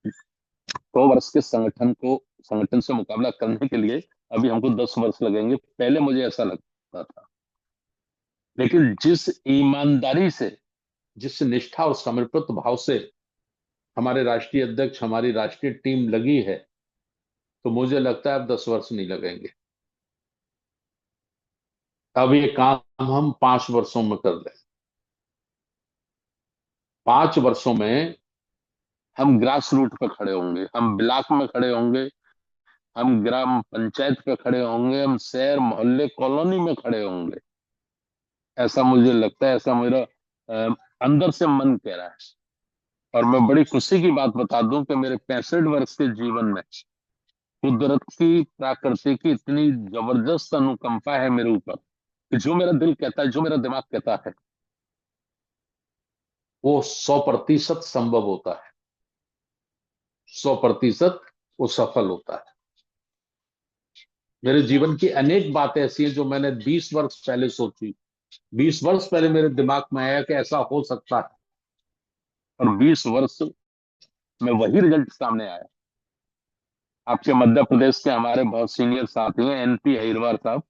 100 वर्ष के संगठन से मुकाबला करने के लिए अभी हमको 10 वर्ष लगेंगे, पहले मुझे ऐसा लगता था। लेकिन जिस ईमानदारी से, जिस निष्ठा और समर्पित भाव से हमारे राष्ट्रीय अध्यक्ष, हमारी राष्ट्रीय टीम लगी है, तो मुझे लगता है अब 10 वर्ष नहीं लगेंगे। अब ये काम हम 5 वर्षों में कर लें। 5 वर्षों में हम ग्रास रूट पे खड़े होंगे, हम ब्लॉक में खड़े होंगे, हम ग्राम पंचायत पे खड़े होंगे, हम शहर, मोहल्ले, कॉलोनी में खड़े होंगे। ऐसा मुझे लगता है, ऐसा मेरा अंदर से मन कह रहा है। और मैं बड़ी खुशी की बात बता दूं कि मेरे 65 वर्ष के जीवन में कुदरत की, प्रकृति की इतनी जबरदस्त अनुकंपा है मेरे ऊपर कि जो मेरा दिल कहता है, जो मेरा दिमाग कहता है, वो 100% संभव होता है, 100% वो सफल होता है। मेरे जीवन की अनेक बातें ऐसी हैं जो मैंने 20 वर्ष पहले सोची, 20 वर्ष पहले मेरे दिमाग में आया कि ऐसा हो सकता है, और 20 वर्ष में वही रिजल्ट सामने आया। आपके मध्य प्रदेश के हमारे बहुत सीनियर साथी हैं, NP अहिरवार साहब,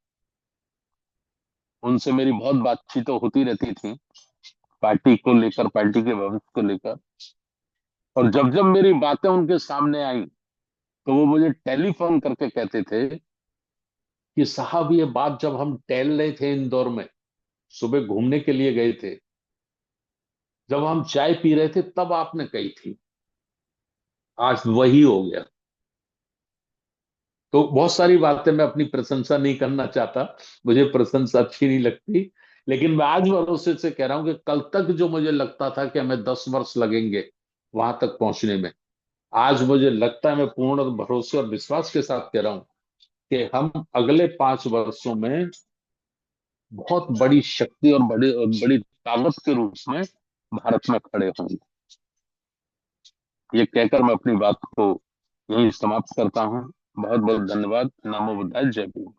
उनसे मेरी बहुत बातचीत तो होती रहती थी पार्टी को लेकर, पार्टी के भविष्य को लेकर। और जब जब मेरी बातें उनके सामने आई तो वो मुझे टेलीफोन करके कहते थे कि साहब, ये बात जब हम टहल रहे थे इंदौर में, सुबह घूमने के लिए गए थे, जब हम चाय पी रहे थे, तब आपने कही थी, आज वही हो गया। तो बहुत सारी बातें, मैं अपनी प्रशंसा नहीं करना चाहता, मुझे प्रशंसा अच्छी नहीं लगती, लेकिन मैं आज भरोसे से कह रहा हूं कि कल तक जो मुझे लगता था कि हमें 10 वर्ष लगेंगे वहां तक पहुंचने में, आज मुझे लगता है, मैं पूर्ण भरोसे और विश्वास के साथ कह रहा हूं कि हम अगले 5 वर्षों में बहुत बड़ी शक्ति और बड़ी ताकत के रूप में भारत में खड़े होंगे। ये कहकर मैं अपनी बात को यही समाप्त करता हूं। बहुत बहुत धन्यवाद। नमो बुद्धाय, जय भीम।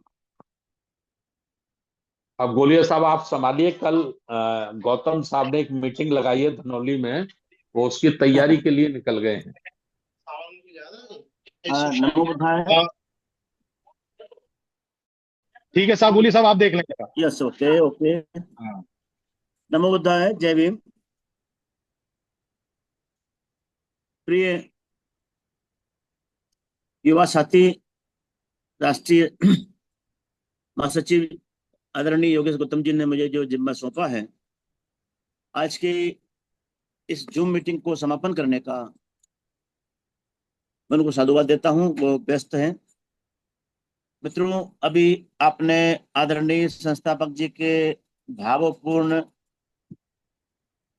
अब गोलिया साहब आप संभालिए। कल गौतम साहब ने एक मीटिंग लगाई है धनौली में, वो उसकी तैयारी के लिए निकल गए हैं। नमो बुद्धाय। ठीक है साहब, गोलिया साहब आप देख लेंगे। Yes, okay okay. नमो बुद्धाय, जय भीम। प्रिय युवा साथी, राष्ट्रीय महासचिव आदरणीय योगेश गौतम जी ने मुझे जो जिम्मा सौंपा है आज की इस जूम मीटिंग को समापन करने का, मैं उनको साधुवाद देता हूं। वो व्यस्त हैं। मित्रों, अभी आपने आदरणीय संस्थापक जी के भावपूर्ण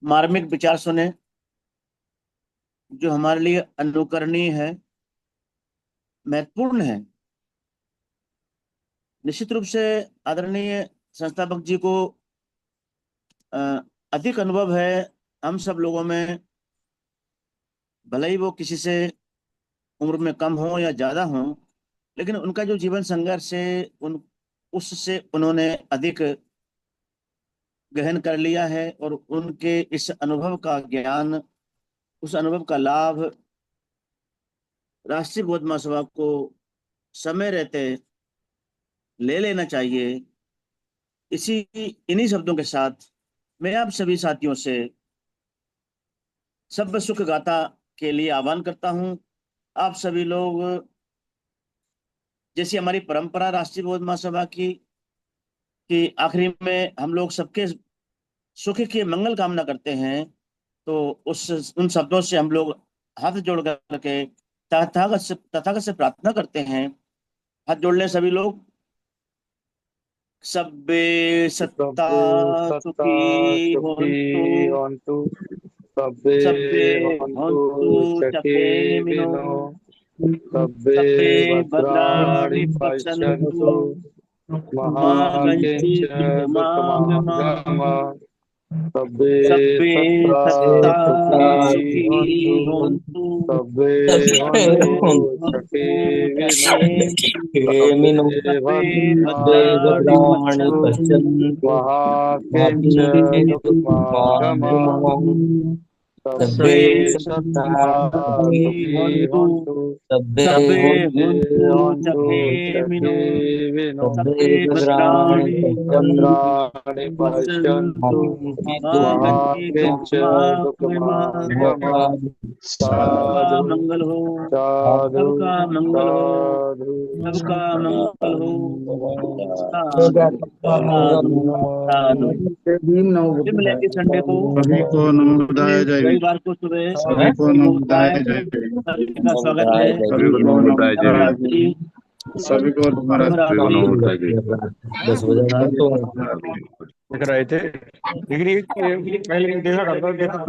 मार्मिक विचार सुने, जो हमारे लिए अनुकरणीय है, महत्वपूर्ण है। निश्चित रूप से आदरणीय संस्थापक जी को अधिक अनुभव है हम सब लोगों में, भले ही वो किसी से उम्र में कम हो या ज्यादा हो, लेकिन उनका जो जीवन संघर्ष है उससे उन्होंने अधिक गहन कर लिया है, और उनके इस अनुभव का ज्ञान, उस अनुभव का लाभ राष्ट्रीय बौद्ध महासभा को समय रहते ले लेना चाहिए। इन्हीं शब्दों के साथ मैं आप सभी साथियों से सब सुख गाथा के लिए आह्वान करता हूं। आप सभी लोग, जैसी हमारी परंपरा राष्ट्रीय बौद्ध महासभा की, कि आखिरी में हम लोग सबके सुख की मंगल कामना करते हैं, तो उन शब्दों से हम लोग हाथ जोड़ करके तथागत से प्रार्थना करते हैं। हाथ जोड़ ले सभी लोग। सब्बे सत्ता सुखी होन्तु, सब्बे होन्तु चकेमिनो, सब्बे भद्राणि पश्यन्तु, मा कञ्चित् दुःखमागमः, सब्बे सत्ता सुखी होन्तु, सब्बे होन्तु चकेमिनो, सब्बे भद्राणि पश्यन्तु, मा कञ्चित् दुःखमागमः, सब्बे भवन्तु सब्बे भवन्तु सखेमिनो सब्बे भद्राणि पश्यन्तु मा कश्चित् सबका मंगल हो, सबका मंगल हो, सबका मंगल हो। फिर मिलेंगे संडे को, सभी को नमो बुद्धाय जय भीम। रविवार को सुबह। सभी को नमो बुद्धाय जय भीम। का स्वागत है। सभी को नमो बुद्धाय जय भीम। सभी को नमो बुद्धाय जय भीम। 10 बजे देख रहे थे लेकिन पहले देखा करता